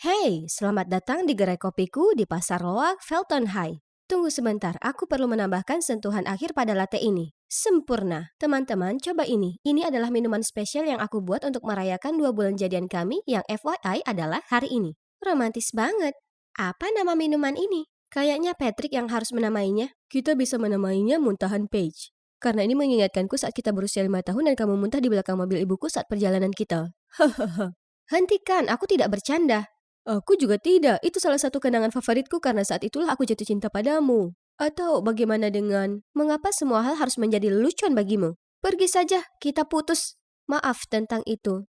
Hei, selamat datang di gerai kopiku di Pasar Loak, Felton High. Tunggu sebentar, aku perlu menambahkan sentuhan akhir pada latte ini. Sempurna. Teman-teman, coba ini. Ini adalah minuman spesial yang aku buat untuk merayakan 2 bulan jadian kami yang FYI adalah hari ini. Romantis banget. Apa nama minuman ini? Kayaknya Patrick yang harus menamainya. Kita bisa menamainya Muntahan Page. Karena ini mengingatkanku saat kita berusia 5 tahun dan kamu muntah di belakang mobil ibuku saat perjalanan kita. Hahaha. Hentikan, aku tidak bercanda. Aku juga tidak. Itu salah satu kenangan favoritku karena saat itulah aku jatuh cinta padamu. Atau bagaimana dengan, mengapa semua hal harus menjadi lelucon bagimu? Pergi saja, kita putus. Maaf tentang itu.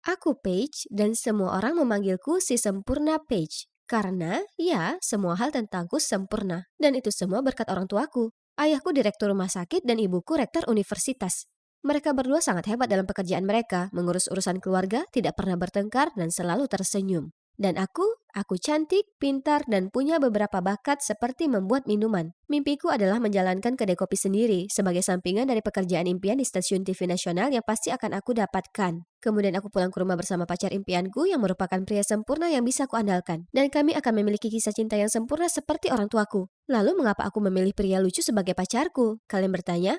Aku Paige dan semua orang memanggilku si sempurna Paige. Karena, ya, semua hal tentangku sempurna. Dan itu semua berkat orang tuaku. Ayahku direktur rumah sakit dan ibuku rektor universitas. Mereka berdua sangat hebat dalam pekerjaan mereka, mengurus urusan keluarga, tidak pernah bertengkar, dan selalu tersenyum. Dan aku cantik, pintar, dan punya beberapa bakat seperti membuat minuman. Mimpiku adalah menjalankan kedai kopi sendiri, sebagai sampingan dari pekerjaan impian di stasiun TV nasional yang pasti akan aku dapatkan. Kemudian aku pulang ke rumah bersama pacar impianku yang merupakan pria sempurna yang bisa kuandalkan. Dan kami akan memiliki kisah cinta yang sempurna seperti orang tuaku. Lalu mengapa aku memilih pria lucu sebagai pacarku? Kalian bertanya?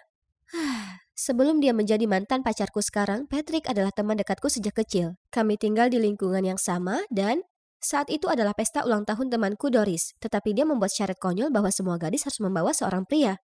Sebelum dia menjadi mantan pacarku sekarang, Patrick adalah teman dekatku sejak kecil. Kami tinggal di lingkungan yang sama dan saat itu adalah pesta ulang tahun temanku Doris. Tetapi dia membuat syarat konyol bahwa semua gadis harus membawa seorang pria.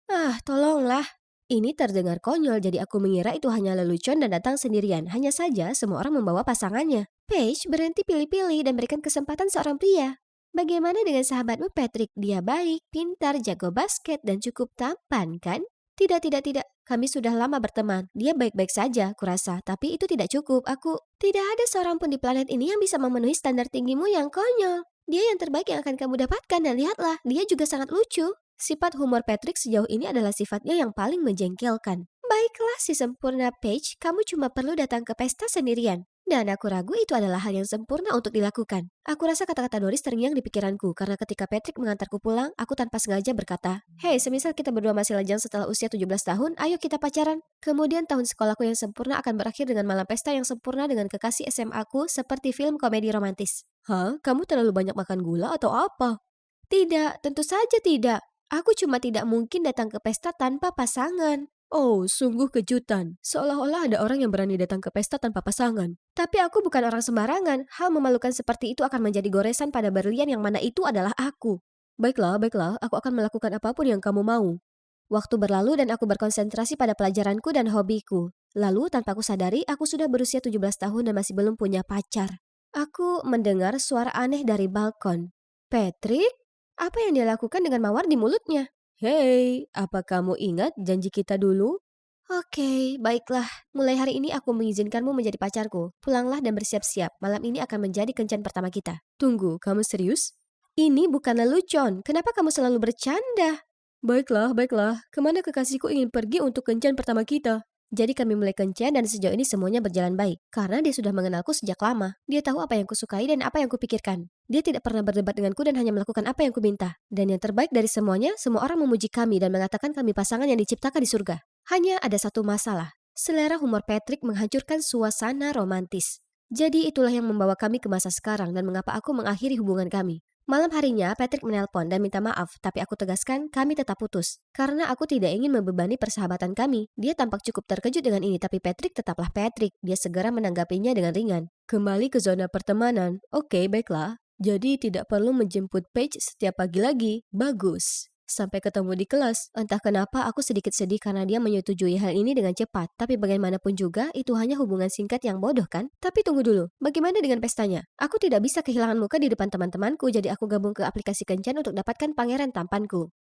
Tolonglah. Ini terdengar konyol jadi aku mengira itu hanya lelucon dan datang sendirian. Hanya saja semua orang membawa pasangannya. Paige, berhenti pilih-pilih dan berikan kesempatan seorang pria. Bagaimana dengan sahabatmu Patrick? Dia baik, pintar, jago basket, dan cukup tampan, kan? Tidak, tidak, tidak. Kami sudah lama berteman. Dia baik-baik saja, kurasa. Tapi itu tidak cukup. Tidak ada seorang pun di planet ini yang bisa memenuhi standar tinggimu yang konyol. Dia yang terbaik yang akan kamu dapatkan dan lihatlah, dia juga sangat lucu. Sifat humor Patrick sejauh ini adalah sifatnya yang paling menjengkelkan. Baiklah si sempurna Paige, kamu cuma perlu datang ke pesta sendirian. Dan aku ragu itu adalah hal yang sempurna untuk dilakukan. Aku rasa kata-kata Doris terngiang di pikiranku karena ketika Patrick mengantarku pulang, aku tanpa sengaja berkata, "Hei, semisal kita berdua masih lajang setelah usia 17 tahun, ayo kita pacaran." Kemudian tahun sekolahku yang sempurna akan berakhir dengan malam pesta yang sempurna dengan kekasih SMA ku seperti film komedi romantis. Hah? Kamu terlalu banyak makan gula atau apa? Tidak, tentu saja tidak. Aku cuma tidak mungkin datang ke pesta tanpa pasangan. Oh, sungguh kejutan. Seolah-olah ada orang yang berani datang ke pesta tanpa pasangan. Tapi aku bukan orang sembarangan. Hal memalukan seperti itu akan menjadi goresan pada berlian yang mana itu adalah aku. Baiklah, baiklah, aku akan melakukan apapun yang kamu mau. Waktu berlalu dan aku berkonsentrasi pada pelajaranku dan hobiku. Lalu, tanpa aku sadari, aku sudah berusia 17 tahun dan masih belum punya pacar. Aku mendengar suara aneh dari balkon. Patrick? Apa yang dia lakukan dengan mawar di mulutnya? Hei, apa kamu ingat janji kita dulu? Oke, baiklah. Mulai hari ini aku mengizinkanmu menjadi pacarku. Pulanglah dan bersiap-siap. Malam ini akan menjadi kencan pertama kita. Tunggu, kamu serius? Ini bukan lelucon. Kenapa kamu selalu bercanda? Baiklah, baiklah. Kemana kekasihku ingin pergi untuk kencan pertama kita? Jadi kami mulai kencan dan sejauh ini semuanya berjalan baik. Karena dia sudah mengenalku sejak lama. Dia tahu apa yang kusukai dan apa yang kupikirkan. Dia tidak pernah berdebat denganku dan hanya melakukan apa yang kuminta. Dan yang terbaik dari semuanya, semua orang memuji kami dan mengatakan kami pasangan yang diciptakan di surga. Hanya ada satu masalah. Selera humor Patrick menghancurkan suasana romantis. Jadi itulah yang membawa kami ke masa sekarang dan mengapa aku mengakhiri hubungan kami. Malam harinya, Patrick menelpon dan minta maaf, tapi aku tegaskan kami tetap putus. Karena aku tidak ingin membebani persahabatan kami. Dia tampak cukup terkejut dengan ini, tapi Patrick tetaplah Patrick. Dia segera menanggapinya dengan ringan. Kembali ke zona pertemanan. Oke, baiklah. Jadi tidak perlu menjemput Paige setiap pagi lagi. Bagus. Sampai ketemu di kelas. Entah kenapa aku sedikit sedih karena dia menyetujui hal ini dengan cepat. Tapi bagaimanapun juga, itu hanya hubungan singkat yang bodoh kan? Tapi tunggu dulu, bagaimana dengan pestanya? Aku tidak bisa kehilangan muka di depan teman-temanku, jadi aku gabung ke aplikasi kencan untuk dapatkan pangeran tampanku.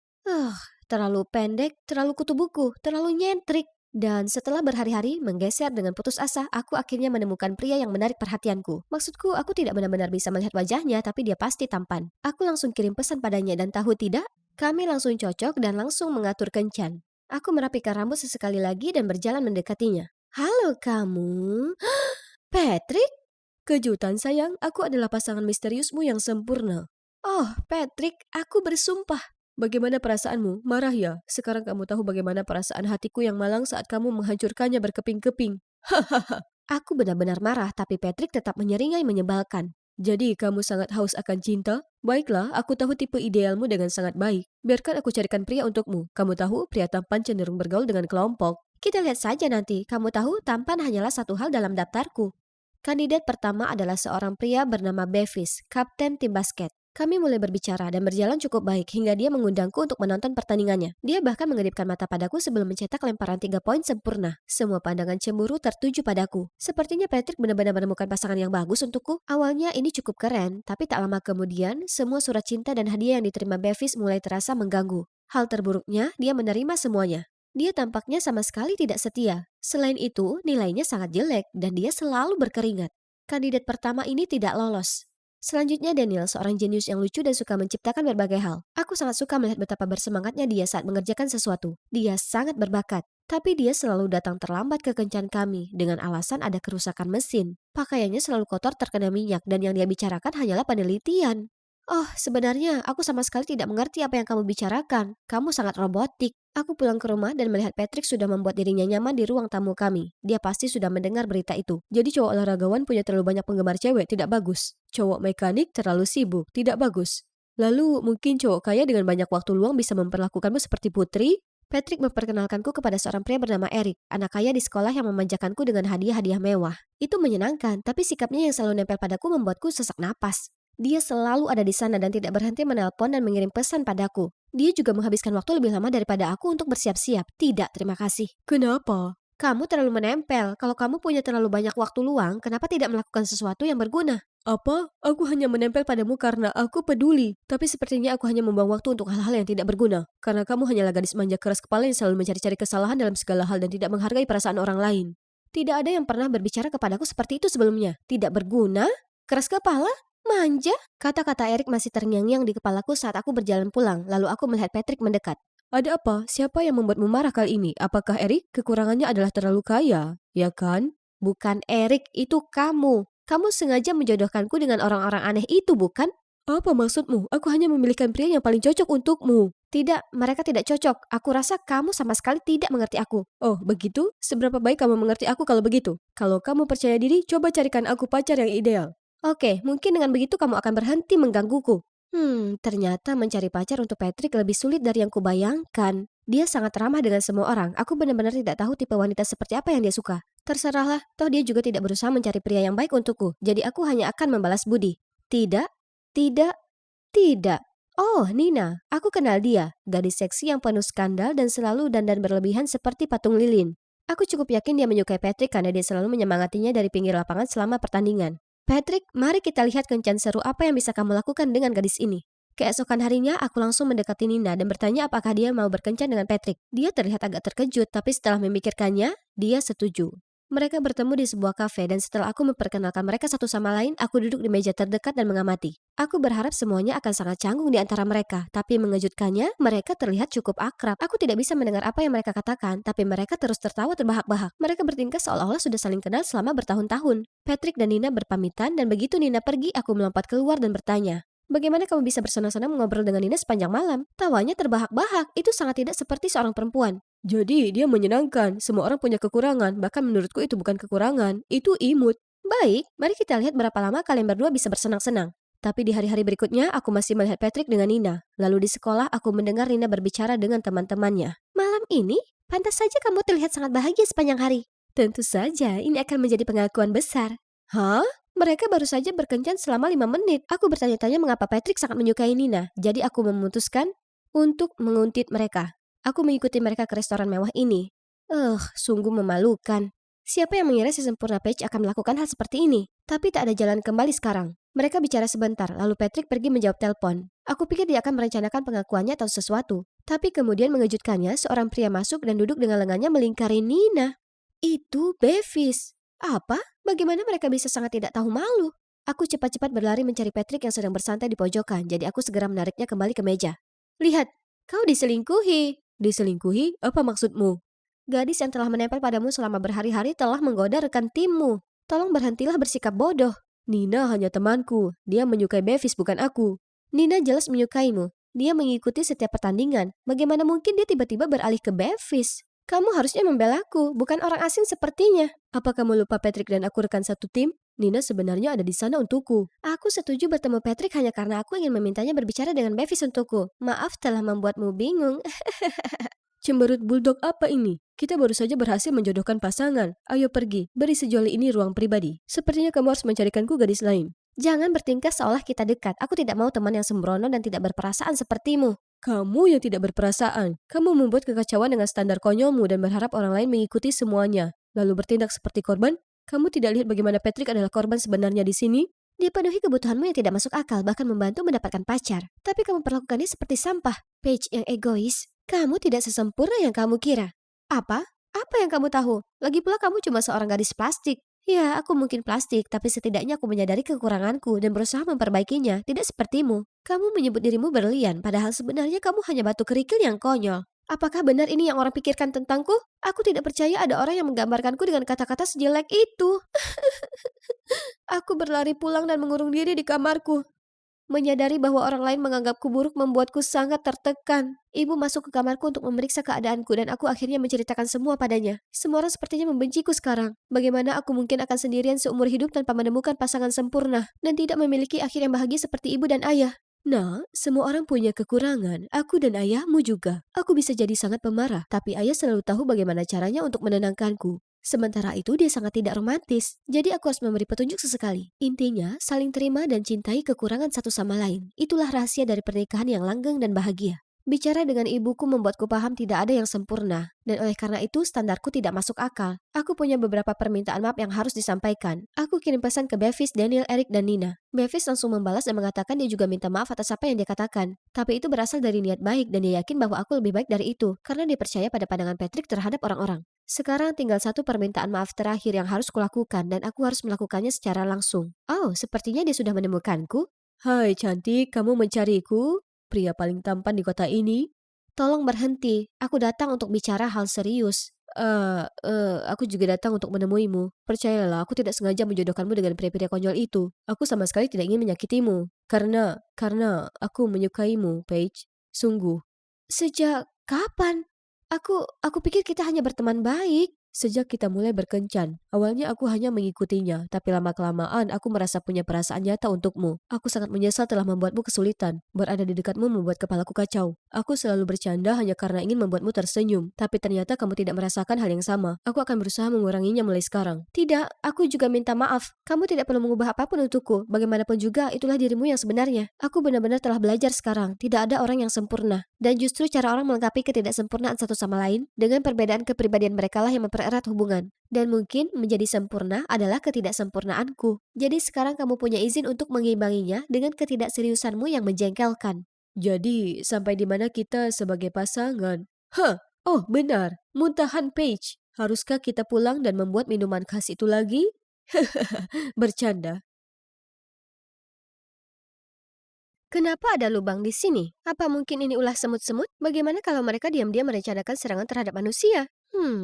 Terlalu pendek, terlalu kutu buku, terlalu nyentrik. Dan setelah berhari-hari menggeser dengan putus asa, aku akhirnya menemukan pria yang menarik perhatianku. Maksudku, aku tidak benar-benar bisa melihat wajahnya, tapi dia pasti tampan. Aku langsung kirim pesan padanya dan tahu tidak? Kami langsung cocok dan langsung mengatur kencan. Aku merapikan rambut sesekali lagi dan berjalan mendekatinya. Halo kamu? Patrick? Kejutan sayang, aku adalah pasangan misteriusmu yang sempurna. Oh, Patrick, aku bersumpah. Bagaimana perasaanmu? Marah ya? Sekarang kamu tahu bagaimana perasaan hatiku yang malang saat kamu menghancurkannya berkeping-keping. Hahaha. Aku benar-benar marah, tapi Patrick tetap menyeringai menyebalkan. Jadi kamu sangat haus akan cinta? Baiklah, aku tahu tipe idealmu dengan sangat baik. Biarkan aku carikan pria untukmu. Kamu tahu, pria tampan cenderung bergaul dengan kelompok. Kita lihat saja nanti. Kamu tahu, tampan hanyalah satu hal dalam daftarku. Kandidat pertama adalah seorang pria bernama Bevis, kapten tim basket. Kami mulai berbicara dan berjalan cukup baik hingga dia mengundangku untuk menonton pertandingannya. Dia bahkan mengedipkan mata padaku sebelum mencetak lemparan 3 poin sempurna. Semua pandangan cemburu tertuju padaku. Sepertinya Patrick benar-benar menemukan pasangan yang bagus untukku. Awalnya ini cukup keren, tapi tak lama kemudian, semua surat cinta dan hadiah yang diterima Bevis mulai terasa mengganggu. Hal terburuknya, dia menerima semuanya. Dia tampaknya sama sekali tidak setia. Selain itu, nilainya sangat jelek dan dia selalu berkeringat. Kandidat pertama ini tidak lolos. Selanjutnya Daniel, seorang jenius yang lucu dan suka menciptakan berbagai hal. Aku sangat suka melihat betapa bersemangatnya dia saat mengerjakan sesuatu. Dia sangat berbakat. Tapi dia selalu datang terlambat ke kencan kami dengan alasan ada kerusakan mesin. Pakaiannya selalu kotor terkena minyak dan yang dia bicarakan hanyalah penelitian. Oh, sebenarnya aku sama sekali tidak mengerti apa yang kamu bicarakan. Kamu sangat robotik. Aku pulang ke rumah dan melihat Patrick sudah membuat dirinya nyaman di ruang tamu kami. Dia pasti sudah mendengar berita itu. Jadi cowok olahragawan punya terlalu banyak penggemar cewek, tidak bagus. Cowok mekanik terlalu sibuk, tidak bagus. Lalu mungkin cowok kaya dengan banyak waktu luang bisa memperlakukanmu seperti putri? Patrick memperkenalkanku kepada seorang pria bernama Eric, anak kaya di sekolah yang memanjakanku dengan hadiah-hadiah mewah. Itu menyenangkan, tapi sikapnya yang selalu nempel padaku membuatku sesak napas. Dia selalu ada di sana dan tidak berhenti menelpon dan mengirim pesan padaku. Dia juga menghabiskan waktu lebih lama daripada aku untuk bersiap-siap. Tidak, terima kasih. Kenapa? Kamu terlalu menempel. Kalau kamu punya terlalu banyak waktu luang, kenapa tidak melakukan sesuatu yang berguna? Apa? Aku hanya menempel padamu karena aku peduli. Tapi sepertinya aku hanya membuang waktu untuk hal-hal yang tidak berguna. Karena kamu hanyalah gadis manja keras kepala yang selalu mencari-cari kesalahan dalam segala hal dan tidak menghargai perasaan orang lain. Tidak ada yang pernah berbicara kepadaku seperti itu sebelumnya. Tidak berguna? Keras kepala? Manja? Kata-kata Erik masih terngiang-ngiang di kepalaku saat aku berjalan pulang, lalu aku melihat Patrick mendekat. Ada apa? Siapa yang membuatmu marah kali ini? Apakah Erik? Kekurangannya adalah terlalu kaya, ya kan? Bukan Erik, itu kamu. Kamu sengaja menjodohkanku dengan orang-orang aneh itu, bukan? Apa maksudmu? Aku hanya memilihkan pria yang paling cocok untukmu. Tidak, mereka tidak cocok. Aku rasa kamu sama sekali tidak mengerti aku. Oh, begitu? Seberapa baik kamu mengerti aku kalau begitu? Kalau kamu percaya diri, coba carikan aku pacar yang ideal. Oke, mungkin dengan begitu kamu akan berhenti menggangguku. Ternyata mencari pacar untuk Patrick lebih sulit dari yang kubayangkan. Dia sangat ramah dengan semua orang. Aku benar-benar tidak tahu tipe wanita seperti apa yang dia suka. Terserahlah, toh dia juga tidak berusaha mencari pria yang baik untukku. Jadi aku hanya akan membalas budi. Tidak, tidak, tidak. Oh, Nina, aku kenal dia. Gadis seksi yang penuh skandal dan selalu dandan berlebihan seperti patung lilin. Aku cukup yakin dia menyukai Patrick karena dia selalu menyemangatinya dari pinggir lapangan selama pertandingan. Patrick, mari kita lihat kencan seru apa yang bisa kamu lakukan dengan gadis ini. Keesokan harinya, aku langsung mendekati Nina dan bertanya apakah dia mau berkencan dengan Patrick. Dia terlihat agak terkejut, tapi setelah memikirkannya, dia setuju. Mereka bertemu di sebuah kafe dan setelah aku memperkenalkan mereka satu sama lain, aku duduk di meja terdekat dan mengamati. Aku berharap semuanya akan sangat canggung di antara mereka, tapi mengejutkannya, mereka terlihat cukup akrab. Aku tidak bisa mendengar apa yang mereka katakan, tapi mereka terus tertawa terbahak-bahak. Mereka bertingkah seolah-olah sudah saling kenal selama bertahun-tahun. Patrick dan Nina berpamitan dan begitu Nina pergi, aku melompat keluar dan bertanya, bagaimana kamu bisa bersenang-senang mengobrol dengan Nina sepanjang malam? Tawanya terbahak-bahak, itu sangat tidak seperti seorang perempuan. Jadi, dia menyenangkan. Semua orang punya kekurangan, bahkan menurutku itu bukan kekurangan, itu imut. Baik, mari kita lihat berapa lama kalian berdua bisa bersenang-senang. Tapi di hari-hari berikutnya, aku masih melihat Patrick dengan Nina. Lalu di sekolah, aku mendengar Nina berbicara dengan teman-temannya. Malam ini, pantas saja kamu terlihat sangat bahagia sepanjang hari. Tentu saja, ini akan menjadi pengakuan besar. Hah? Mereka baru saja berkencan selama 5 menit. Aku bertanya-tanya mengapa Patrick sangat menyukai Nina. Jadi aku memutuskan untuk menguntit mereka. Aku mengikuti mereka ke restoran mewah ini. Sungguh memalukan. Siapa yang mengira si sempurna Paige akan melakukan hal seperti ini? Tapi tak ada jalan kembali sekarang. Mereka bicara sebentar, lalu Patrick pergi menjawab telepon. Aku pikir dia akan merencanakan pengakuannya atau sesuatu. Tapi kemudian mengejutkannya, seorang pria masuk dan duduk dengan lengannya melingkari Nina. Itu Bevis. Apa? Bagaimana mereka bisa sangat tidak tahu malu? Aku cepat-cepat berlari mencari Patrick yang sedang bersantai di pojokan, jadi aku segera menariknya kembali ke meja. Lihat, kau diselingkuhi. Diselingkuhi? Apa maksudmu? Gadis yang telah menempel padamu selama berhari-hari telah menggoda rekan timmu. Tolong berhentilah bersikap bodoh. Nina hanya temanku. Dia menyukai Bevis, bukan aku. Nina jelas menyukaimu. Dia mengikuti setiap pertandingan. Bagaimana mungkin dia tiba-tiba beralih ke Bevis? Kamu harusnya membelaku, bukan orang asing sepertinya. Apa kamu lupa Patrick dan aku rekan satu tim? Nina sebenarnya ada di sana untukku. Aku setuju bertemu Patrick hanya karena aku ingin memintanya berbicara dengan Bevis untukku. Maaf telah membuatmu bingung. Cemberut bulldog apa ini? Kita baru saja berhasil menjodohkan pasangan. Ayo pergi, beri sejoli ini ruang pribadi. Sepertinya kamu harus mencarikanku gadis lain. Jangan bertingkah seolah kita dekat. Aku tidak mau teman yang sembrono dan tidak berperasaan sepertimu. Kamu yang tidak berperasaan. Kamu membuat kekacauan dengan standar konyolmu dan berharap orang lain mengikuti semuanya. Lalu bertindak seperti korban? Kamu tidak lihat bagaimana Patrick adalah korban sebenarnya di sini? Dia penuhi kebutuhanmu yang tidak masuk akal, bahkan membantu mendapatkan pacar. Tapi kamu perlakukannya seperti sampah. Paige yang egois. Kamu tidak sesempurna yang kamu kira. Apa? Apa yang kamu tahu? Lagi pula kamu cuma seorang gadis plastik. Ya, aku mungkin plastik, tapi setidaknya aku menyadari kekuranganku dan berusaha memperbaikinya, tidak sepertimu. Kamu menyebut dirimu berlian, padahal sebenarnya kamu hanya batu kerikil yang konyol. Apakah benar ini yang orang pikirkan tentangku? Aku tidak percaya ada orang yang menggambarkanku dengan kata-kata sejelek itu. Aku berlari pulang dan mengurung diri di kamarku. Menyadari bahwa orang lain menganggapku buruk membuatku sangat tertekan. Ibu masuk ke kamarku untuk memeriksa keadaanku dan aku akhirnya menceritakan semua padanya. Semua orang sepertinya membenciku sekarang. Bagaimana aku mungkin akan sendirian seumur hidup tanpa menemukan pasangan sempurna dan tidak memiliki akhir yang bahagia seperti ibu dan ayah. Nah, semua orang punya kekurangan. Aku dan ayahmu juga. Aku bisa jadi sangat pemarah, tapi ayah selalu tahu bagaimana caranya untuk menenangkanku. Sementara itu dia sangat tidak romantis, jadi aku harus memberi petunjuk sesekali. Intinya, saling terima dan cintai kekurangan satu sama lain. Itulah rahasia dari pernikahan yang langgeng dan bahagia. Bicara dengan ibuku membuatku paham tidak ada yang sempurna, dan oleh karena itu standarku tidak masuk akal. Aku punya beberapa permintaan maaf yang harus disampaikan. Aku kirim pesan ke Bevis, Daniel, Eric, dan Nina. Bevis langsung membalas dan mengatakan dia juga minta maaf atas apa yang dia katakan. Tapi itu berasal dari niat baik dan dia yakin bahwa aku lebih baik dari itu, karena dia percaya pada pandangan Patrick terhadap orang-orang. Sekarang tinggal satu permintaan maaf terakhir yang harus kulakukan dan aku harus melakukannya secara langsung. Oh, sepertinya dia sudah menemukanku. Hai cantik, kamu mencariku? Pria paling tampan di kota ini? Tolong berhenti, aku datang untuk bicara hal serius. Aku juga datang untuk menemuimu. Percayalah, aku tidak sengaja menjodohkanmu dengan pria-pria konyol itu. Aku sama sekali tidak ingin menyakitimu. Karena aku menyukaimu, Paige. Sungguh. Sejak kapan? Aku pikir kita hanya berteman baik. Sejak kita mulai berkencan, awalnya aku hanya mengikutinya, tapi lama-kelamaan aku merasa punya perasaan nyata untukmu. Aku sangat menyesal telah membuatmu kesulitan. Berada di dekatmu membuat kepalaku kacau. Aku selalu bercanda hanya karena ingin membuatmu tersenyum, tapi ternyata kamu tidak merasakan hal yang sama. Aku akan berusaha menguranginya mulai sekarang. Tidak, aku juga minta maaf. Kamu tidak perlu mengubah apapun untukku. Bagaimanapun juga, itulah dirimu yang sebenarnya. Aku benar-benar telah belajar sekarang. Tidak ada orang yang sempurna. Dan justru cara orang melengkapi ketidaksempurnaan satu sama lain dengan perbedaan kepribadian merekalah yang mempererat hubungan. Dan mungkin menjadi sempurna adalah ketidaksempurnaanku. Jadi sekarang kamu punya izin untuk mengimbanginya dengan ketidakseriusanmu yang menjengkelkan. Jadi, sampai di mana kita sebagai pasangan? Oh benar, muntahan Paige. Haruskah kita pulang dan membuat minuman khas itu lagi? Bercanda. Kenapa ada lubang di sini? Apa mungkin ini ulah semut-semut? Bagaimana kalau mereka diam-diam merencanakan serangan terhadap manusia?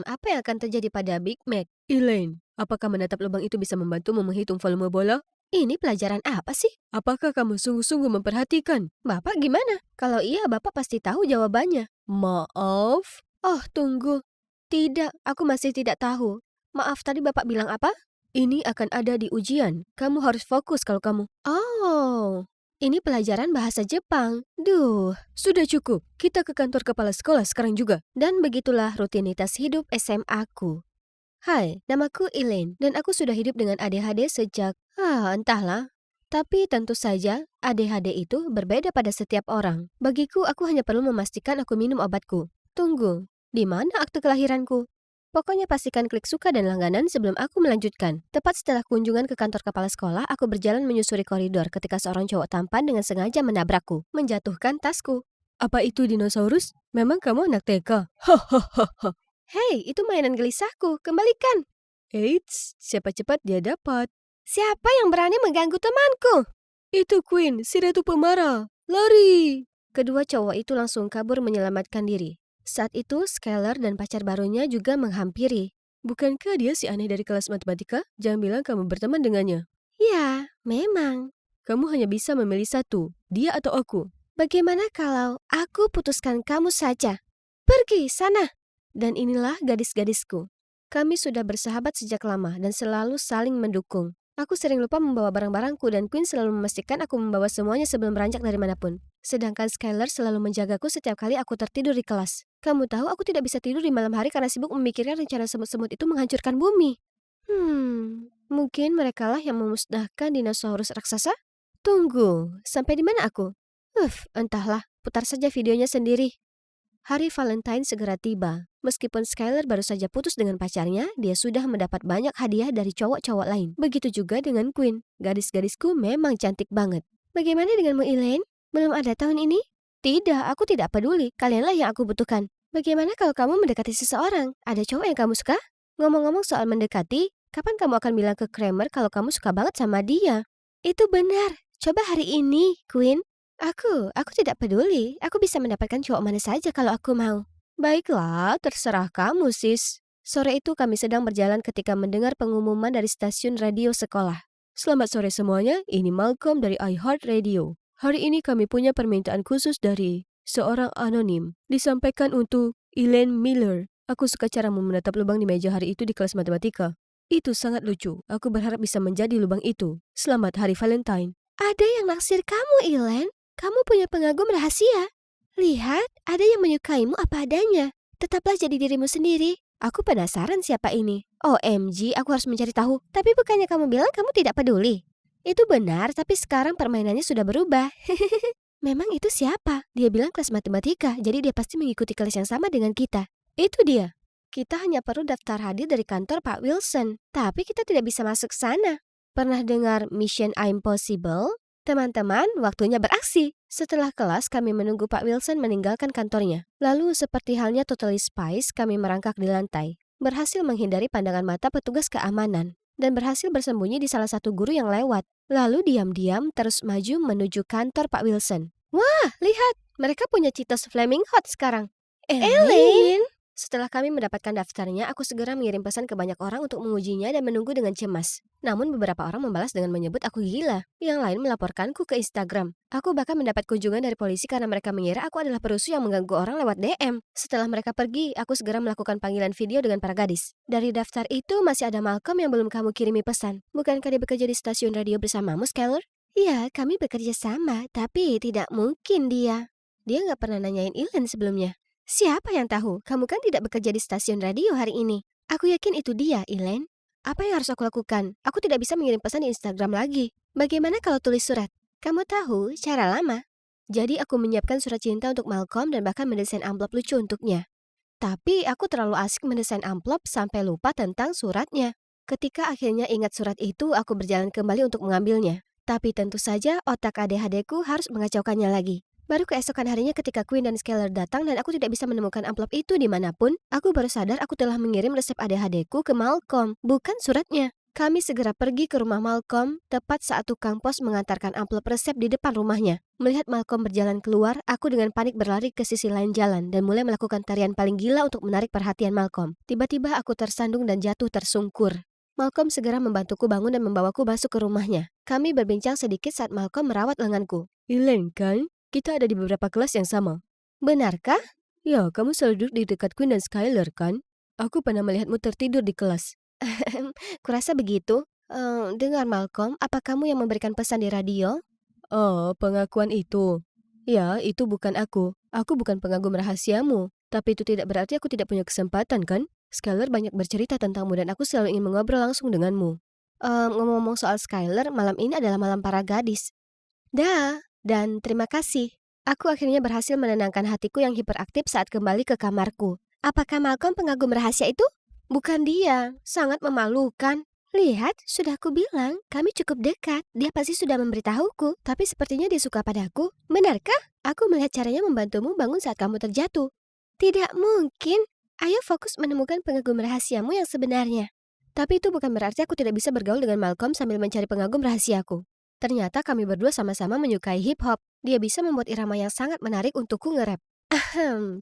Apa yang akan terjadi pada Big Mac? Elaine, apakah menatap lubang itu bisa membantumu menghitung volume bola? Ini pelajaran apa sih? Apakah kamu sungguh-sungguh memperhatikan? Bapak gimana? Kalau iya, Bapak pasti tahu jawabannya. Maaf? Oh, tunggu. Tidak, aku masih tidak tahu. Maaf, tadi Bapak bilang apa? Ini akan ada di ujian. Kamu harus fokus kalau kamu. Oh. Ini pelajaran bahasa Jepang. Duh, sudah cukup. Kita ke kantor kepala sekolah sekarang juga. Dan begitulah rutinitas hidup SMA-ku. Hai, namaku Elaine, dan aku sudah hidup dengan ADHD sejak, entahlah. Tapi tentu saja, ADHD itu berbeda pada setiap orang. Bagiku, aku hanya perlu memastikan aku minum obatku. Tunggu, di mana akte kelahiranku? Pokoknya pastikan klik suka dan langganan sebelum aku melanjutkan. Tepat setelah kunjungan ke kantor kepala sekolah, aku berjalan menyusuri koridor ketika seorang cowok tampan dengan sengaja menabrakku, menjatuhkan tasku. Apa itu dinosaurus? Memang kamu anak TK? Hahaha. Hei, itu mainan gelisahku. Kembalikan. Eits, siapa cepat dia dapat. Siapa yang berani mengganggu temanku? Itu Queen, si ratu pemarah. Lari! Kedua cowok itu langsung kabur menyelamatkan diri. Saat itu, Skylar dan pacar barunya juga menghampiri. Bukankah dia si aneh dari kelas matematika? Jangan bilang kamu berteman dengannya. Ya, memang. Kamu hanya bisa memilih satu, dia atau aku. Bagaimana kalau aku putuskan kamu saja? Pergi sana! Dan inilah gadis-gadisku. Kami sudah bersahabat sejak lama dan selalu saling mendukung. Aku sering lupa membawa barang-barangku dan Quinn selalu memastikan aku membawa semuanya sebelum beranjak dari manapun. Sedangkan Skylar selalu menjagaku setiap kali aku tertidur di kelas. Kamu tahu aku tidak bisa tidur di malam hari karena sibuk memikirkan rencana semut-semut itu menghancurkan bumi. Mungkin merekalah yang memusnahkan dinosaurus raksasa? Tunggu, sampai di mana aku? Entahlah, putar saja videonya sendiri. Hari Valentine segera tiba. Meskipun Skylar baru saja putus dengan pacarnya, dia sudah mendapat banyak hadiah dari cowok-cowok lain. Begitu juga dengan Quinn. Gadis-gadisku memang cantik banget. Bagaimana denganmu, Elaine? Belum ada tahun ini? Tidak, aku tidak peduli. Kalianlah yang aku butuhkan. Bagaimana kalau kamu mendekati seseorang? Ada cowok yang kamu suka? Ngomong-ngomong soal mendekati, kapan kamu akan bilang ke Kramer kalau kamu suka banget sama dia? Itu benar. Coba hari ini, Quinn. Aku tidak peduli. Aku bisa mendapatkan cowok mana saja kalau aku mau. Baiklah, terserah kamu, sis. Sore itu kami sedang berjalan ketika mendengar pengumuman dari stasiun radio sekolah. Selamat sore semuanya, ini Malcolm dari iHeartRadio. Hari ini kami punya permintaan khusus dari seorang anonim. Disampaikan untuk Elaine Miller. Aku suka caramu menatap lubang di meja hari itu di kelas matematika. Itu sangat lucu. Aku berharap bisa menjadi lubang itu. Selamat Hari Valentine. Ada yang naksir kamu, Elaine. Kamu punya pengagum rahasia. Lihat, ada yang menyukaimu apa adanya. Tetaplah jadi dirimu sendiri. Aku penasaran siapa ini. OMG, aku harus mencari tahu. Tapi bukannya kamu bilang kamu tidak peduli? Itu benar, tapi sekarang permainannya sudah berubah. Memang itu siapa? Dia bilang kelas matematika, jadi dia pasti mengikuti kelas yang sama dengan kita. Itu dia. Kita hanya perlu daftar hadir dari kantor Pak Wilson. Tapi kita tidak bisa masuk sana. Pernah dengar Mission Impossible? Teman-teman, waktunya beraksi. Setelah kelas, kami menunggu Pak Wilson meninggalkan kantornya. Lalu, seperti halnya Totally Spies, kami merangkak di lantai. Berhasil menghindari pandangan mata petugas keamanan. Dan berhasil bersembunyi di salah satu guru yang lewat. Lalu diam-diam terus maju menuju kantor Pak Wilson. Wah, lihat! Mereka punya Cheetos Flaming Hot sekarang. Elaine! Setelah kami mendapatkan daftarnya, aku segera mengirim pesan ke banyak orang untuk mengujinya dan menunggu dengan cemas. Namun beberapa orang membalas dengan menyebut aku gila. Yang lain melaporkanku ke Instagram. Aku bahkan mendapat kunjungan dari polisi karena mereka mengira aku adalah perusuh yang mengganggu orang lewat DM. Setelah mereka pergi, aku segera melakukan panggilan video dengan para gadis. Dari daftar itu masih ada Malcolm yang belum kamu kirimi pesan. Bukankah dia bekerja di stasiun radio bersamamu, Skylar? Iya, kami bekerja sama, tapi tidak mungkin dia. Dia nggak pernah nanyain Elaine sebelumnya. Siapa yang tahu? Kamu kan tidak bekerja di stasiun radio hari ini. Aku yakin itu dia, Elaine. Apa yang harus aku lakukan? Aku tidak bisa mengirim pesan di Instagram lagi. Bagaimana kalau tulis surat? Kamu tahu, cara lama. Jadi aku menyiapkan surat cinta untuk Malcolm dan bahkan mendesain amplop lucu untuknya. Tapi aku terlalu asik mendesain amplop sampai lupa tentang suratnya. Ketika akhirnya ingat surat itu, aku berjalan kembali untuk mengambilnya. Tapi tentu saja otak adik-adikku harus mengacaukannya lagi. Baru keesokan harinya ketika Quinn dan Skylar datang dan aku tidak bisa menemukan amplop itu dimanapun, aku baru sadar aku telah mengirim resep adik-adikku ke Malcolm, bukan suratnya. Kami segera pergi ke rumah Malcolm, tepat saat tukang pos mengantarkan amplop resep di depan rumahnya. Melihat Malcolm berjalan keluar, aku dengan panik berlari ke sisi lain jalan dan mulai melakukan tarian paling gila untuk menarik perhatian Malcolm. Tiba-tiba aku tersandung dan jatuh tersungkur. Malcolm segera membantuku bangun dan membawaku masuk ke rumahnya. Kami berbincang sedikit saat Malcolm merawat lenganku. Elaine kan? Kita ada di beberapa kelas yang sama. Benarkah? Ya, kamu selalu duduk di dekat Quinn dan Skylar kan? Aku pernah melihatmu tertidur di kelas. Kurasa begitu. Dengar Malcolm, apa kamu yang memberikan pesan di radio? Oh, pengakuan itu. Ya, itu bukan aku. Aku bukan pengagum rahasiamu. Tapi itu tidak berarti aku tidak punya kesempatan kan? Skylar banyak bercerita tentangmu dan aku selalu ingin mengobrol langsung denganmu. Ngomong-ngomong soal Skylar, malam ini adalah malam para gadis. Dan terima kasih. Aku akhirnya berhasil menenangkan hatiku yang hiperaktif saat kembali ke kamarku. Apakah Malcolm pengagum rahasia itu? Bukan dia, sangat memalukan. Lihat, sudah aku bilang, kami cukup dekat. Dia pasti sudah memberitahuku, tapi sepertinya dia suka padaku. Benarkah? Aku melihat caranya membantumu bangun saat kamu terjatuh. Tidak mungkin. Ayo fokus menemukan pengagum rahasiamu yang sebenarnya. Tapi itu bukan berarti aku tidak bisa bergaul dengan Malcolm sambil mencari pengagum rahasiaku. Ternyata kami berdua sama-sama menyukai hip-hop. Dia bisa membuat irama yang sangat menarik untukku nge-rap.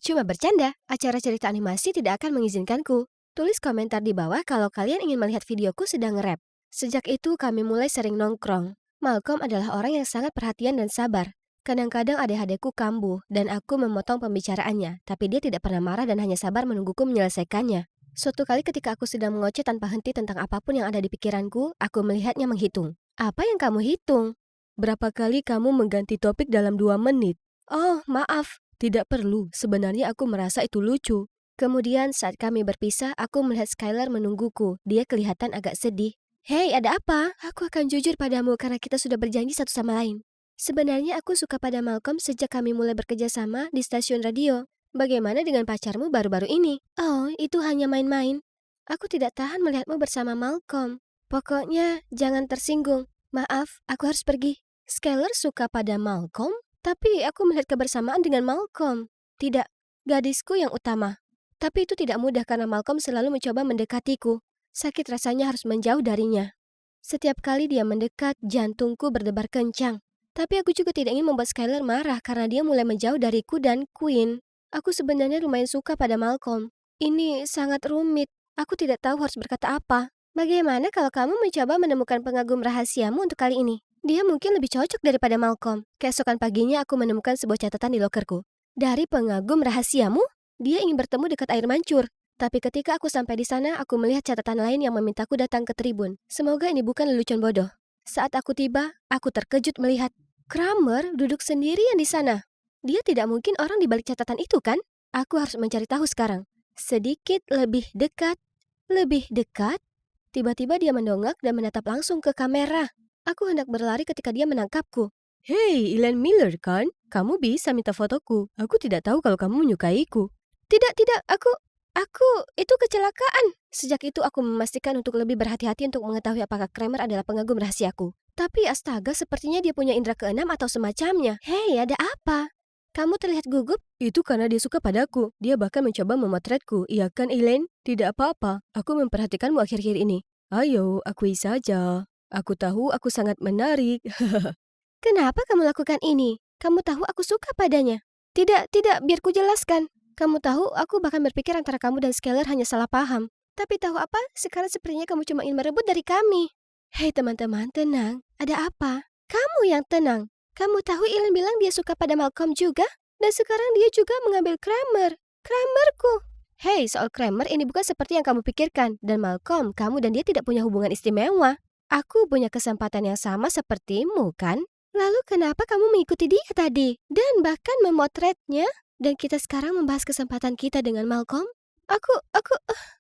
Cuma bercanda. Acara cerita animasi tidak akan mengizinkanku. Tulis komentar di bawah kalau kalian ingin melihat videoku sedang nge-rap. Sejak itu kami mulai sering nongkrong. Malcolm adalah orang yang sangat perhatian dan sabar. Kadang-kadang adik-adikku kambuh dan aku memotong pembicaraannya, tapi dia tidak pernah marah dan hanya sabar menungguku menyelesaikannya. Suatu kali ketika aku sedang mengoceh tanpa henti tentang apapun yang ada di pikiranku, aku melihatnya menghitung. Apa yang kamu hitung? Berapa kali kamu mengganti topik dalam 2 menit? Oh, maaf. Tidak perlu. Sebenarnya aku merasa itu lucu. Kemudian saat kami berpisah, aku melihat Skylar menungguku. Dia kelihatan agak sedih. Hei, ada apa? Aku akan jujur padamu karena kita sudah berjanji satu sama lain. Sebenarnya aku suka pada Malcolm sejak kami mulai bekerja sama di stasiun radio. Bagaimana dengan pacarmu baru-baru ini? Oh, itu hanya main-main. Aku tidak tahan melihatmu bersama Malcolm. Pokoknya, jangan tersinggung. Maaf, aku harus pergi. Skylar suka pada Malcolm, tapi aku melihat kebersamaan dengan Malcolm. Tidak, gadisku yang utama. Tapi itu tidak mudah karena Malcolm selalu mencoba mendekatiku. Sakit rasanya harus menjauh darinya. Setiap kali dia mendekat, jantungku berdebar kencang. Tapi aku juga tidak ingin membuat Skylar marah karena dia mulai menjauh dariku dan Queen. Aku sebenarnya lumayan suka pada Malcolm. Ini sangat rumit. Aku tidak tahu harus berkata apa. Bagaimana kalau kamu mencoba menemukan pengagum rahasiamu untuk kali ini? Dia mungkin lebih cocok daripada Malcolm. Keesokan paginya aku menemukan sebuah catatan di lokerku. Dari pengagum rahasiamu? Dia ingin bertemu dekat air mancur. Tapi ketika aku sampai di sana, aku melihat catatan lain yang memintaku datang ke tribun. Semoga ini bukan lelucon bodoh. Saat aku tiba, aku terkejut melihat Kramer duduk sendirian di sana. Dia tidak mungkin orang di balik catatan itu, kan? Aku harus mencari tahu sekarang. Sedikit lebih dekat, lebih dekat. Tiba-tiba dia mendongak dan menatap langsung ke kamera. Aku hendak berlari ketika dia menangkapku. Hei, Elaine Miller kan? Kamu bisa minta fotoku. Aku tidak tahu kalau kamu menyukaiku. Tidak, aku, itu kecelakaan. Sejak itu aku memastikan untuk lebih berhati-hati untuk mengetahui apakah Kramer adalah pengagum rahasiaku. Tapi astaga, sepertinya dia punya indera keenam atau semacamnya. Hei, ada apa? Kamu terlihat gugup? Itu karena dia suka padaku. Dia bahkan mencoba memotretku. Iya kan, Elaine? Tidak apa-apa. Aku memperhatikanmu akhir-akhir ini. Ayo, akui saja. Aku tahu aku sangat menarik. Kenapa kamu lakukan ini? Kamu tahu aku suka padanya. Tidak, biar ku jelaskan. Kamu tahu, aku bahkan berpikir antara kamu dan Skylar hanya salah paham. Tapi tahu apa? Sekarang sepertinya kamu cuma ingin merebut dari kami. Hei teman-teman, tenang. Ada apa? Kamu yang tenang. Kamu tahu Ellen bilang dia suka pada Malcolm juga? Dan sekarang dia juga mengambil Kramer. Kramerku. Hei, soal Kramer ini bukan seperti yang kamu pikirkan. Dan Malcolm, kamu dan dia tidak punya hubungan istimewa. Aku punya kesempatan yang sama sepertimu, kan? Lalu kenapa kamu mengikuti dia tadi? Dan bahkan memotretnya? Dan kita sekarang membahas kesempatan kita dengan Malcolm?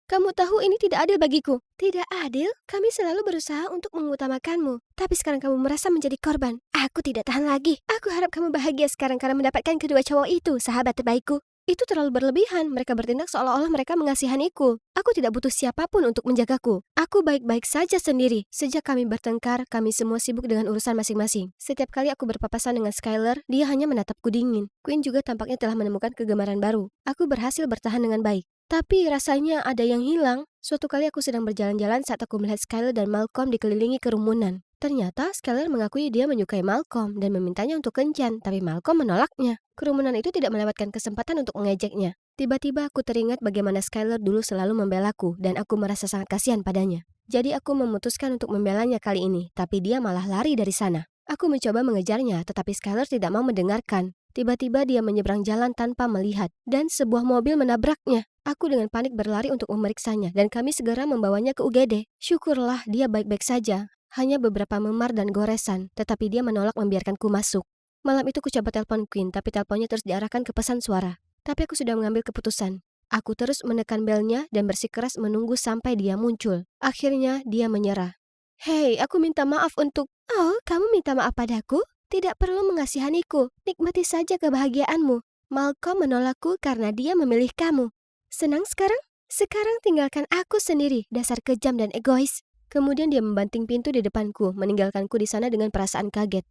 Kamu tahu ini tidak adil bagiku. Tidak adil? Kami selalu berusaha untuk mengutamakanmu. Tapi sekarang kamu merasa menjadi korban. Aku tidak tahan lagi. Aku harap kamu bahagia sekarang karena mendapatkan kedua cowok itu, sahabat terbaikku. Itu terlalu berlebihan. Mereka bertindak seolah-olah mereka mengasihaniku. Aku tidak butuh siapapun untuk menjagaku. Aku baik-baik saja sendiri. Sejak kami bertengkar, kami semua sibuk dengan urusan masing-masing. Setiap kali aku berpapasan dengan Skylar, dia hanya menatapku dingin. Queen juga tampaknya telah menemukan kegemaran baru. Aku berhasil bertahan dengan baik. Tapi rasanya ada yang hilang. Suatu kali aku sedang berjalan-jalan saat aku melihat Skylar dan Malcolm dikelilingi kerumunan. Ternyata Skylar mengakui dia menyukai Malcolm dan memintanya untuk kencan, tapi Malcolm menolaknya. Kerumunan itu tidak melewatkan kesempatan untuk mengejeknya. Tiba-tiba aku teringat bagaimana Skylar dulu selalu membelaku dan aku merasa sangat kasihan padanya. Jadi aku memutuskan untuk membelanya kali ini, tapi dia malah lari dari sana. Aku mencoba mengejarnya, tetapi Skylar tidak mau mendengarkan. Tiba-tiba dia menyeberang jalan tanpa melihat, dan sebuah mobil menabraknya. Aku dengan panik berlari untuk memeriksanya, dan kami segera membawanya ke UGD. Syukurlah dia baik-baik saja. Hanya beberapa memar dan goresan, tetapi dia menolak membiarkanku masuk. Malam itu ku coba telepon Queen, tapi teleponnya terus diarahkan ke pesan suara. Tapi aku sudah mengambil keputusan. Aku terus menekan belnya dan bersikeras menunggu sampai dia muncul. Akhirnya dia menyerah. Hei, aku minta maaf untuk... Oh, kamu minta maaf padaku? Tidak perlu mengasihaniku. Nikmati saja kebahagiaanmu. Malcolm menolakku karena dia memilih kamu. Senang sekarang? Sekarang tinggalkan aku sendiri, dasar kejam dan egois. Kemudian dia membanting pintu di depanku, meninggalkanku di sana dengan perasaan kaget.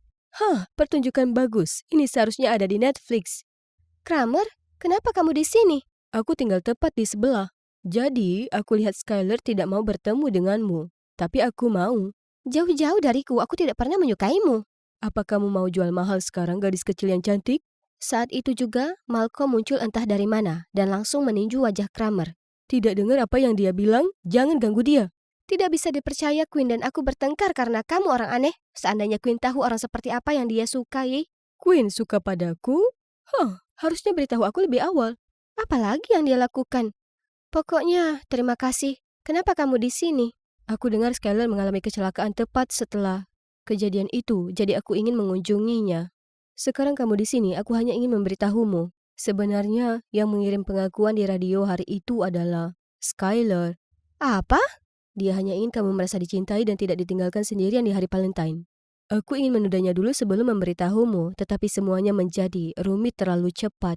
Pertunjukan bagus. Ini seharusnya ada di Netflix. Kramer, kenapa kamu di sini? Aku tinggal tepat di sebelah. Jadi, aku lihat Skylar tidak mau bertemu denganmu. Tapi aku mau. Jauh-jauh dariku, aku tidak pernah menyukaimu. Apa kamu mau jual mahal sekarang, gadis kecil yang cantik? Saat itu juga, Malcolm muncul entah dari mana dan langsung meninju wajah Kramer. Tidak dengar apa yang dia bilang? Jangan ganggu dia. Tidak bisa dipercaya Queen dan aku bertengkar karena kamu orang aneh. Seandainya Queen tahu orang seperti apa yang dia sukai. Queen suka padaku? Harusnya beritahu aku lebih awal. Apalagi yang dia lakukan? Pokoknya, terima kasih. Kenapa kamu di sini? Aku dengar Skylar mengalami kecelakaan tepat setelah kejadian itu, jadi aku ingin mengunjunginya. Sekarang kamu di sini, aku hanya ingin memberitahumu. Sebenarnya, yang mengirim pengakuan di radio hari itu adalah Skylar. Apa? Dia hanya ingin kamu merasa dicintai dan tidak ditinggalkan sendirian di hari Valentine. Aku ingin menudanya dulu sebelum memberitahumu, tetapi semuanya menjadi rumit terlalu cepat.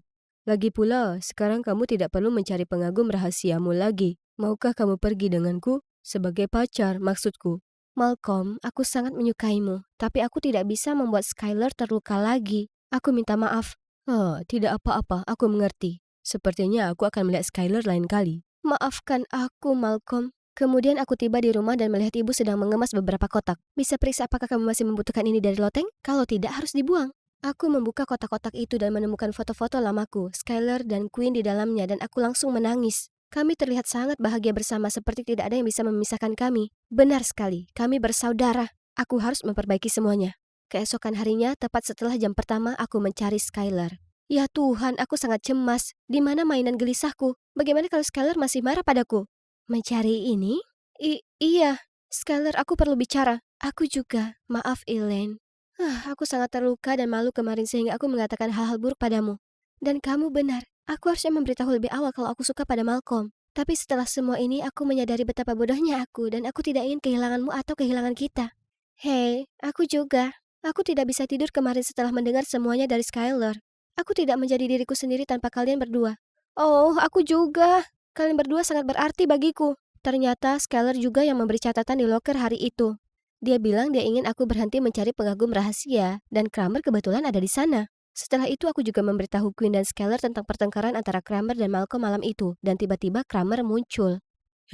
Lagi pula, sekarang kamu tidak perlu mencari pengagum rahasiamu lagi. Maukah kamu pergi denganku? Sebagai pacar, maksudku. Malcolm, aku sangat menyukaimu, tapi aku tidak bisa membuat Skylar terluka lagi. Aku minta maaf. Oh, tidak apa-apa, aku mengerti. Sepertinya aku akan melihat Skylar lain kali. Maafkan aku, Malcolm. Kemudian aku tiba di rumah dan melihat ibu sedang mengemas beberapa kotak. Bisa periksa apakah kamu masih membutuhkan ini dari loteng? Kalau tidak, harus dibuang. Aku membuka kotak-kotak itu dan menemukan foto-foto lamaku, Skylar dan Queen di dalamnya, dan aku langsung menangis. Kami terlihat sangat bahagia bersama, seperti tidak ada yang bisa memisahkan kami. Benar sekali, kami bersaudara. Aku harus memperbaiki semuanya. Keesokan harinya, tepat setelah jam pertama, aku mencari Skylar. Ya Tuhan, aku sangat cemas. Di mana mainan gelisahku? Bagaimana kalau Skylar masih marah padaku? Mencari ini? Iya, Skylar, aku perlu bicara. Aku juga. Maaf, Elaine. Aku sangat terluka dan malu kemarin sehingga aku mengatakan hal-hal buruk padamu. Dan kamu benar, aku harusnya memberitahu lebih awal kalau aku suka pada Malcolm. Tapi setelah semua ini aku menyadari betapa bodohnya aku dan aku tidak ingin kehilanganmu atau kehilangan kita. Hei, aku juga. Aku tidak bisa tidur kemarin setelah mendengar semuanya dari Skylar. Aku tidak menjadi diriku sendiri tanpa kalian berdua. Oh, aku juga. Kalian berdua sangat berarti bagiku. Ternyata Skylar juga yang memberi catatan di loker hari itu. Dia bilang dia ingin aku berhenti mencari pengagum rahasia, dan Kramer kebetulan ada di sana. Setelah itu aku juga memberitahu Queen dan Skylar tentang pertengkaran antara Kramer dan Malcolm malam itu, dan tiba-tiba Kramer muncul.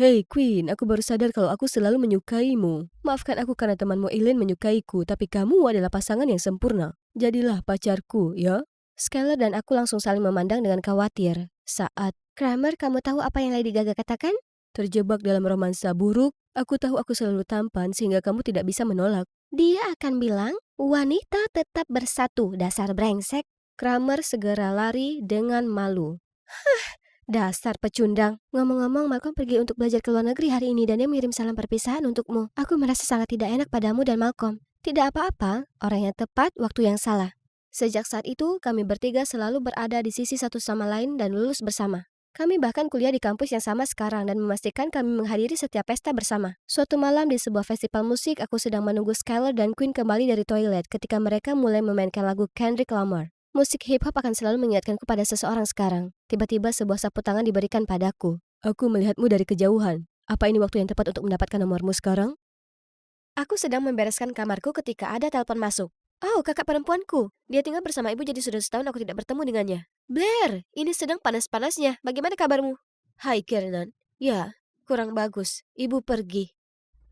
Hei Queen, aku baru sadar kalau aku selalu menyukaimu. Maafkan aku karena temanmu Elaine menyukaiku, tapi kamu adalah pasangan yang sempurna. Jadilah pacarku, ya? Skylar dan aku langsung saling memandang dengan khawatir. Saat, Kramer, kamu tahu apa yang Lady Gaga katakan? Terjebak dalam romansa buruk, aku tahu aku selalu tampan sehingga kamu tidak bisa menolak. Dia akan bilang, wanita tetap bersatu, dasar brengsek. Kramer segera lari dengan malu. Dasar pecundang. Ngomong-ngomong, Malcolm pergi untuk belajar ke luar negeri hari ini dan dia mengirim salam perpisahan untukmu. Aku merasa sangat tidak enak padamu dan Malcolm. Tidak apa-apa, orang yang tepat, waktu yang salah. Sejak saat itu, kami bertiga selalu berada di sisi satu sama lain dan lulus bersama. Kami bahkan kuliah di kampus yang sama sekarang dan memastikan kami menghadiri setiap pesta bersama. Suatu malam di sebuah festival musik, aku sedang menunggu Skylar dan Queen kembali dari toilet ketika mereka mulai memainkan lagu Kendrick Lamar. Musik hip-hop akan selalu mengingatkanku pada seseorang sekarang. Tiba-tiba sebuah sapu tangan diberikan padaku. Aku melihatmu dari kejauhan. Apa ini waktu yang tepat untuk mendapatkan nomormu sekarang? Aku sedang membereskan kamarku ketika ada telepon masuk. Oh, kakak perempuanku. Dia tinggal bersama ibu jadi sudah setahun aku tidak bertemu dengannya. Blair, ini sedang panas-panasnya. Bagaimana kabarmu? Hai, Kiernan. Ya, kurang bagus. Ibu pergi.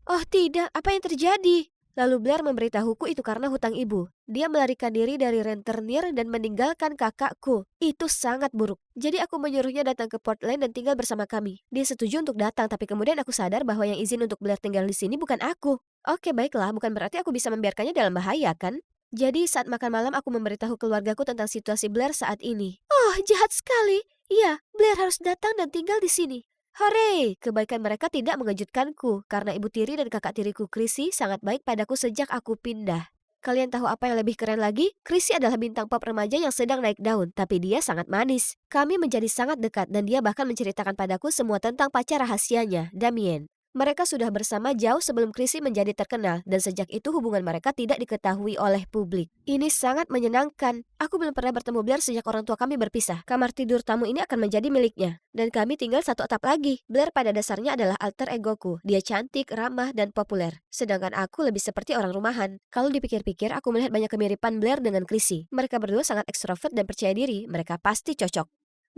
Oh tidak, apa yang terjadi? Lalu Blair memberitahuku itu karena hutang ibu. Dia melarikan diri dari rentenir dan meninggalkan kakakku. Itu sangat buruk. Jadi aku menyuruhnya datang ke Portland dan tinggal bersama kami. Dia setuju untuk datang, tapi kemudian aku sadar bahwa yang izin untuk Blair tinggal di sini bukan aku. Oke, baiklah, bukan berarti aku bisa membiarkannya dalam bahaya, kan? Jadi saat makan malam aku memberitahu keluargaku tentang situasi Blair saat ini. Oh, jahat sekali. Iya, Blair harus datang dan tinggal di sini. Hore, kebaikan mereka tidak mengejutkanku karena ibu tiri dan kakak tiriku Chrissy sangat baik padaku sejak aku pindah. Kalian tahu apa yang lebih keren lagi? Chrissy adalah bintang pop remaja yang sedang naik daun, tapi dia sangat manis. Kami menjadi sangat dekat dan dia bahkan menceritakan padaku semua tentang pacar rahasianya, Damien. Mereka sudah bersama jauh sebelum Chrissy menjadi terkenal dan sejak itu hubungan mereka tidak diketahui oleh publik. Ini sangat menyenangkan. Aku belum pernah bertemu Blair sejak orang tua kami berpisah. Kamar tidur tamu ini akan menjadi miliknya. Dan kami tinggal satu atap lagi. Blair pada dasarnya adalah alter egoku. Dia cantik, ramah, dan populer. Sedangkan aku lebih seperti orang rumahan. Kalau dipikir-pikir, aku melihat banyak kemiripan Blair dengan Chrissy. Mereka berdua sangat ekstrovert dan percaya diri. Mereka pasti cocok.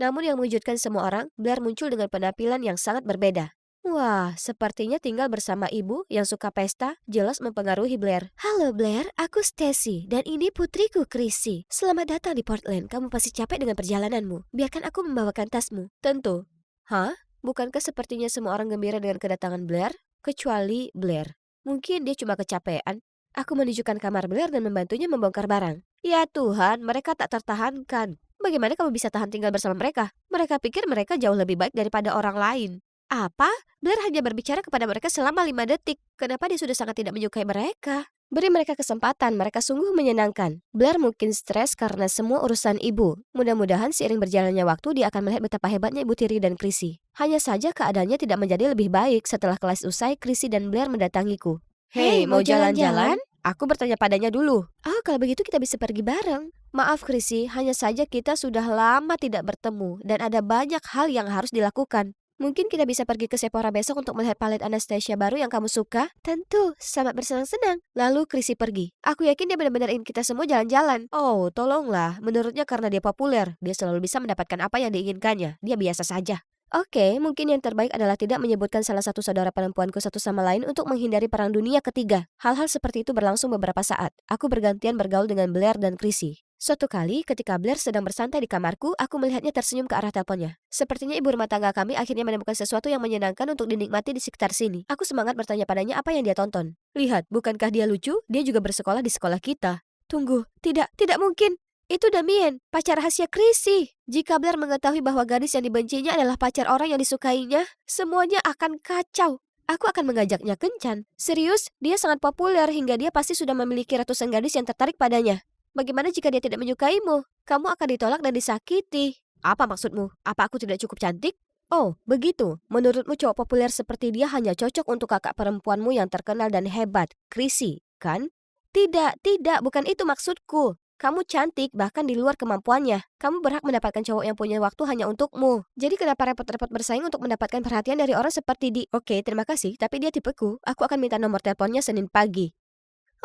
Namun yang mengejutkan semua orang, Blair muncul dengan penampilan yang sangat berbeda. Wah, sepertinya tinggal bersama ibu yang suka pesta jelas mempengaruhi Blair. Halo Blair, aku Stacy dan ini putriku Chrissy. Selamat datang di Portland. Kamu pasti capek dengan perjalananmu. Biarkan aku membawakan tasmu. Tentu. Hah? Bukankah sepertinya semua orang gembira dengan kedatangan Blair? Kecuali Blair. Mungkin dia cuma kecapean. Aku menunjukkan kamar Blair dan membantunya membongkar barang. Ya Tuhan, mereka tak tertahankan. Bagaimana kamu bisa tahan tinggal bersama mereka? Mereka pikir mereka jauh lebih baik daripada orang lain. Apa? Blair hanya berbicara kepada mereka selama 5 detik. Kenapa dia sudah sangat tidak menyukai mereka? Beri mereka kesempatan, mereka sungguh menyenangkan. Blair mungkin stres karena semua urusan ibu. Mudah-mudahan seiring berjalannya waktu dia akan melihat betapa hebatnya Ibu Tiri dan Chrissy. Hanya saja keadaannya tidak menjadi lebih baik setelah kelas usai. Chrissy dan Blair mendatangiku. Hei, mau jalan-jalan? Aku bertanya padanya dulu. Oh, kalau begitu kita bisa pergi bareng. Maaf Chrissy, hanya saja kita sudah lama tidak bertemu dan ada banyak hal yang harus dilakukan. Mungkin kita bisa pergi ke Sephora besok untuk melihat palet Anastasia baru yang kamu suka? Tentu, sangat bersenang-senang. Lalu Chrissy pergi. Aku yakin dia benar-benar ingin kita semua jalan-jalan. Oh, tolonglah. Menurutnya karena dia populer, dia selalu bisa mendapatkan apa yang diinginkannya. Dia biasa saja. Oke, mungkin yang terbaik adalah tidak menyebutkan salah satu saudara perempuanku satu sama lain untuk menghindari perang dunia ketiga. Hal-hal seperti itu berlangsung beberapa saat. Aku bergantian bergaul dengan Blair dan Chrissy. Suatu kali, ketika Blair sedang bersantai di kamarku, aku melihatnya tersenyum ke arah teleponnya. Sepertinya ibu rumah tangga kami akhirnya menemukan sesuatu yang menyenangkan untuk dinikmati di sekitar sini. Aku semangat bertanya padanya apa yang dia tonton. Lihat, bukankah dia lucu? Dia juga bersekolah di sekolah kita. Tunggu, tidak mungkin. Itu Damien, pacar rahasia Chrissy. Jika Blair mengetahui bahwa gadis yang dibencinya adalah pacar orang yang disukainya, semuanya akan kacau. Aku akan mengajaknya kencan. Serius, dia sangat populer hingga dia pasti sudah memiliki ratusan gadis yang tertarik padanya. Bagaimana jika dia tidak menyukaimu? Kamu akan ditolak dan disakiti. Apa maksudmu? Apa aku tidak cukup cantik? Oh, begitu. Menurutmu cowok populer seperti dia hanya cocok untuk kakak perempuanmu yang terkenal dan hebat, Chrissy, kan? Tidak, bukan itu maksudku. Kamu cantik bahkan di luar kemampuannya. Kamu berhak mendapatkan cowok yang punya waktu hanya untukmu. Jadi kenapa repot-repot bersaing untuk mendapatkan perhatian dari orang seperti Oke, terima kasih, tapi dia tipeku. Aku akan minta nomor teleponnya Senin pagi.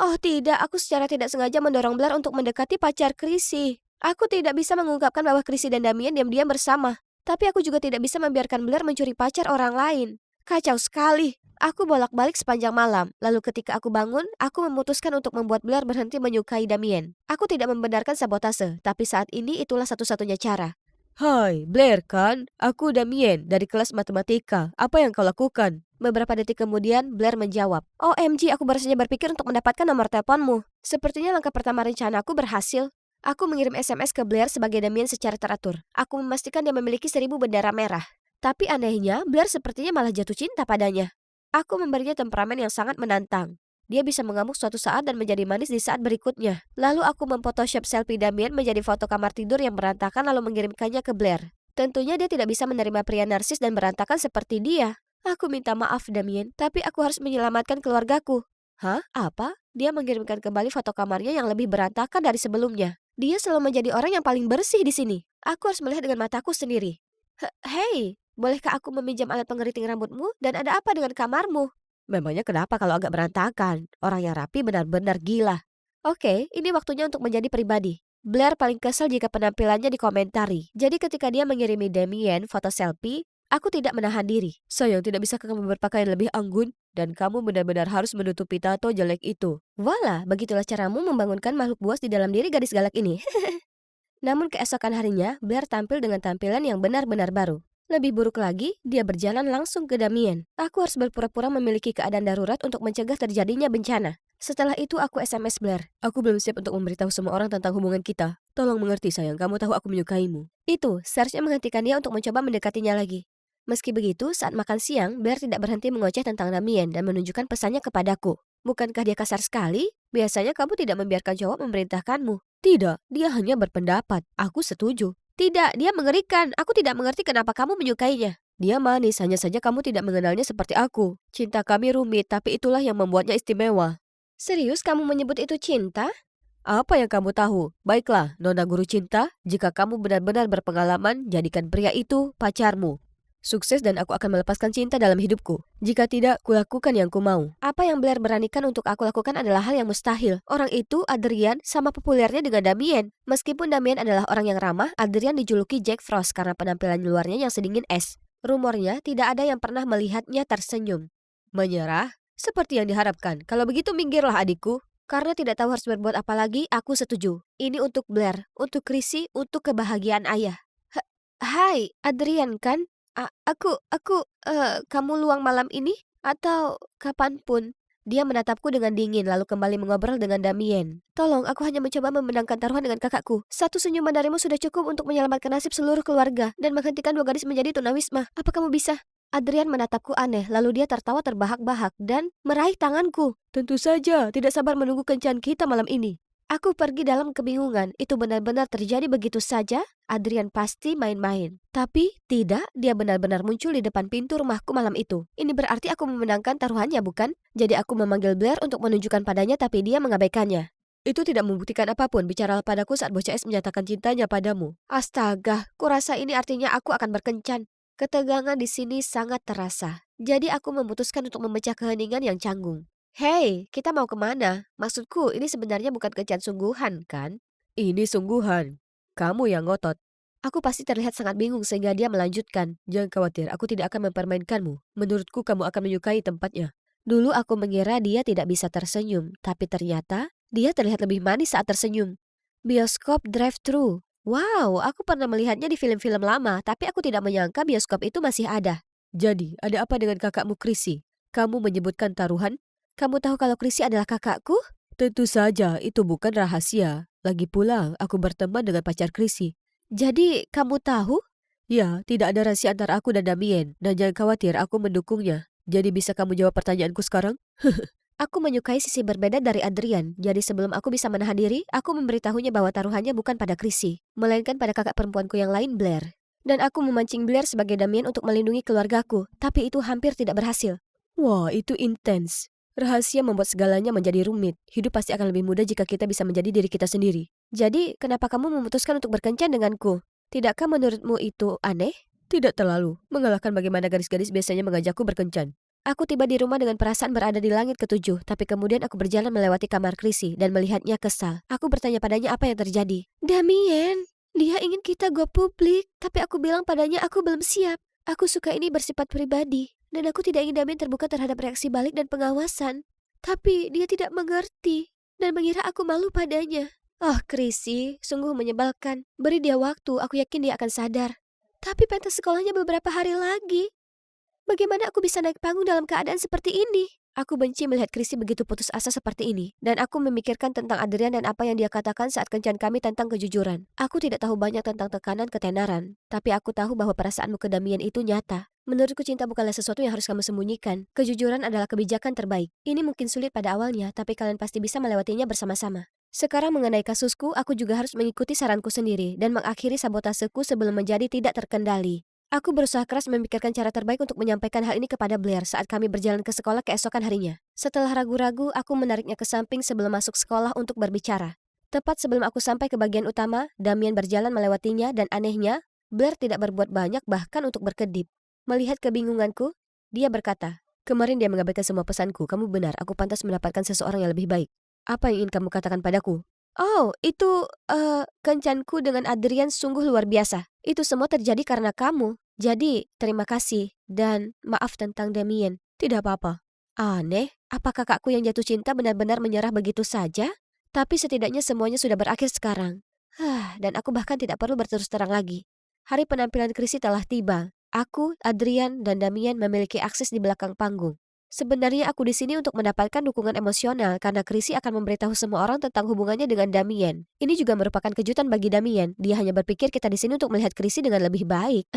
Oh tidak, aku secara tidak sengaja mendorong Blair untuk mendekati pacar Chrissy. Aku tidak bisa mengungkapkan bahwa Chrissy dan Damien diam-diam bersama. Tapi aku juga tidak bisa membiarkan Blair mencuri pacar orang lain. Kacau sekali. Aku bolak-balik sepanjang malam. Lalu ketika aku bangun, aku memutuskan untuk membuat Blair berhenti menyukai Damien. Aku tidak membenarkan sabotase, tapi saat ini itulah satu-satunya cara. Hai, Blair kan? Aku Damien dari kelas matematika. Apa yang kau lakukan? Beberapa detik kemudian, Blair menjawab. OMG, aku baru saja berpikir untuk mendapatkan nomor teleponmu. Sepertinya langkah pertama rencanaku berhasil. Aku mengirim SMS ke Blair sebagai Damien secara teratur. Aku memastikan dia memiliki 1000 bendera merah. Tapi anehnya, Blair sepertinya malah jatuh cinta padanya. Aku memberinya temperamen yang sangat menantang. Dia bisa mengamuk suatu saat dan menjadi manis di saat berikutnya. Lalu aku memfotoshop selfie Damien menjadi foto kamar tidur yang berantakan lalu mengirimkannya ke Blair. Tentunya dia tidak bisa menerima pria narsis dan berantakan seperti dia. Aku minta maaf Damien, tapi aku harus menyelamatkan keluargaku. Hah? Apa? Dia mengirimkan kembali foto kamarnya yang lebih berantakan dari sebelumnya. Dia selalu menjadi orang yang paling bersih di sini. Aku harus melihat dengan mataku sendiri. Hei, bolehkah aku meminjam alat pengeriting rambutmu? Dan ada apa dengan kamarmu? Memangnya kenapa kalau agak berantakan? Orang yang rapi benar-benar gila. Oke, ini waktunya untuk menjadi pribadi. Blair paling kesal jika penampilannya dikomentari. Jadi ketika dia mengirimi Damien foto selfie, aku tidak menahan diri. Sayang, tidak bisa kamu berpakaian lebih anggun? Dan kamu benar-benar harus menutupi tato jelek itu. Voila, begitulah caramu membangunkan makhluk buas di dalam diri gadis galak ini. Namun keesokan harinya, Blair tampil dengan tampilan yang benar-benar baru. Lebih buruk lagi, dia berjalan langsung ke Damien. Aku harus berpura-pura memiliki keadaan darurat untuk mencegah terjadinya bencana. Setelah itu aku SMS Blair. Aku belum siap untuk memberitahu semua orang tentang hubungan kita. Tolong mengerti sayang, kamu tahu aku menyukaimu. Itu, seharusnya menghentikan dia untuk mencoba mendekatinya lagi. Meski begitu, saat makan siang, Blair tidak berhenti mengoceh tentang Damien dan menunjukkan pesannya kepadaku. Bukankah dia kasar sekali? Biasanya kamu tidak membiarkan cowok memerintahkanmu. Tidak, dia hanya berpendapat. Aku setuju. Tidak, dia mengerikan. Aku tidak mengerti kenapa kamu menyukainya. Dia manis, hanya saja kamu tidak mengenalnya seperti aku. Cinta kami rumit, tapi itulah yang membuatnya istimewa. Serius kamu menyebut itu cinta? Apa yang kamu tahu? Baiklah, Nona Guru Cinta, jika kamu benar-benar berpengalaman, jadikan pria itu pacarmu. Sukses dan aku akan melepaskan cinta dalam hidupku. Jika tidak, kulakukan yang ku mau. Apa yang Blair beranikan untuk aku lakukan adalah hal yang mustahil. Orang itu, Adrian, sama populernya dengan Damien. Meskipun Damien adalah orang yang ramah, Adrian dijuluki Jack Frost karena penampilan luarnya yang sedingin es. Rumornya, tidak ada yang pernah melihatnya tersenyum. Menyerah? Seperti yang diharapkan. Kalau begitu minggirlah adikku. Karena tidak tahu harus berbuat apa lagi, aku setuju. Ini untuk Blair, untuk Chrissy, untuk kebahagiaan ayah. Hai, Adrian kan? Kamu luang malam ini? Atau kapanpun? Dia menatapku dengan dingin lalu kembali mengobrol dengan Damien. Tolong, aku hanya mencoba memenangkan taruhan dengan kakakku. Satu senyuman darimu sudah cukup untuk menyelamatkan nasib seluruh keluarga dan menghentikan 2 gadis menjadi tunawisma. Apa kamu bisa? Adrian menatapku aneh, lalu dia tertawa terbahak-bahak dan meraih tanganku. Tentu saja, tidak sabar menunggu kencan kita malam ini. Aku pergi dalam kebingungan, itu benar-benar terjadi begitu saja? Adrian pasti main-main. Tapi tidak, dia benar-benar muncul di depan pintu rumahku malam itu. Ini berarti aku memenangkan taruhannya, bukan? Jadi aku memanggil Blair untuk menunjukkan padanya tapi dia mengabaikannya. Itu tidak membuktikan apapun, bicaralah padaku saat bocah es menyatakan cintanya padamu. Astaga, kurasa ini artinya aku akan berkencan. Ketegangan di sini sangat terasa. Jadi aku memutuskan untuk memecah keheningan yang canggung. Hei, kita mau kemana? Maksudku, ini sebenarnya bukan kencan sungguhan, kan? Ini sungguhan. Kamu yang ngotot. Aku pasti terlihat sangat bingung sehingga dia melanjutkan. Jangan khawatir, aku tidak akan mempermainkanmu. Menurutku kamu akan menyukai tempatnya. Dulu aku mengira dia tidak bisa tersenyum, tapi ternyata dia terlihat lebih manis saat tersenyum. Bioskop drive-thru. Wow, aku pernah melihatnya di film-film lama, tapi aku tidak menyangka bioskop itu masih ada. Jadi, ada apa dengan kakakmu Chrissy? Kamu menyebutkan taruhan? Kamu tahu kalau Chrissy adalah kakakku? Tentu saja, itu bukan rahasia. Lagi pula, aku berteman dengan pacar Chrissy. Jadi, kamu tahu? Ya, tidak ada rahasia antara aku dan Damien. Dan jangan khawatir, aku mendukungnya. Jadi bisa kamu jawab pertanyaanku sekarang? Aku menyukai sisi berbeda dari Adrian. Jadi sebelum aku bisa menahan diri, aku memberitahunya bahwa taruhannya bukan pada Chrissy, melainkan pada kakak perempuanku yang lain, Blair. Dan aku memancing Blair sebagai Damien untuk melindungi keluargaku. Tapi itu hampir tidak berhasil. Wah, itu intens. Rahasia membuat segalanya menjadi rumit. Hidup pasti akan lebih mudah jika kita bisa menjadi diri kita sendiri. Jadi, kenapa kamu memutuskan untuk berkencan denganku? Tidakkah menurutmu itu aneh? Tidak terlalu. Mengalahkan bagaimana gadis-gadis biasanya mengajakku berkencan. Aku tiba di rumah dengan perasaan berada di langit ketujuh, tapi kemudian aku berjalan melewati kamar Chrissy dan melihatnya kesal. Aku bertanya padanya apa yang terjadi. Damien, dia ingin kita go publik, tapi aku bilang padanya aku belum siap. Aku suka ini bersifat pribadi. Dan aku tidak ingin Damien terbuka terhadap reaksi balik dan pengawasan. Tapi dia tidak mengerti dan mengira aku malu padanya. Oh, Chrissy, sungguh menyebalkan. Beri dia waktu, aku yakin dia akan sadar. Tapi pentas sekolahnya beberapa hari lagi. Bagaimana aku bisa naik panggung dalam keadaan seperti ini? Aku benci melihat Chrissy begitu putus asa seperti ini. Dan aku memikirkan tentang Adrian dan apa yang dia katakan saat kencan kami tentang kejujuran. Aku tidak tahu banyak tentang tekanan ketenaran. Tapi aku tahu bahwa perasaanmu ke Damien itu nyata. Menurutku cinta bukanlah sesuatu yang harus kamu sembunyikan. Kejujuran adalah kebijakan terbaik. Ini mungkin sulit pada awalnya, tapi kalian pasti bisa melewatinya bersama-sama. Sekarang mengenai kasusku, aku juga harus mengikuti saranku sendiri dan mengakhiri sabotaseku sebelum menjadi tidak terkendali. Aku berusaha keras memikirkan cara terbaik untuk menyampaikan hal ini kepada Blair saat kami berjalan ke sekolah keesokan harinya. Setelah ragu-ragu, aku menariknya ke samping sebelum masuk sekolah untuk berbicara. Tepat sebelum aku sampai ke bagian utama, Damien berjalan melewatinya dan anehnya, Blair tidak berbuat banyak bahkan untuk berkedip. Melihat kebingunganku, dia berkata, "Kemarin dia mengabaikan semua pesanku. Kamu benar, aku pantas mendapatkan seseorang yang lebih baik. Apa yang ingin kamu katakan padaku?" Oh, itu, kencanku dengan Adrian sungguh luar biasa. Itu semua terjadi karena kamu. Jadi, terima kasih. Dan maaf tentang Damien. Tidak apa-apa. Aneh, apa kakakku yang jatuh cinta benar-benar menyerah begitu saja? Tapi setidaknya semuanya sudah berakhir sekarang. Dan aku bahkan tidak perlu berterus terang lagi. Hari penampilan Chrissy telah tiba. Aku, Adrian, dan Damien memiliki akses di belakang panggung. Sebenarnya aku di sini untuk mendapatkan dukungan emosional karena Chrissy akan memberitahu semua orang tentang hubungannya dengan Damien. Ini juga merupakan kejutan bagi Damien. Dia hanya berpikir kita di sini untuk melihat Chrissy dengan lebih baik.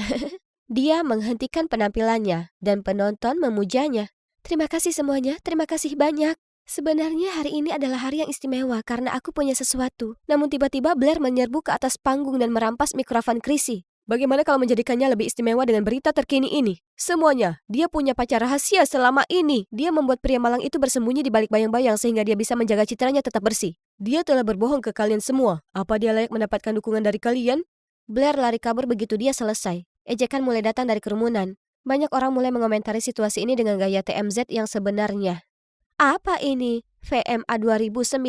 Dia menghentikan penampilannya dan penonton memujanya. Terima kasih semuanya, terima kasih banyak. Sebenarnya hari ini adalah hari yang istimewa karena aku punya sesuatu. Namun tiba-tiba Blair menyerbu ke atas panggung dan merampas mikrofon Chrissy. Bagaimana kalau menjadikannya lebih istimewa dengan berita terkini ini? Semuanya, dia punya pacar rahasia selama ini. Dia membuat pria malang itu bersembunyi di balik bayang-bayang sehingga dia bisa menjaga citranya tetap bersih. Dia telah berbohong ke kalian semua. Apa dia layak mendapatkan dukungan dari kalian? Blair lari kabur begitu dia selesai. Ejekan mulai datang dari kerumunan. Banyak orang mulai mengomentari situasi ini dengan gaya TMZ yang sebenarnya. Apa ini? VMA 2009?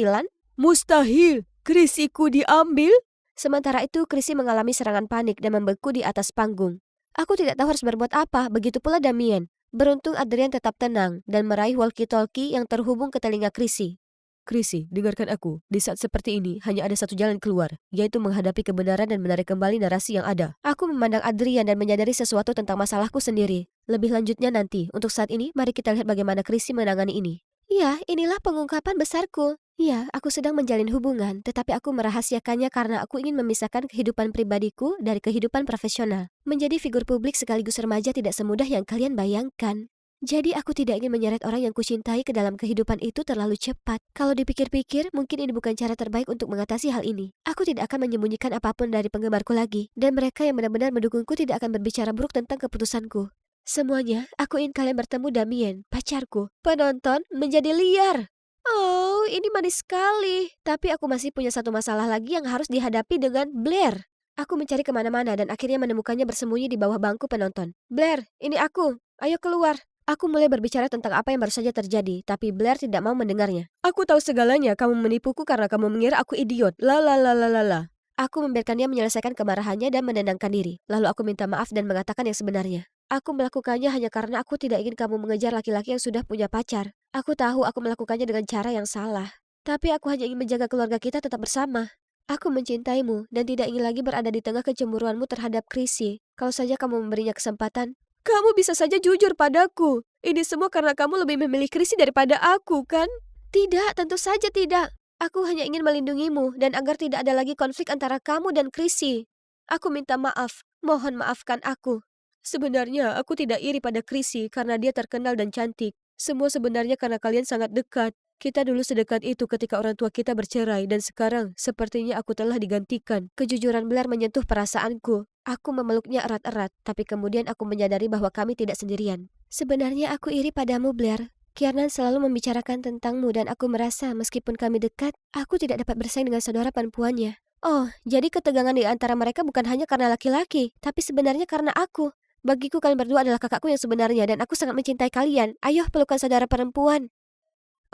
Mustahil! Chrissy-ku diambil? Sementara itu, Chrissy mengalami serangan panik dan membeku di atas panggung. Aku tidak tahu harus berbuat apa, begitu pula Damien. Beruntung Adrian tetap tenang dan meraih walkie-talkie yang terhubung ke telinga Chrissy. Chrissy, dengarkan aku. Di saat seperti ini, hanya ada satu jalan keluar, yaitu menghadapi kebenaran dan menarik kembali narasi yang ada. Aku memandang Adrian dan menyadari sesuatu tentang masalahku sendiri. Lebih lanjutnya nanti. Untuk saat ini, mari kita lihat bagaimana Chrissy menangani ini. Ya, inilah pengungkapan besarku. Ya, aku sedang menjalin hubungan, tetapi aku merahasiakannya karena aku ingin memisahkan kehidupan pribadiku dari kehidupan profesional. Menjadi figur publik sekaligus remaja tidak semudah yang kalian bayangkan. Jadi aku tidak ingin menyeret orang yang kucintai ke dalam kehidupan itu terlalu cepat. Kalau dipikir-pikir, mungkin ini bukan cara terbaik untuk mengatasi hal ini. Aku tidak akan menyembunyikan apapun dari penggemarku lagi, dan mereka yang benar-benar mendukungku tidak akan berbicara buruk tentang keputusanku. Semuanya, aku ingin kalian bertemu Damien, pacarku. Penonton menjadi liar. Oh, ini manis sekali. Tapi aku masih punya satu masalah lagi yang harus dihadapi dengan Blair. Aku mencari kemana-mana dan akhirnya menemukannya bersembunyi di bawah bangku penonton. Blair, ini aku. Ayo keluar. Aku mulai berbicara tentang apa yang baru saja terjadi, tapi Blair tidak mau mendengarnya. Aku tahu segalanya, kamu menipuku karena kamu mengira aku idiot. La la la la la la. Aku membiarkan dia menyelesaikan kemarahannya dan menenangkan diri. Lalu aku minta maaf dan mengatakan yang sebenarnya. Aku melakukannya hanya karena aku tidak ingin kamu mengejar laki-laki yang sudah punya pacar. Aku tahu aku melakukannya dengan cara yang salah. Tapi aku hanya ingin menjaga keluarga kita tetap bersama. Aku mencintaimu dan tidak ingin lagi berada di tengah kecemburuanmu terhadap Chrissy. Kalau saja kamu memberinya kesempatan, kamu bisa saja jujur padaku. Ini semua karena kamu lebih memilih Chrissy daripada aku, kan? Tidak, tentu saja tidak. Aku hanya ingin melindungimu dan agar tidak ada lagi konflik antara kamu dan Chrissy. Aku minta maaf. Mohon maafkan aku. Sebenarnya aku tidak iri pada Chrissy karena dia terkenal dan cantik. Semua sebenarnya karena kalian sangat dekat. Kita dulu sedekat itu ketika orang tua kita bercerai dan sekarang sepertinya aku telah digantikan. Kejujuran Blair menyentuh perasaanku. Aku memeluknya erat-erat, tapi kemudian aku menyadari bahwa kami tidak sendirian. Sebenarnya aku iri padamu, Blair. Kiernan selalu membicarakan tentangmu dan aku merasa meskipun kami dekat, aku tidak dapat bersaing dengan saudara perempuannya. Oh, jadi ketegangan di antara mereka bukan hanya karena laki-laki, tapi sebenarnya karena aku. Bagiku kalian berdua adalah kakakku yang sebenarnya dan aku sangat mencintai kalian. Ayo pelukan saudara perempuan.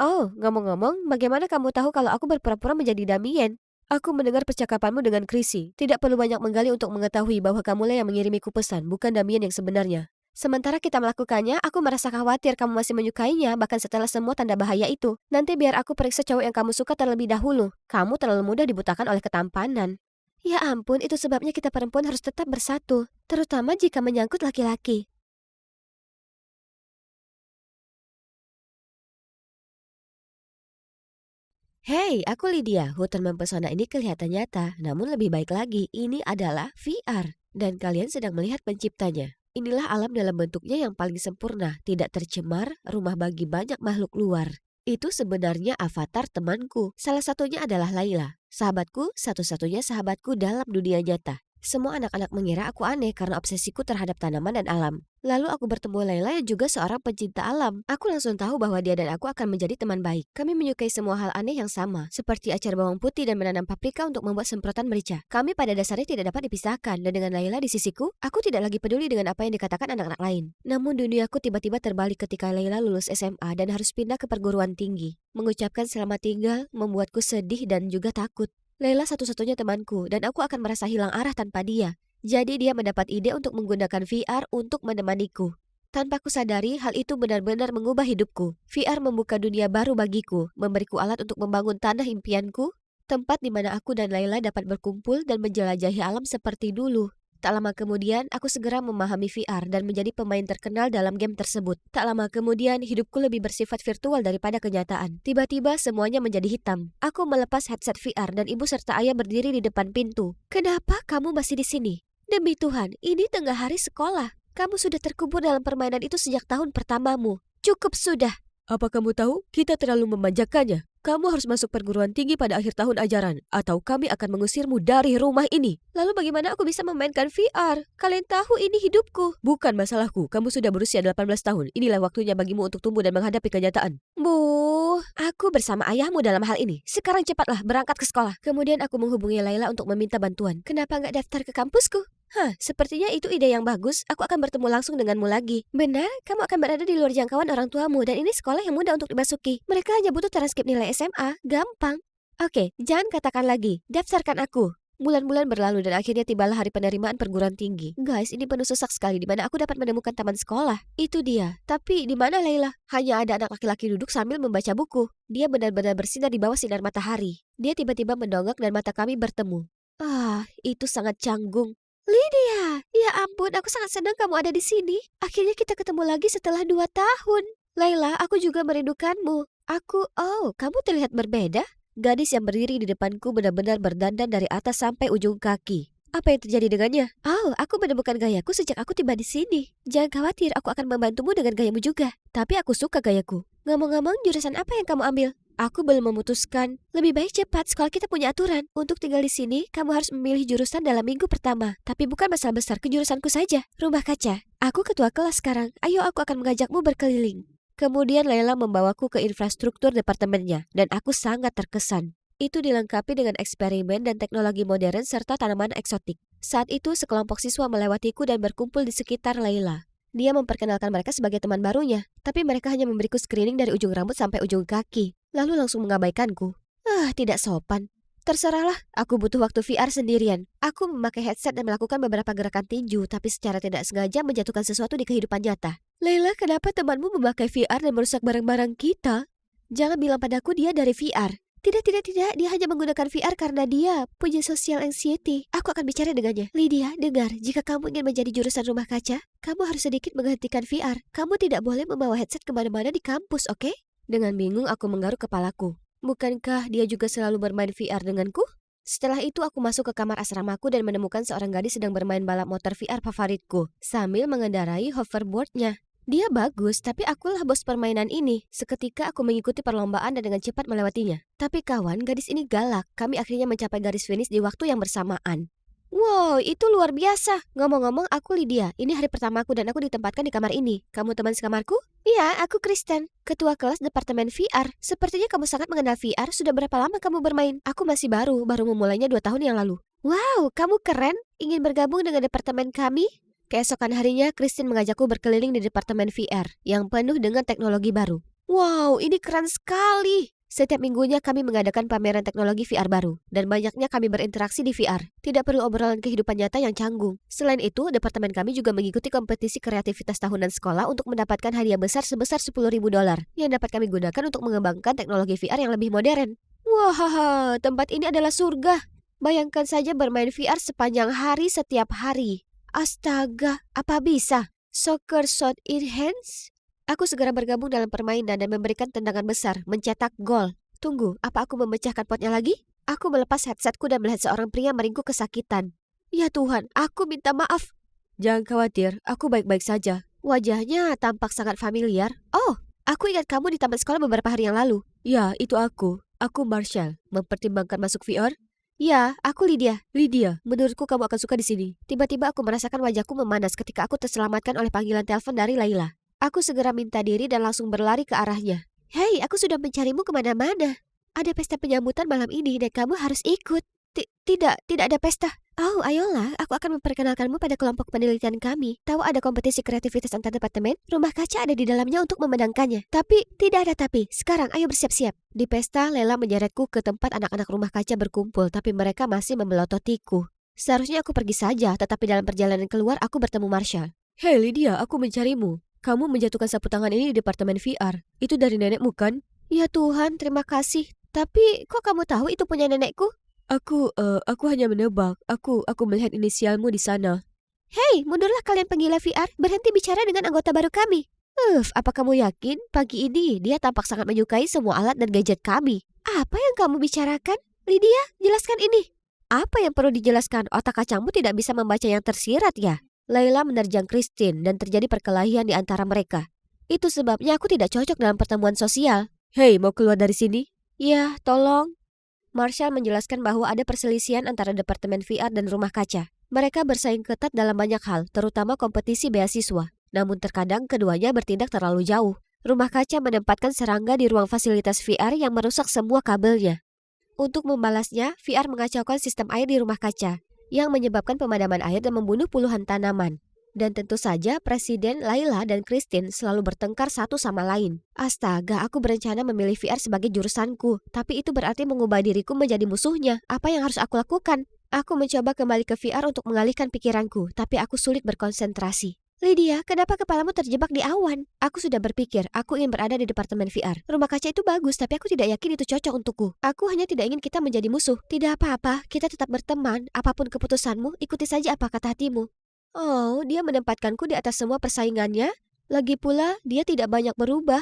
Oh, ngomong-ngomong, bagaimana kamu tahu kalau aku berpura-pura menjadi Damien? Aku mendengar percakapanmu dengan Chrissy. Tidak perlu banyak menggali untuk mengetahui bahwa kamulah yang mengirimiku pesan, bukan Damien yang sebenarnya. Sementara kita melakukannya, aku merasa khawatir kamu masih menyukainya bahkan setelah semua tanda bahaya itu. Nanti biar aku periksa cowok yang kamu suka terlebih dahulu. Kamu terlalu mudah dibutakan oleh ketampanan. Ya ampun, itu sebabnya kita perempuan harus tetap bersatu, terutama jika menyangkut laki-laki. Hey, aku Lydia. Hutan mempesona ini kelihatan nyata, namun lebih baik lagi, ini adalah VR. Dan kalian sedang melihat penciptanya. Inilah alam dalam bentuknya yang paling sempurna, tidak tercemar, rumah bagi banyak makhluk luar. Itu sebenarnya avatar temanku. Salah satunya adalah Laila. Sahabatku, satu-satunya sahabatku dalam dunia nyata. Semua anak-anak mengira aku aneh karena obsesiku terhadap tanaman dan alam. Lalu aku bertemu Laila yang juga seorang pencinta alam. Aku langsung tahu bahwa dia dan aku akan menjadi teman baik. Kami menyukai semua hal aneh yang sama, seperti acar bawang putih dan menanam paprika untuk membuat semprotan merica. Kami pada dasarnya tidak dapat dipisahkan, dan dengan Laila di sisiku, aku tidak lagi peduli dengan apa yang dikatakan anak-anak lain. Namun duniaku tiba-tiba terbalik ketika Laila lulus SMA dan harus pindah ke perguruan tinggi. Mengucapkan selamat tinggal membuatku sedih dan juga takut. Laila satu-satunya temanku dan aku akan merasa hilang arah tanpa dia. Jadi dia mendapat ide untuk menggunakan VR untuk menemaniku. Tanpa kusadari, hal itu benar-benar mengubah hidupku. VR membuka dunia baru bagiku, memberiku alat untuk membangun tanah impianku, tempat di mana aku dan Laila dapat berkumpul dan menjelajahi alam seperti dulu. Tak lama kemudian, aku segera memahami VR dan menjadi pemain terkenal dalam game tersebut. Tak lama kemudian, hidupku lebih bersifat virtual daripada kenyataan. Tiba-tiba, semuanya menjadi hitam. Aku melepas headset VR dan ibu serta ayah berdiri di depan pintu. Kenapa kamu masih di sini? Demi Tuhan, ini tengah hari sekolah. Kamu sudah terkubur dalam permainan itu sejak tahun pertamamu. Cukup sudah. Apa kamu tahu? Kita terlalu memanjakannya. Kamu harus masuk perguruan tinggi pada akhir tahun ajaran, atau kami akan mengusirmu dari rumah ini. Lalu bagaimana aku bisa memainkan VR? Kalian tahu ini hidupku. Bukan masalahku, kamu sudah berusia 18 tahun. Inilah waktunya bagimu untuk tumbuh dan menghadapi kenyataan. Bu, aku bersama ayahmu dalam hal ini. Sekarang cepatlah berangkat ke sekolah. Kemudian aku menghubungi Laila untuk meminta bantuan. Kenapa nggak daftar ke kampusku? Sepertinya itu ide yang bagus. Aku akan bertemu langsung denganmu lagi. Benar, kamu akan berada di luar jangkauan orang tuamu dan ini sekolah yang mudah untuk dimasuki. Mereka hanya butuh transkrip nilai SMA, gampang. Oke, jangan katakan lagi. Daftarkan aku. Bulan-bulan berlalu dan akhirnya tibalah hari penerimaan perguruan tinggi. Guys, ini penuh sesak sekali di mana aku dapat menemukan taman sekolah. Itu dia. Tapi di mana Laila? Hanya ada anak laki-laki duduk sambil membaca buku. Dia benar-benar bersinar di bawah sinar matahari. Dia tiba-tiba mendongak dan mata kami bertemu. Itu sangat canggung. Lydia, ya ampun, aku sangat senang kamu ada di sini. Akhirnya kita ketemu lagi setelah 2 tahun. Laila, aku juga merindukanmu. Kamu terlihat berbeda. Gadis yang berdiri di depanku benar-benar berdandan dari atas sampai ujung kaki. Apa yang terjadi dengannya? Aku menemukan gayaku sejak aku tiba di sini. Jangan khawatir, aku akan membantumu dengan gayamu juga. Tapi aku suka gayaku. Ngomong-ngomong, jurusan apa yang kamu ambil? Aku belum memutuskan. Lebih baik cepat, sekolah kita punya aturan. Untuk tinggal di sini, kamu harus memilih jurusan dalam minggu pertama. Tapi bukan masalah besar ke jurusanku saja. Rumah kaca. Aku ketua kelas sekarang. Ayo, aku akan mengajakmu berkeliling. Kemudian Laila membawaku ke infrastruktur departemennya, dan aku sangat terkesan. Itu dilengkapi dengan eksperimen dan teknologi modern serta tanaman eksotik. Saat itu sekelompok siswa melewatiku dan berkumpul di sekitar Laila. Dia memperkenalkan mereka sebagai teman barunya, tapi mereka hanya memberiku screening dari ujung rambut sampai ujung kaki, lalu langsung mengabaikanku. Tidak sopan. Terserahlah, aku butuh waktu VR sendirian. Aku memakai headset dan melakukan beberapa gerakan tinju, tapi secara tidak sengaja menjatuhkan sesuatu di kehidupan nyata. Laila, kenapa temanmu memakai VR dan merusak barang-barang kita? Jangan bilang padaku dia dari VR. Tidak. Dia hanya menggunakan VR karena dia punya social anxiety. Aku akan bicara dengannya. Lydia, dengar. Jika kamu ingin menjadi jurusan rumah kaca, kamu harus sedikit menghentikan VR. Kamu tidak boleh membawa headset kemana-mana di kampus, oke? Dengan bingung aku menggaruk kepalaku. Bukankah dia juga selalu bermain VR denganku? Setelah itu aku masuk ke kamar asramaku dan menemukan seorang gadis sedang bermain balap motor VR favoritku sambil mengendarai hoverboardnya. Dia bagus, tapi akulah bos permainan ini. Seketika aku mengikuti perlombaan dan dengan cepat melewatinya. Tapi kawan, gadis ini galak. Kami akhirnya mencapai garis finish di waktu yang bersamaan. Wow, itu luar biasa. Ngomong-ngomong, aku Lydia. Ini hari pertamaku dan aku ditempatkan di kamar ini. Kamu teman sekamarku? Iya, aku Kristen, ketua kelas departemen VR. Sepertinya kamu sangat mengenal VR. Sudah berapa lama kamu bermain? Aku masih baru memulainya 2 tahun yang lalu. Wow, kamu keren. Ingin bergabung dengan departemen kami? Keesokan harinya, Christine mengajakku berkeliling di departemen VR yang penuh dengan teknologi baru. Wow, ini keren sekali! Setiap minggunya kami mengadakan pameran teknologi VR baru, dan banyaknya kami berinteraksi di VR. Tidak perlu obrolan kehidupan nyata yang canggung. Selain itu, departemen kami juga mengikuti kompetisi kreativitas tahunan sekolah untuk mendapatkan hadiah besar sebesar $10.000 yang dapat kami gunakan untuk mengembangkan teknologi VR yang lebih modern. Wah, tempat ini adalah surga. Bayangkan saja bermain VR sepanjang hari setiap hari. Astaga, apa bisa? Soccer shot in hands? Aku segera bergabung dalam permainan dan memberikan tendangan besar, mencetak gol. Tunggu, apa aku memecahkan potnya lagi? Aku melepas headsetku dan melihat seorang pria meringkuk kesakitan. Ya Tuhan, aku minta maaf. Jangan khawatir, aku baik-baik saja. Wajahnya tampak sangat familiar. Oh, aku ingat kamu di taman sekolah beberapa hari yang lalu. Ya, itu aku. Aku Marshall. Mempertimbangkan masuk VR? Ya, aku Lydia. Lydia, menurutku kamu akan suka di sini. Tiba-tiba aku merasakan wajahku memanas ketika aku terselamatkan oleh panggilan telepon dari Laila. Aku segera minta diri dan langsung berlari ke arahnya. Hei, aku sudah mencarimu kemana-mana. Ada pesta penyambutan malam ini dan kamu harus ikut. Tidak ada pesta. Oh, ayolah, aku akan memperkenalkanmu pada kelompok penelitian kami. Tahu ada kompetisi kreativitas antar departemen? Rumah kaca ada di dalamnya untuk memenangkannya. Tapi, tidak ada tapi. Sekarang, ayo bersiap-siap. Di pesta, Lela menyeretku ke tempat anak-anak rumah kaca berkumpul, tapi mereka masih memelototiku. Seharusnya aku pergi saja, tetapi dalam perjalanan keluar, aku bertemu Marshall. Hei Lydia, aku mencarimu. Kamu menjatuhkan sapu tangan ini di departemen VR. Itu dari nenekmu kan? Ya Tuhan, terima kasih. Tapi, kok kamu tahu itu punya nenekku? Aku hanya menebak. Aku melihat inisialmu di sana. Hei, mundurlah kalian penggila VR. Berhenti bicara dengan anggota baru kami. Apa kamu yakin? Pagi ini dia tampak sangat menyukai semua alat dan gadget kami. Apa yang kamu bicarakan? Lydia, jelaskan ini. Apa yang perlu dijelaskan? Otak kacangmu tidak bisa membaca yang tersirat ya? Laila menerjang Christine dan terjadi perkelahian di antara mereka. Itu sebabnya aku tidak cocok dalam pertemuan sosial. Hei, mau keluar dari sini? Ya, tolong. Marshall menjelaskan bahwa ada perselisihan antara departemen VR dan rumah kaca. Mereka bersaing ketat dalam banyak hal, terutama kompetisi beasiswa. Namun terkadang keduanya bertindak terlalu jauh. Rumah kaca menempatkan serangga di ruang fasilitas VR yang merusak semua kabelnya. Untuk membalasnya, VR mengacaukan sistem air di rumah kaca, yang menyebabkan pemadaman air dan membunuh puluhan tanaman. Dan tentu saja Presiden, Laila, dan Christine selalu bertengkar satu sama lain. Astaga, aku berencana memilih VR sebagai jurusanku, tapi itu berarti mengubah diriku menjadi musuhnya. Apa yang harus aku lakukan? Aku mencoba kembali ke VR untuk mengalihkan pikiranku, tapi aku sulit berkonsentrasi. Lydia, kenapa kepalamu terjebak di awan? Aku sudah berpikir, aku ingin berada di departemen VR. Rumah kaca itu bagus, tapi aku tidak yakin itu cocok untukku. Aku hanya tidak ingin kita menjadi musuh. Tidak apa-apa, kita tetap berteman. Apapun keputusanmu, ikuti saja apa kata hatimu. Oh, dia menempatkanku di atas semua persaingannya. Lagi pula, dia tidak banyak berubah.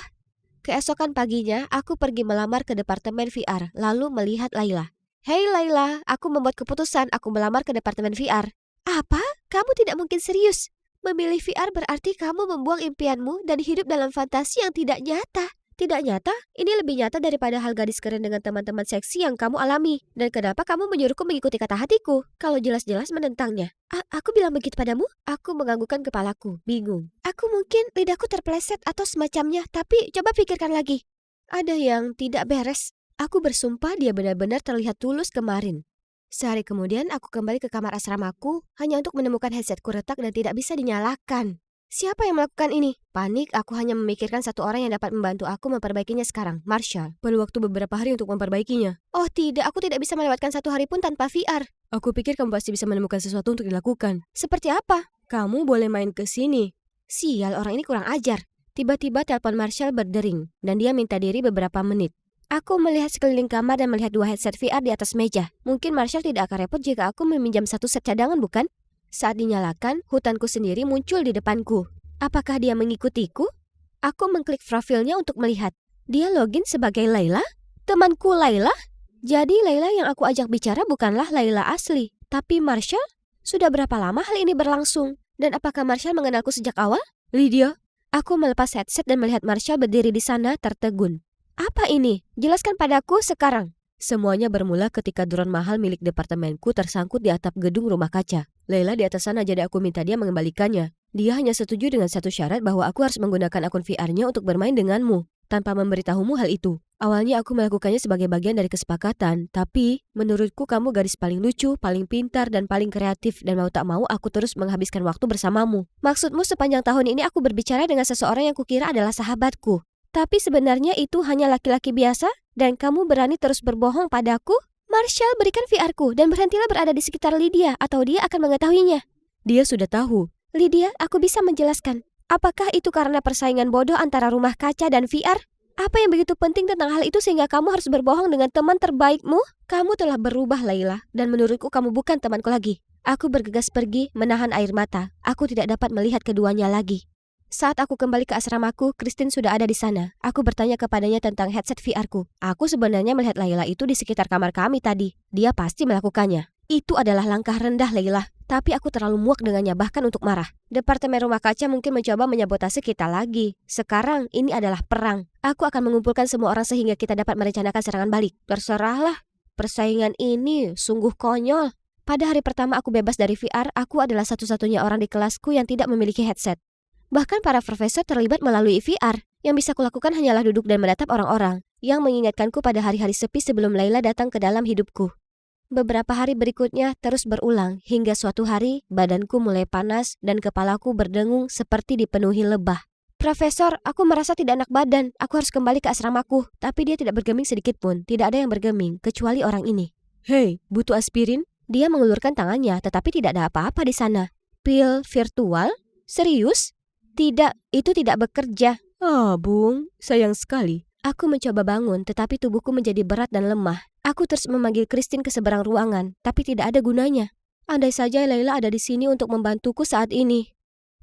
Keesokan paginya, aku pergi melamar ke departemen VR, lalu melihat Laila. Hei Laila, aku membuat keputusan, aku melamar ke departemen VR. Apa? Kamu tidak mungkin serius. Memilih VR berarti kamu membuang impianmu dan hidup dalam fantasi yang tidak nyata. Tidak nyata? Ini lebih nyata daripada hal gadis keren dengan teman-teman seksi yang kamu alami. Dan kenapa kamu menyuruhku mengikuti kata hatiku? Kalau jelas-jelas menentangnya. Aku bilang begitu padamu? Aku menganggukkan kepalaku, bingung. Aku mungkin lidahku terpeleset atau semacamnya, tapi coba pikirkan lagi. Ada yang tidak beres. Aku bersumpah dia benar-benar terlihat tulus kemarin. Sehari kemudian aku kembali ke kamar asramaku hanya untuk menemukan headsetku retak dan tidak bisa dinyalakan. Siapa yang melakukan ini? Panik, aku hanya memikirkan satu orang yang dapat membantu aku memperbaikinya sekarang, Marshall. Perlu waktu beberapa hari untuk memperbaikinya. Oh tidak, aku tidak bisa melewatkan satu hari pun tanpa VR. Aku pikir kamu pasti bisa menemukan sesuatu untuk dilakukan. Seperti apa? Kamu boleh main ke sini. Sial, orang ini kurang ajar. Tiba-tiba telepon Marshall berdering, dan dia minta diri beberapa menit. Aku melihat sekeliling kamar dan melihat 2 headset VR di atas meja. Mungkin Marshall tidak akan repot jika aku meminjam satu set cadangan, bukan? Saat dinyalakan, hutanku sendiri muncul di depanku. Apakah dia mengikutiku? Aku mengklik profilnya untuk melihat. Dia login sebagai Laila? Temanku Laila? Jadi Laila yang aku ajak bicara bukanlah Laila asli, tapi Marshall? Sudah berapa lama hal ini berlangsung? Dan apakah Marshall mengenalku sejak awal? Lydia? Aku melepas headset dan melihat Marshall berdiri di sana tertegun. Apa ini? Jelaskan padaku sekarang. Semuanya bermula ketika drone mahal milik departemenku tersangkut di atap gedung rumah kaca. Laila di atas sana, jadi aku minta dia mengembalikannya. Dia hanya setuju dengan satu syarat bahwa aku harus menggunakan akun VR-nya untuk bermain denganmu, tanpa memberitahumu hal itu. Awalnya aku melakukannya sebagai bagian dari kesepakatan, tapi menurutku kamu gadis paling lucu, paling pintar, dan paling kreatif, dan mau tak mau aku terus menghabiskan waktu bersamamu. Maksudmu sepanjang tahun ini aku berbicara dengan seseorang yang kukira adalah sahabatku. Tapi sebenarnya itu hanya laki-laki biasa? Dan kamu berani terus berbohong padaku? Marshall, berikan VR-ku dan berhentilah berada di sekitar Lydia atau dia akan mengetahuinya. Dia sudah tahu. Lydia, aku bisa menjelaskan. Apakah itu karena persaingan bodoh antara rumah kaca dan VR? Apa yang begitu penting tentang hal itu sehingga kamu harus berbohong dengan teman terbaikmu? Kamu telah berubah, Laila, dan menurutku kamu bukan temanku lagi. Aku bergegas pergi, menahan air mata. Aku tidak dapat melihat keduanya lagi. Saat aku kembali ke asramaku, Christine sudah ada di sana. Aku bertanya kepadanya tentang headset VR-ku. Aku sebenarnya melihat Laila itu di sekitar kamar kami tadi. Dia pasti melakukannya. Itu adalah langkah rendah, Laila. Tapi aku terlalu muak dengannya, bahkan untuk marah. Departemen rumah kaca mungkin mencoba menyabotase kita lagi. Sekarang, ini adalah perang. Aku akan mengumpulkan semua orang sehingga kita dapat merencanakan serangan balik. Terserahlah. Persaingan ini sungguh konyol. Pada hari pertama aku bebas dari VR, aku adalah satu-satunya orang di kelasku yang tidak memiliki headset. Bahkan para profesor terlibat melalui VR. Yang bisa kulakukan hanyalah duduk dan menatap orang-orang yang mengingatkanku pada hari-hari sepi sebelum Laila datang ke dalam hidupku. Beberapa hari berikutnya terus berulang hingga suatu hari badanku mulai panas dan kepalaku berdengung seperti dipenuhi lebah. Profesor, aku merasa tidak enak badan. Aku harus kembali ke asramaku. Tapi dia tidak bergeming sedikit pun. Tidak ada yang bergeming kecuali orang ini. Hei, butuh aspirin? Dia mengulurkan tangannya tetapi tidak ada apa-apa di sana. Pil virtual? Serius? Tidak, itu tidak bekerja. Bung, sayang sekali. Aku mencoba bangun, tetapi tubuhku menjadi berat dan lemah. Aku terus memanggil Christine ke seberang ruangan, tapi tidak ada gunanya. Andai saja Laila ada di sini untuk membantuku saat ini.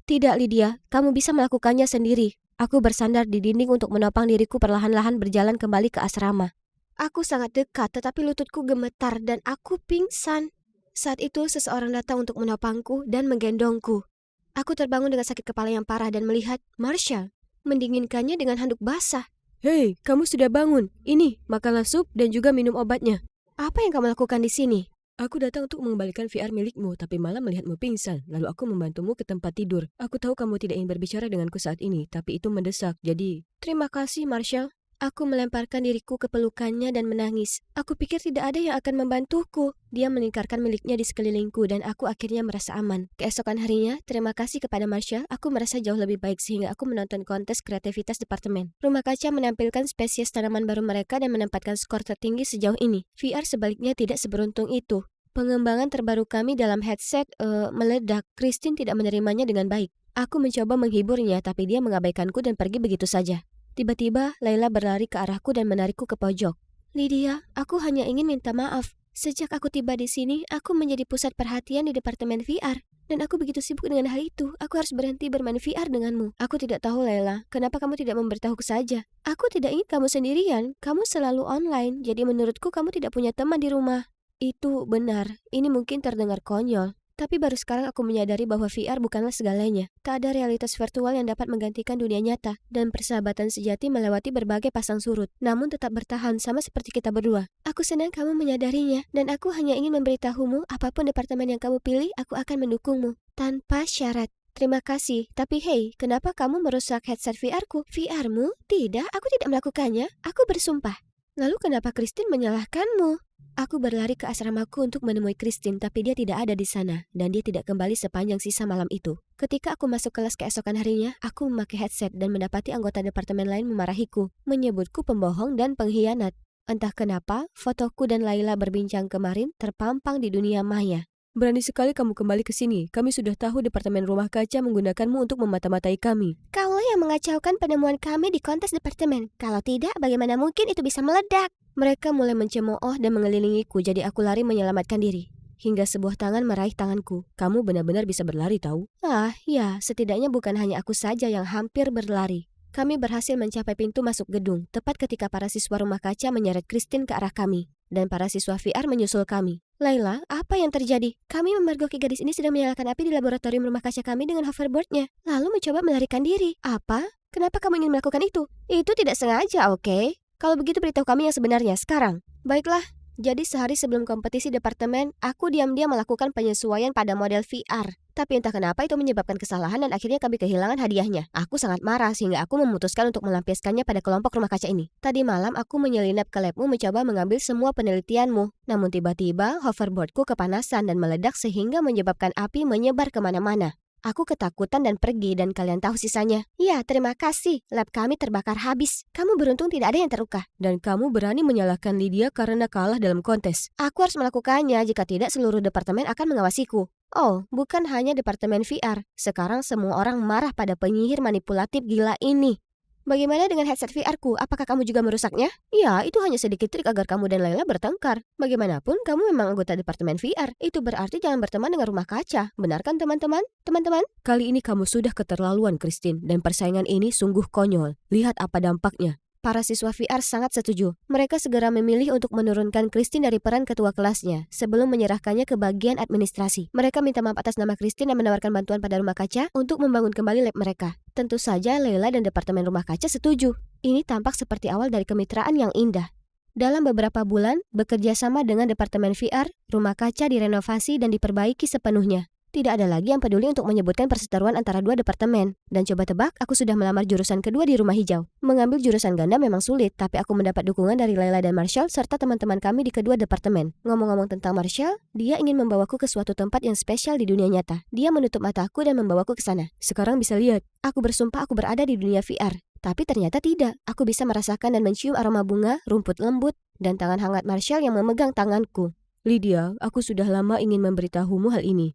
Tidak, Lydia, kamu bisa melakukannya sendiri. Aku bersandar di dinding untuk menopang diriku perlahan-lahan berjalan kembali ke asrama. Aku sangat dekat, tetapi lututku gemetar dan aku pingsan. Saat itu seseorang datang untuk menopangku dan menggendongku. Aku terbangun dengan sakit kepala yang parah dan melihat Marshall mendinginkannya dengan handuk basah. Hei, kamu sudah bangun. Ini, makanlah sup dan juga minum obatnya. Apa yang kamu lakukan di sini? Aku datang untuk mengembalikan VR milikmu, tapi malah melihatmu pingsan. Lalu aku membantumu ke tempat tidur. Aku tahu kamu tidak ingin berbicara denganku saat ini, tapi itu mendesak, jadi... Terima kasih, Marshall. Aku melemparkan diriku ke pelukannya dan menangis. Aku pikir tidak ada yang akan membantuku. Dia melingkarkan miliknya di sekelilingku dan aku akhirnya merasa aman. Keesokan harinya, terima kasih kepada Marshall, aku merasa jauh lebih baik sehingga aku menonton kontes kreativitas departemen. Rumah kaca menampilkan spesies tanaman baru mereka dan menempatkan skor tertinggi sejauh ini. VR sebaliknya tidak seberuntung itu. Pengembangan terbaru kami dalam headset meledak. Christine tidak menerimanya dengan baik. Aku mencoba menghiburnya, tapi dia mengabaikanku dan pergi begitu saja. Tiba-tiba, Laila berlari ke arahku dan menarikku ke pojok. Lydia, aku hanya ingin minta maaf. Sejak aku tiba di sini, aku menjadi pusat perhatian di departemen VR. Dan aku begitu sibuk dengan hal itu, aku harus berhenti bermain VR denganmu. Aku tidak tahu, Layla, kenapa kamu tidak memberitahuku saja? Aku tidak ingin kamu sendirian, kamu selalu online, jadi menurutku kamu tidak punya teman di rumah. Itu benar, ini mungkin terdengar konyol. Tapi baru sekarang aku menyadari bahwa VR bukanlah segalanya. Tak ada realitas virtual yang dapat menggantikan dunia nyata, dan persahabatan sejati melewati berbagai pasang surut, namun tetap bertahan sama seperti kita berdua. Aku senang kamu menyadarinya, dan aku hanya ingin memberitahumu, apapun departemen yang kamu pilih, aku akan mendukungmu. Tanpa syarat. Terima kasih, tapi hei, kenapa kamu merusak headset VR-ku? VR-mu? Tidak, aku tidak melakukannya. Aku bersumpah. Lalu kenapa Christine menyalahkanmu? Aku berlari ke asramaku untuk menemui Christine, tapi dia tidak ada di sana, dan dia tidak kembali sepanjang sisa malam itu. Ketika aku masuk kelas keesokan harinya, aku memakai headset dan mendapati anggota departemen lain memarahiku, menyebutku pembohong dan pengkhianat. Entah kenapa, fotoku dan Laila berbincang kemarin terpampang di dunia maya. Berani sekali kamu kembali ke sini. Kami sudah tahu departemen rumah kaca menggunakanmu untuk memata-matai kami. Kaulah yang mengacaukan penemuan kami di kontes departemen. Kalau tidak, bagaimana mungkin itu bisa meledak? Mereka mulai mencemooh dan mengelilingiku, jadi aku lari menyelamatkan diri. Hingga sebuah tangan meraih tanganku. Kamu benar-benar bisa berlari, tahu? Ah, ya, setidaknya bukan hanya aku saja yang hampir berlari. Kami berhasil mencapai pintu masuk gedung, tepat ketika para siswa rumah kaca menyeret Christine ke arah kami, dan para siswa VR menyusul kami. Laila, apa yang terjadi? Kami memergoki gadis ini sedang menyalakan api di laboratorium rumah kaca kami dengan hoverboardnya, lalu mencoba melarikan diri. Apa? Kenapa kamu ingin melakukan itu? Itu tidak sengaja, oke? Kalau begitu beritahu kami yang sebenarnya sekarang. Baiklah, jadi sehari sebelum kompetisi departemen, aku diam-diam melakukan penyesuaian pada model VR. Tapi entah kenapa itu menyebabkan kesalahan dan akhirnya kami kehilangan hadiahnya. Aku sangat marah sehingga aku memutuskan untuk melampiaskannya pada kelompok rumah kaca ini. Tadi malam aku menyelinap ke labmu mencoba mengambil semua penelitianmu. Namun tiba-tiba hoverboardku kepanasan dan meledak sehingga menyebabkan api menyebar kemana-mana. Aku ketakutan dan pergi dan kalian tahu sisanya. Ya, terima kasih. Lab kami terbakar habis. Kamu beruntung tidak ada yang terluka. Dan kamu berani menyalahkan Lydia karena kalah dalam kontes. Aku harus melakukannya, jika tidak seluruh departemen akan mengawasiku. Oh, bukan hanya departemen VR. Sekarang semua orang marah pada penyihir manipulatif gila ini. Bagaimana dengan headset VR-ku? Apakah kamu juga merusaknya? Ya, itu hanya sedikit trik agar kamu dan Laila bertengkar. Bagaimanapun, kamu memang anggota departemen VR. Itu berarti jangan berteman dengan rumah kaca. Benar kan, teman-teman? Teman-teman? Kali ini kamu sudah keterlaluan, Christine. Dan persaingan ini sungguh konyol. Lihat apa dampaknya. Para siswa VR sangat setuju. Mereka segera memilih untuk menurunkan Christine dari peran ketua kelasnya sebelum menyerahkannya ke bagian administrasi. Mereka minta maaf atas nama Christine dan menawarkan bantuan pada rumah kaca untuk membangun kembali lab mereka. Tentu saja Leila dan departemen rumah kaca setuju. Ini tampak seperti awal dari kemitraan yang indah. Dalam beberapa bulan, bekerja sama dengan departemen VR, rumah kaca direnovasi dan diperbaiki sepenuhnya. Tidak ada lagi yang peduli untuk menyebutkan perseteruan antara dua departemen. Dan coba tebak, aku sudah melamar jurusan kedua di rumah hijau. Mengambil jurusan ganda memang sulit, tapi aku mendapat dukungan dari Laila dan Marshall serta teman-teman kami di kedua departemen. Ngomong-ngomong tentang Marshall, dia ingin membawaku ke suatu tempat yang spesial di dunia nyata. Dia menutup mataku dan membawaku ke sana. Sekarang bisa lihat, aku bersumpah aku berada di dunia VR. Tapi ternyata tidak. Aku bisa merasakan dan mencium aroma bunga, rumput lembut, dan tangan hangat Marshall yang memegang tanganku. Lydia, aku sudah lama ingin memberitahumu hal ini.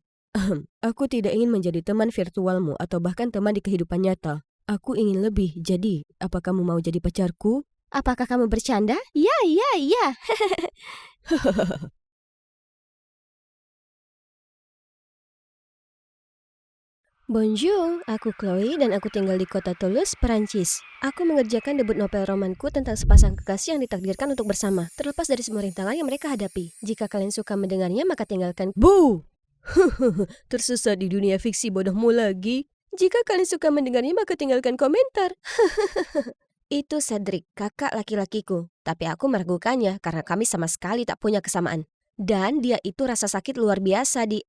Aku tidak ingin menjadi teman virtualmu atau bahkan teman di kehidupan nyata. Aku ingin lebih, jadi apa kamu mau jadi pacarku? Apakah kamu bercanda? Ya, ya, ya. Bonjour, aku Chloe dan aku tinggal di kota Toulouse, Perancis. Aku mengerjakan debut novel romanku tentang sepasang kekasih yang ditakdirkan untuk bersama, terlepas dari semua rintangan yang mereka hadapi. Jika kalian suka mendengarnya, maka tinggalkan... Bu! Tersesat di dunia fiksi bodohmu lagi. Jika kalian suka mendengarnya, maka tinggalkan komentar. Itu Cedric, kakak laki-lakiku. Tapi aku meragukannya karena kami sama sekali tak punya kesamaan. Dan dia itu rasa sakit luar biasa di...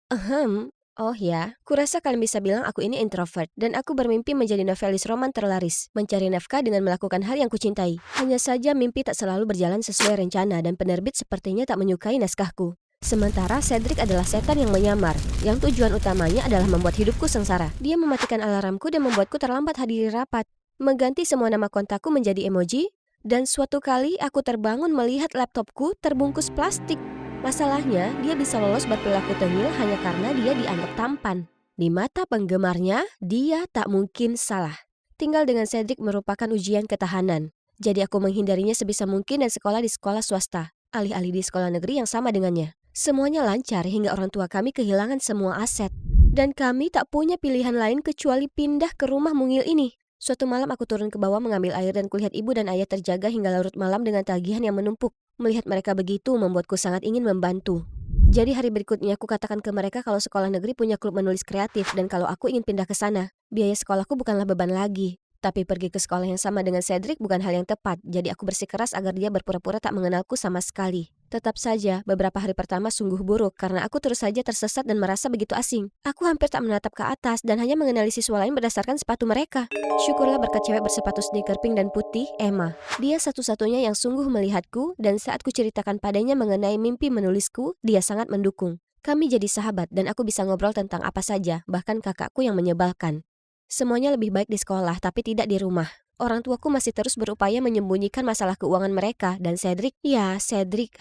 Oh ya, kurasa kalian bisa bilang aku ini introvert dan aku bermimpi menjadi novelis roman terlaris, mencari nafkah dengan melakukan hal yang kucintai. Hanya saja mimpi tak selalu berjalan sesuai rencana dan penerbit sepertinya tak menyukai naskahku. Sementara Cedric adalah setan yang menyamar, yang tujuan utamanya adalah membuat hidupku sengsara. Dia mematikan alarmku dan membuatku terlambat hadiri rapat, mengganti semua nama kontakku menjadi emoji, dan suatu kali aku terbangun melihat laptopku terbungkus plastik. Masalahnya, dia bisa lolos berperilaku tengil hanya karena dia dianggap tampan. Di mata penggemarnya, dia tak mungkin salah. Tinggal dengan Cedric merupakan ujian ketahanan. Jadi aku menghindarinya sebisa mungkin dan sekolah di sekolah swasta. alih-alih di sekolah negeri yang sama dengannya. Semuanya lancar hingga orang tua kami kehilangan semua aset. Dan kami tak punya pilihan lain kecuali pindah ke rumah mungil ini. Suatu malam aku turun ke bawah mengambil air dan kulihat ibu dan ayah terjaga hingga larut malam dengan tagihan yang menumpuk. Melihat mereka begitu membuatku sangat ingin membantu. Jadi hari berikutnya aku katakan ke mereka kalau sekolah negeri punya klub menulis kreatif dan kalau aku ingin pindah ke sana. Biaya sekolahku bukanlah beban lagi. Tapi pergi ke sekolah yang sama dengan Cedric bukan hal yang tepat, jadi aku bersikeras agar dia berpura-pura tak mengenalku sama sekali. Tetap saja, beberapa hari pertama sungguh buruk karena aku terus saja tersesat dan merasa begitu asing. Aku hampir tak menatap ke atas dan hanya mengenali siswa lain berdasarkan sepatu mereka. Syukurlah berkat cewek bersepatu sneaker pink dan putih, Emma. Dia satu-satunya yang sungguh melihatku dan saat kuceritakan padanya mengenai mimpi menulisku, dia sangat mendukung. Kami jadi sahabat dan aku bisa ngobrol tentang apa saja, bahkan kakakku yang menyebalkan. Semuanya lebih baik di sekolah, tapi tidak di rumah. Orang tuaku masih terus berupaya menyembunyikan masalah keuangan mereka, dan Cedric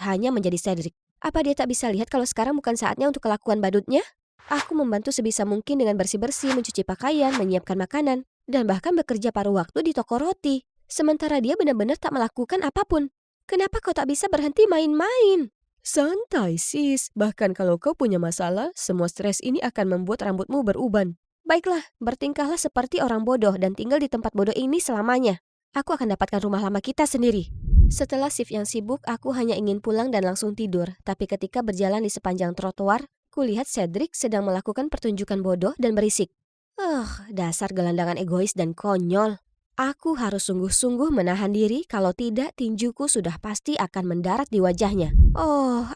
hanya menjadi Cedric. Apa dia tak bisa lihat kalau sekarang bukan saatnya untuk kelakuan badutnya? Aku membantu sebisa mungkin dengan bersih-bersih, mencuci pakaian, menyiapkan makanan, dan bahkan bekerja paruh waktu di toko roti. Sementara dia benar-benar tak melakukan apapun. Kenapa kau tak bisa berhenti main-main? Santai sis, bahkan kalau kau punya masalah, semua stres ini akan membuat rambutmu beruban. Baiklah, bertingkahlah seperti orang bodoh dan tinggal di tempat bodoh ini selamanya. Aku akan dapatkan rumah lama kita sendiri. Setelah shift yang sibuk, aku hanya ingin pulang dan langsung tidur. Tapi ketika berjalan di sepanjang trotoar, kulihat Cedric sedang melakukan pertunjukan bodoh dan berisik. Dasar gelandangan egois dan konyol. Aku harus sungguh-sungguh menahan diri, kalau tidak tinjuku sudah pasti akan mendarat di wajahnya.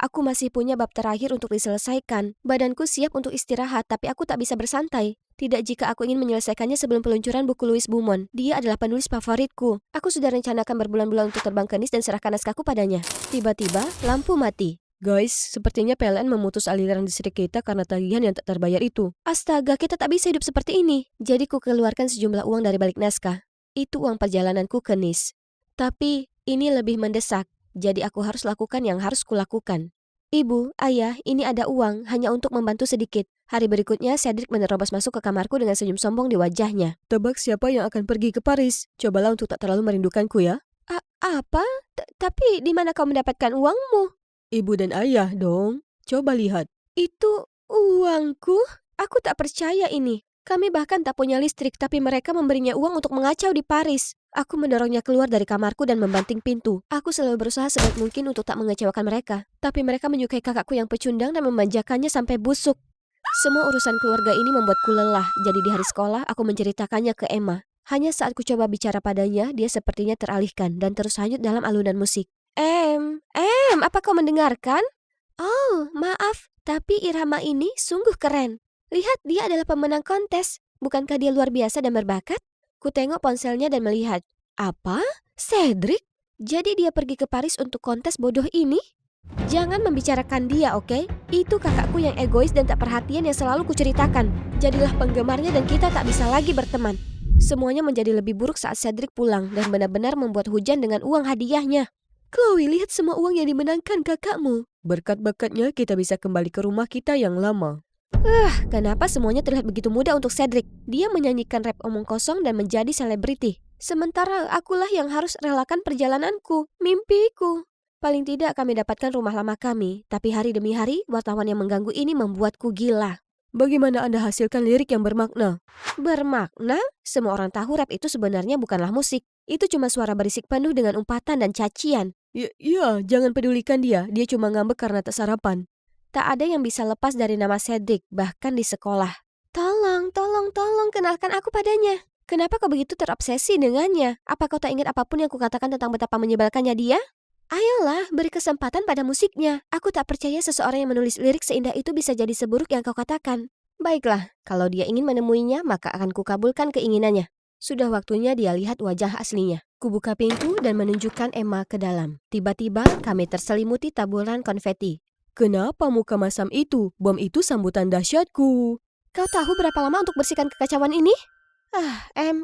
Aku masih punya bab terakhir untuk diselesaikan. Badanku siap untuk istirahat, tapi aku tak bisa bersantai. Tidak jika aku ingin menyelesaikannya sebelum peluncuran buku Louis Beaumont. Dia adalah penulis favoritku. Aku sudah rencanakan berbulan-bulan untuk terbang ke Nice dan serahkan naskahku padanya. Tiba-tiba, lampu mati. Guys, sepertinya PLN memutus aliran listrik kita karena tagihan yang tak terbayar itu. Astaga, kita tak bisa hidup seperti ini. Jadi ku keluarkan sejumlah uang dari balik naskah. Itu uang perjalananku ke Nice. Tapi ini lebih mendesak, jadi aku harus lakukan yang harus kulakukan. Ibu, ayah, ini ada uang, hanya untuk membantu sedikit. Hari berikutnya, Cedric menerobos masuk ke kamarku dengan senyum sombong di wajahnya. Tebak siapa yang akan pergi ke Paris? Cobalah untuk tak terlalu merindukanku ya. Apa? Tapi di mana kau mendapatkan uangmu? Ibu dan ayah dong. Coba lihat. Itu uangku? Aku tak percaya ini. Kami bahkan tak punya listrik, tapi mereka memberinya uang untuk mengacau di Paris. Aku mendorongnya keluar dari kamarku dan membanting pintu. Aku selalu berusaha sebaik mungkin untuk tak mengecewakan mereka. Tapi mereka menyukai kakakku yang pecundang dan memanjakannya sampai busuk. Semua urusan keluarga ini membuatku lelah, jadi di hari sekolah aku menceritakannya ke Emma. Hanya saat ku coba bicara padanya, dia sepertinya teralihkan dan terus hanyut dalam alunan musik. Apa kau mendengarkan? Oh, maaf, tapi irama ini sungguh keren. Lihat, dia adalah pemenang kontes. Bukankah dia luar biasa dan berbakat? Ku tengok ponselnya dan melihat. Apa? Cedric? Jadi dia pergi ke Paris untuk kontes bodoh ini? Jangan membicarakan dia, oke? Itu kakakku yang egois dan tak perhatian yang selalu kuceritakan. Jadilah penggemarnya dan kita tak bisa lagi berteman. Semuanya menjadi lebih buruk saat Cedric pulang dan benar-benar membuat hujan dengan uang hadiahnya. Chloe, lihat semua uang yang dimenangkan kakakmu. Berkat-berkatnya kita bisa kembali ke rumah kita yang lama. Kenapa semuanya terlihat begitu mudah untuk Cedric? Dia menyanyikan rap omong kosong dan menjadi selebriti. Sementara akulah yang harus relakan perjalananku, mimpiku. Paling tidak kami dapatkan rumah lama kami, tapi hari demi hari wartawan yang mengganggu ini membuatku gila. Bagaimana Anda hasilkan lirik yang bermakna? Bermakna? Semua orang tahu rap itu sebenarnya bukanlah musik. Itu cuma suara berisik penuh dengan umpatan dan cacian. Ya, jangan pedulikan dia. Dia cuma ngambek karena tak sarapan. Tak ada yang bisa lepas dari nama Cedric, bahkan di sekolah. Tolong, kenalkan aku padanya. Kenapa kau begitu terobsesi dengannya? Apa kau tak ingat apapun yang kukatakan tentang betapa menyebalkannya dia? Ayolah, beri kesempatan pada musiknya. Aku tak percaya seseorang yang menulis lirik seindah itu bisa jadi seburuk yang kau katakan. Baiklah, kalau dia ingin menemuinya, maka akan kukabulkan keinginannya. Sudah waktunya dia lihat wajah aslinya. Kubuka pintu dan menunjukkan Emma ke dalam. Tiba-tiba kami terselimuti taburan konfeti. Kenapa muka masam itu? Bom itu sambutan dahsyatku. Kau tahu berapa lama untuk bersihkan kekacauan ini?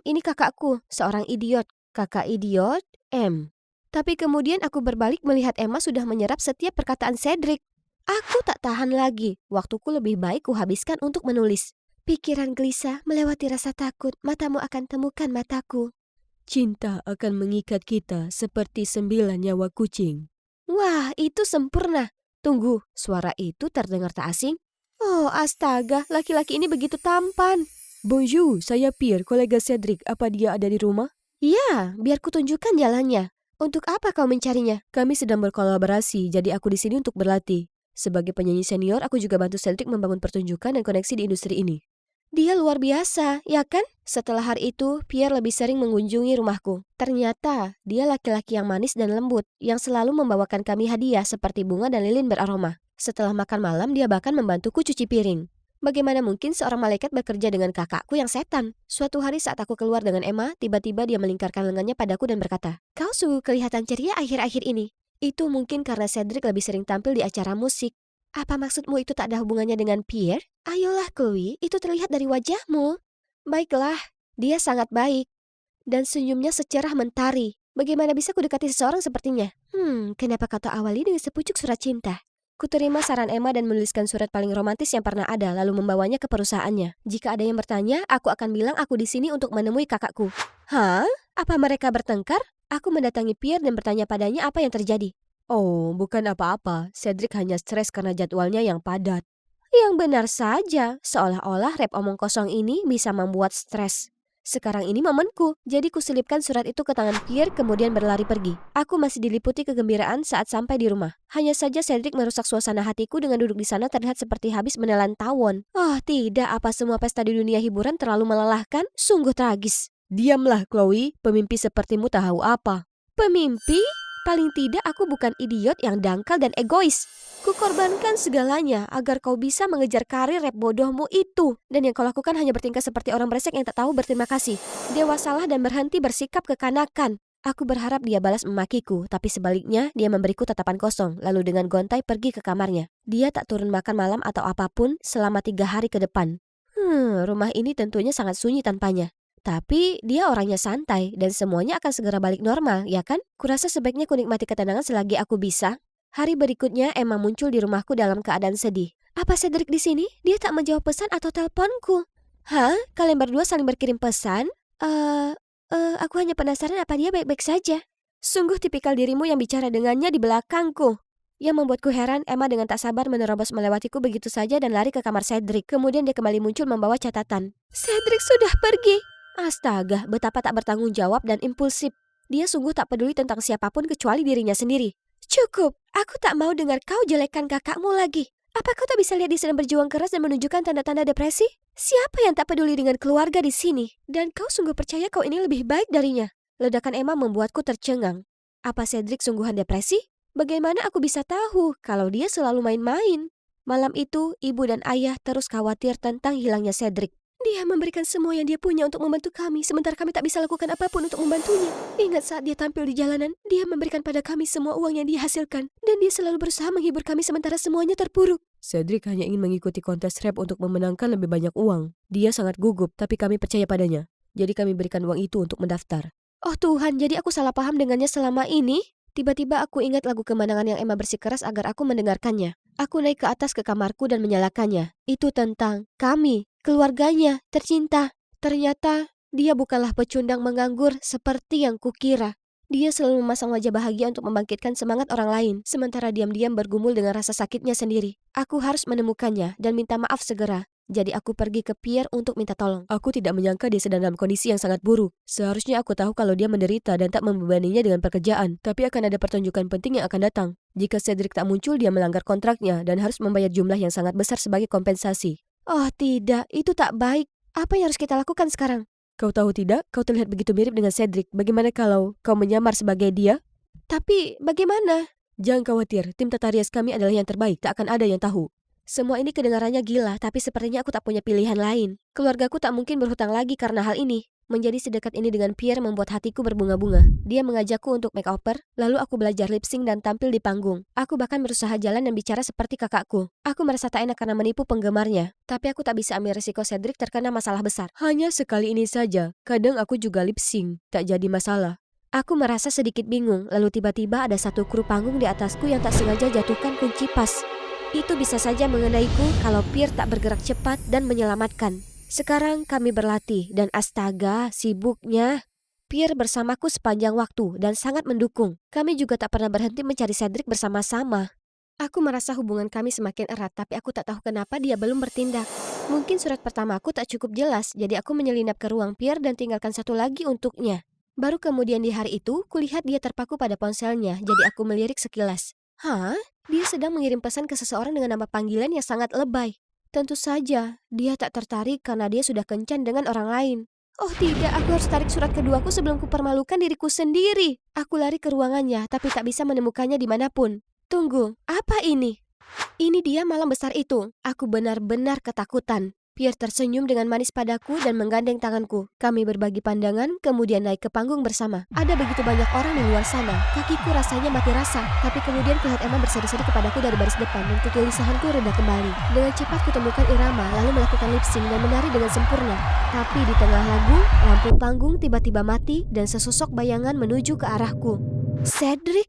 Ini kakakku, seorang idiot. Kakak idiot, M. Tapi kemudian aku berbalik melihat Emma sudah menyerap setiap perkataan Cedric. Aku tak tahan lagi. Waktuku lebih baik kuhabiskan untuk menulis. Pikiran gelisah melewati rasa takut, matamu akan temukan mataku. Cinta akan mengikat kita seperti 9 nyawa kucing. Wah, itu sempurna. Tunggu, suara itu terdengar tak asing? Oh, astaga, laki-laki ini begitu tampan. Bonjour, saya Pierre, kolega Cedric. Apa dia ada di rumah? Ya, biar kutunjukkan jalannya. Untuk apa kau mencarinya? Kami sedang berkolaborasi, jadi aku di sini untuk berlatih. Sebagai penyanyi senior, aku juga bantu Cedric membangun pertunjukan dan koneksi di industri ini. Dia luar biasa, ya kan? Setelah hari itu, Pierre lebih sering mengunjungi rumahku. Ternyata, dia laki-laki yang manis dan lembut, yang selalu membawakan kami hadiah seperti bunga dan lilin beraroma. Setelah makan malam, dia bahkan membantuku cuci piring. Bagaimana mungkin seorang malaikat bekerja dengan kakakku yang setan? Suatu hari saat aku keluar dengan Emma, tiba-tiba dia melingkarkan lengannya padaku dan berkata, "Kau sungguh kelihatan ceria akhir-akhir ini." Itu mungkin karena Cedric lebih sering tampil di acara musik. Apa maksudmu itu tak ada hubungannya dengan Pierre? Ayolah Chloe, itu terlihat dari wajahmu. Baiklah, dia sangat baik. Dan senyumnya secerah mentari. Bagaimana bisa kudekati seseorang sepertinya? Kenapa kau tak awali dengan sepucuk surat cinta? Kuterima saran Emma dan menuliskan surat paling romantis yang pernah ada lalu membawanya ke perusahaannya. Jika ada yang bertanya, aku akan bilang aku di sini untuk menemui kakakku. Hah? Apa mereka bertengkar? Aku mendatangi Pierre dan bertanya padanya apa yang terjadi. Oh, bukan apa-apa. Cedric hanya stres karena jadwalnya yang padat. Yang benar saja, seolah-olah rap omong kosong ini bisa membuat stres. Sekarang ini momenku, jadi kuselipkan surat itu ke tangan Pierre kemudian berlari pergi. Aku masih diliputi kegembiraan saat sampai di rumah. Hanya saja Cedric merusak suasana hatiku dengan duduk di sana terlihat seperti habis menelan tawon. Oh tidak, apa semua pesta di dunia hiburan terlalu melelahkan? Sungguh tragis. Diamlah, Chloe. Pemimpi sepertimu tahu apa. Pemimpi? Paling tidak aku bukan idiot yang dangkal dan egois. Kukorbankan segalanya agar kau bisa mengejar karir rap bodohmu itu. Dan yang kau lakukan hanya bertingkah seperti orang brengsek yang tak tahu berterima kasih. Dewasalah dan berhenti bersikap kekanakan. Aku berharap dia balas memakiku, tapi sebaliknya dia memberiku tatapan kosong, lalu dengan gontai pergi ke kamarnya. Dia tak turun makan malam atau apapun selama 3 hari ke depan. Rumah ini tentunya sangat sunyi tanpanya. Tapi dia orangnya santai dan semuanya akan segera balik normal, ya kan? Kurasa sebaiknya kunikmati ketenangan selagi aku bisa. Hari berikutnya Emma muncul di rumahku dalam keadaan sedih. Apa Cedric di sini? Dia tak menjawab pesan atau teleponku. Hah? Kalian berdua saling berkirim pesan? Aku hanya penasaran apa dia baik-baik saja. Sungguh tipikal dirimu yang bicara dengannya di belakangku. Yang membuatku heran, Emma dengan tak sabar menerobos melewatiku begitu saja dan lari ke kamar Cedric. Kemudian dia kembali muncul membawa catatan. Cedric sudah pergi. Astaga, betapa tak bertanggung jawab dan impulsif. Dia sungguh tak peduli tentang siapapun kecuali dirinya sendiri. Cukup, aku tak mau dengar kau jelekkan kakakmu lagi. Apa kau tak bisa lihat dia sedang berjuang keras dan menunjukkan tanda-tanda depresi? Siapa yang tak peduli dengan keluarga di sini? Dan kau sungguh percaya kau ini lebih baik darinya? Ledakan Emma membuatku tercengang. Apa Cedric sungguhan depresi? Bagaimana aku bisa tahu kalau dia selalu main-main? Malam itu, ibu dan ayah terus khawatir tentang hilangnya Cedric. Dia memberikan semua yang dia punya untuk membantu kami, sementara kami tak bisa lakukan apapun untuk membantunya. Ingat saat dia tampil di jalanan, dia memberikan pada kami semua uang yang dia hasilkan. Dan dia selalu berusaha menghibur kami sementara semuanya terpuruk. Cedric hanya ingin mengikuti kontes rap untuk memenangkan lebih banyak uang. Dia sangat gugup, tapi kami percaya padanya. Jadi kami berikan uang itu untuk mendaftar. Oh Tuhan, jadi aku salah paham dengannya selama ini? Tiba-tiba aku ingat lagu kemenangan yang Emma bersikeras agar aku mendengarkannya. Aku naik ke atas ke kamarku dan menyalakannya. Itu tentang kami, keluarganya, tercinta. Ternyata dia bukanlah pecundang menganggur seperti yang kukira. Dia selalu memasang wajah bahagia untuk membangkitkan semangat orang lain, sementara diam-diam bergumul dengan rasa sakitnya sendiri. Aku harus menemukannya dan minta maaf segera. Jadi aku pergi ke Pierre untuk minta tolong. Aku tidak menyangka dia sedang dalam kondisi yang sangat buruk. Seharusnya aku tahu kalau dia menderita dan tak membebaninya dengan pekerjaan. Tapi akan ada pertunjukan penting yang akan datang. Jika Cedric tak muncul, dia melanggar kontraknya dan harus membayar jumlah yang sangat besar sebagai kompensasi. Oh tidak, itu tak baik. Apa yang harus kita lakukan sekarang? Kau tahu tidak, kau terlihat begitu mirip dengan Cedric. Bagaimana kalau kau menyamar sebagai dia? Tapi bagaimana? Jangan khawatir, tim tata rias kami adalah yang terbaik. Tak akan ada yang tahu. Semua ini kedengarannya gila, tapi sepertinya aku tak punya pilihan lain. Keluargaku tak mungkin berhutang lagi karena hal ini. Menjadi sedekat ini dengan Pierre membuat hatiku berbunga-bunga. Dia mengajakku untuk makeover, lalu aku belajar lip sync dan tampil di panggung. Aku bahkan berusaha jalan dan bicara seperti kakakku. Aku merasa tak enak karena menipu penggemarnya. Tapi aku tak bisa ambil resiko Cedric terkena masalah besar. Hanya sekali ini saja. Kadang aku juga lip sync, tak jadi masalah. Aku merasa sedikit bingung, lalu tiba-tiba ada satu kru panggung di atasku yang tak sengaja jatuhkan kunci pas. Itu bisa saja mengenaiku kalau Pierre tak bergerak cepat dan menyelamatkan. Sekarang kami berlatih dan astaga, sibuknya. Pierre bersamaku sepanjang waktu dan sangat mendukung. Kami juga tak pernah berhenti mencari Cedric bersama-sama. Aku merasa hubungan kami semakin erat, tapi aku tak tahu kenapa dia belum bertindak. Mungkin surat pertamaku tak cukup jelas, jadi aku menyelinap ke ruang Pierre dan tinggalkan satu lagi untuknya. Baru kemudian di hari itu, kulihat dia terpaku pada ponselnya, jadi aku melirik sekilas. Hah? Dia sedang mengirim pesan ke seseorang dengan nama panggilan yang sangat lebay. Tentu saja, dia tak tertarik karena dia sudah kencan dengan orang lain. Oh tidak, aku harus tarik surat keduaku sebelum kupermalukan diriku sendiri. Aku lari ke ruangannya, tapi tak bisa menemukannya dimanapun. Tunggu, apa ini? Ini dia malam besar itu. Aku benar-benar ketakutan. Pierre tersenyum dengan manis padaku dan menggandeng tanganku. Kami berbagi pandangan, kemudian naik ke panggung bersama. Ada begitu banyak orang di luar sana. Kakiku rasanya mati rasa. Tapi kemudian kulihat Emma berseri-seri kepadaku dari baris depan dan kegelisahanku reda kembali. Dengan cepat kutemukan irama, lalu melakukan lip sync dan menari dengan sempurna. Tapi di tengah lagu, lampu panggung tiba-tiba mati dan sesosok bayangan menuju ke arahku. Cedric?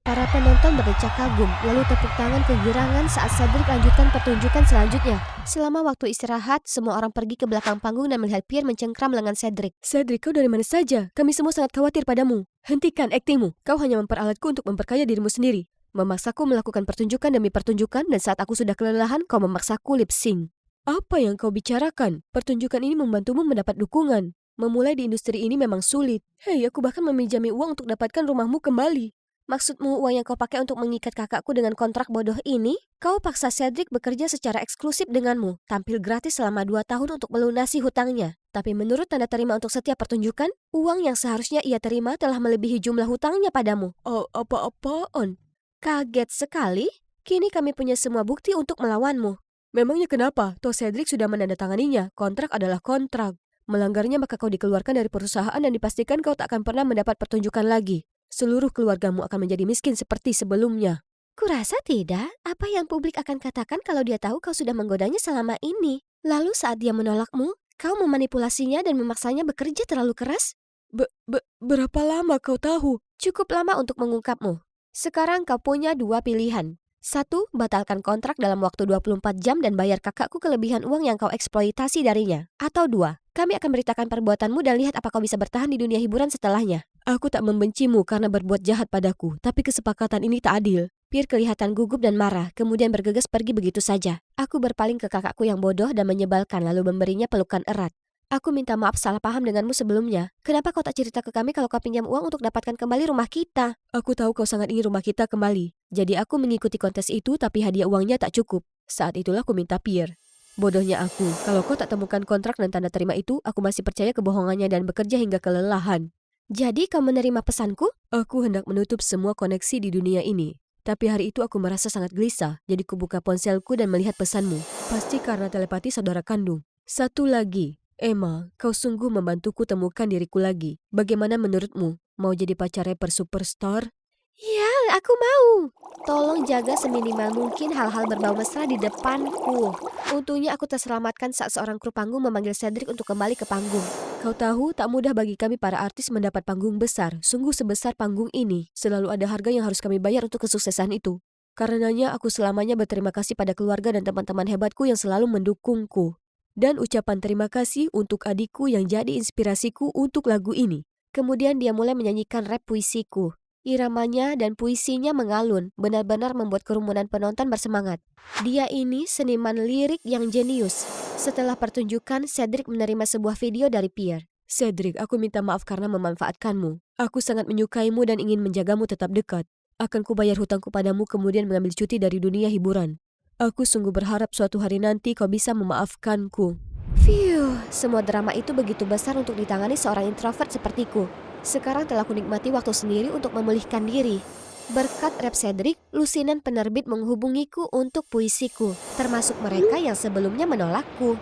Para penonton berdecak kagum, lalu tepuk tangan kegirangan saat Cedric lanjutkan pertunjukan selanjutnya. Selama waktu istirahat, semua orang pergi ke belakang panggung dan melihat Pierre mencengkram lengan Cedric. Cedric, kau dari mana saja? Kami semua sangat khawatir padamu. Hentikan aktingmu. Kau hanya memperalatku untuk memperkaya dirimu sendiri. Memaksaku melakukan pertunjukan demi pertunjukan dan saat aku sudah kelelahan, kau memaksaku lip sync. Apa yang kau bicarakan? Pertunjukan ini membantumu mendapat dukungan. Memulai di industri ini memang sulit. Hei, aku bahkan meminjami uang untuk dapatkan rumahmu kembali. Maksudmu uang yang kau pakai untuk mengikat kakakku dengan kontrak bodoh ini? Kau paksa Cedric bekerja secara eksklusif denganmu, tampil gratis selama 2 tahun untuk melunasi hutangnya. Tapi menurut tanda terima untuk setiap pertunjukan, uang yang seharusnya ia terima telah melebihi jumlah hutangnya padamu. Oh, apa-apaan? Kaget sekali? Kini kami punya semua bukti untuk melawanmu. Memangnya kenapa? Toh Cedric sudah menandatanganinya. Kontrak adalah kontrak. Melanggarnya maka kau dikeluarkan dari perusahaan dan dipastikan kau tak akan pernah mendapat pertunjukan lagi. Seluruh keluargamu akan menjadi miskin seperti sebelumnya. Kurasa tidak. Apa yang publik akan katakan kalau dia tahu kau sudah menggodanya selama ini? Lalu saat dia menolakmu, kau memanipulasinya dan memaksanya bekerja terlalu keras? Berapa lama kau tahu? Cukup lama untuk mengungkapmu. Sekarang kau punya 2 pilihan. 1. Batalkan kontrak dalam waktu 24 jam dan bayar kakakku kelebihan uang yang kau eksploitasi darinya. Atau 2. Kami akan beritakan perbuatanmu dan lihat apa kau bisa bertahan di dunia hiburan setelahnya. Aku tak membencimu karena berbuat jahat padaku, tapi kesepakatan ini tak adil. Pierre kelihatan gugup dan marah, kemudian bergegas pergi begitu saja. Aku berpaling ke kakakku yang bodoh dan menyebalkan lalu memberinya pelukan erat. Aku minta maaf salah paham denganmu sebelumnya. Kenapa kau tak cerita ke kami kalau kau pinjam uang untuk dapatkan kembali rumah kita? Aku tahu kau sangat ingin rumah kita kembali. Jadi aku mengikuti kontes itu tapi hadiah uangnya tak cukup. Saat itulah aku minta Pierre. Bodohnya aku, kalau kau tak temukan kontrak dan tanda terima itu, aku masih percaya kebohongannya dan bekerja hingga kelelahan. Jadi kau menerima pesanku? Aku hendak menutup semua koneksi di dunia ini. Tapi hari itu aku merasa sangat gelisah, jadi kubuka ponselku dan melihat pesanmu. Pasti karena telepati saudara kandung. Satu lagi, Emma, kau sungguh membantuku temukan diriku lagi. Bagaimana menurutmu? Mau jadi pacar rapper superstar? Ya, aku mau. Tolong jaga seminimal mungkin hal-hal berbau mesra di depanku. Untungnya aku terselamatkan saat seorang kru panggung memanggil Cedric untuk kembali ke panggung. Kau tahu, tak mudah bagi kami para artis mendapat panggung besar. Sungguh sebesar panggung ini. Selalu ada harga yang harus kami bayar untuk kesuksesan itu. Karenanya aku selamanya berterima kasih pada keluarga dan teman-teman hebatku yang selalu mendukungku. Dan ucapan terima kasih untuk adikku yang jadi inspirasiku untuk lagu ini. Kemudian dia mulai menyanyikan rap puisiku. Iramanya dan puisinya mengalun, benar-benar membuat kerumunan penonton bersemangat. Dia ini seniman lirik yang jenius. Setelah pertunjukan, Cedric menerima sebuah video dari Pierre. Cedric, aku minta maaf karena memanfaatkanmu. Aku sangat menyukaimu dan ingin menjagamu tetap dekat. Akan kubayar hutangku padamu kemudian mengambil cuti dari dunia hiburan. Aku sungguh berharap suatu hari nanti kau bisa memaafkanku. Phew, semua drama itu begitu besar untuk ditangani seorang introvert sepertiku. Sekarang telah kunikmati waktu sendiri untuk memulihkan diri. Berkat rap Cedric, lusinan penerbit menghubungiku untuk puisiku, termasuk mereka yang sebelumnya menolakku.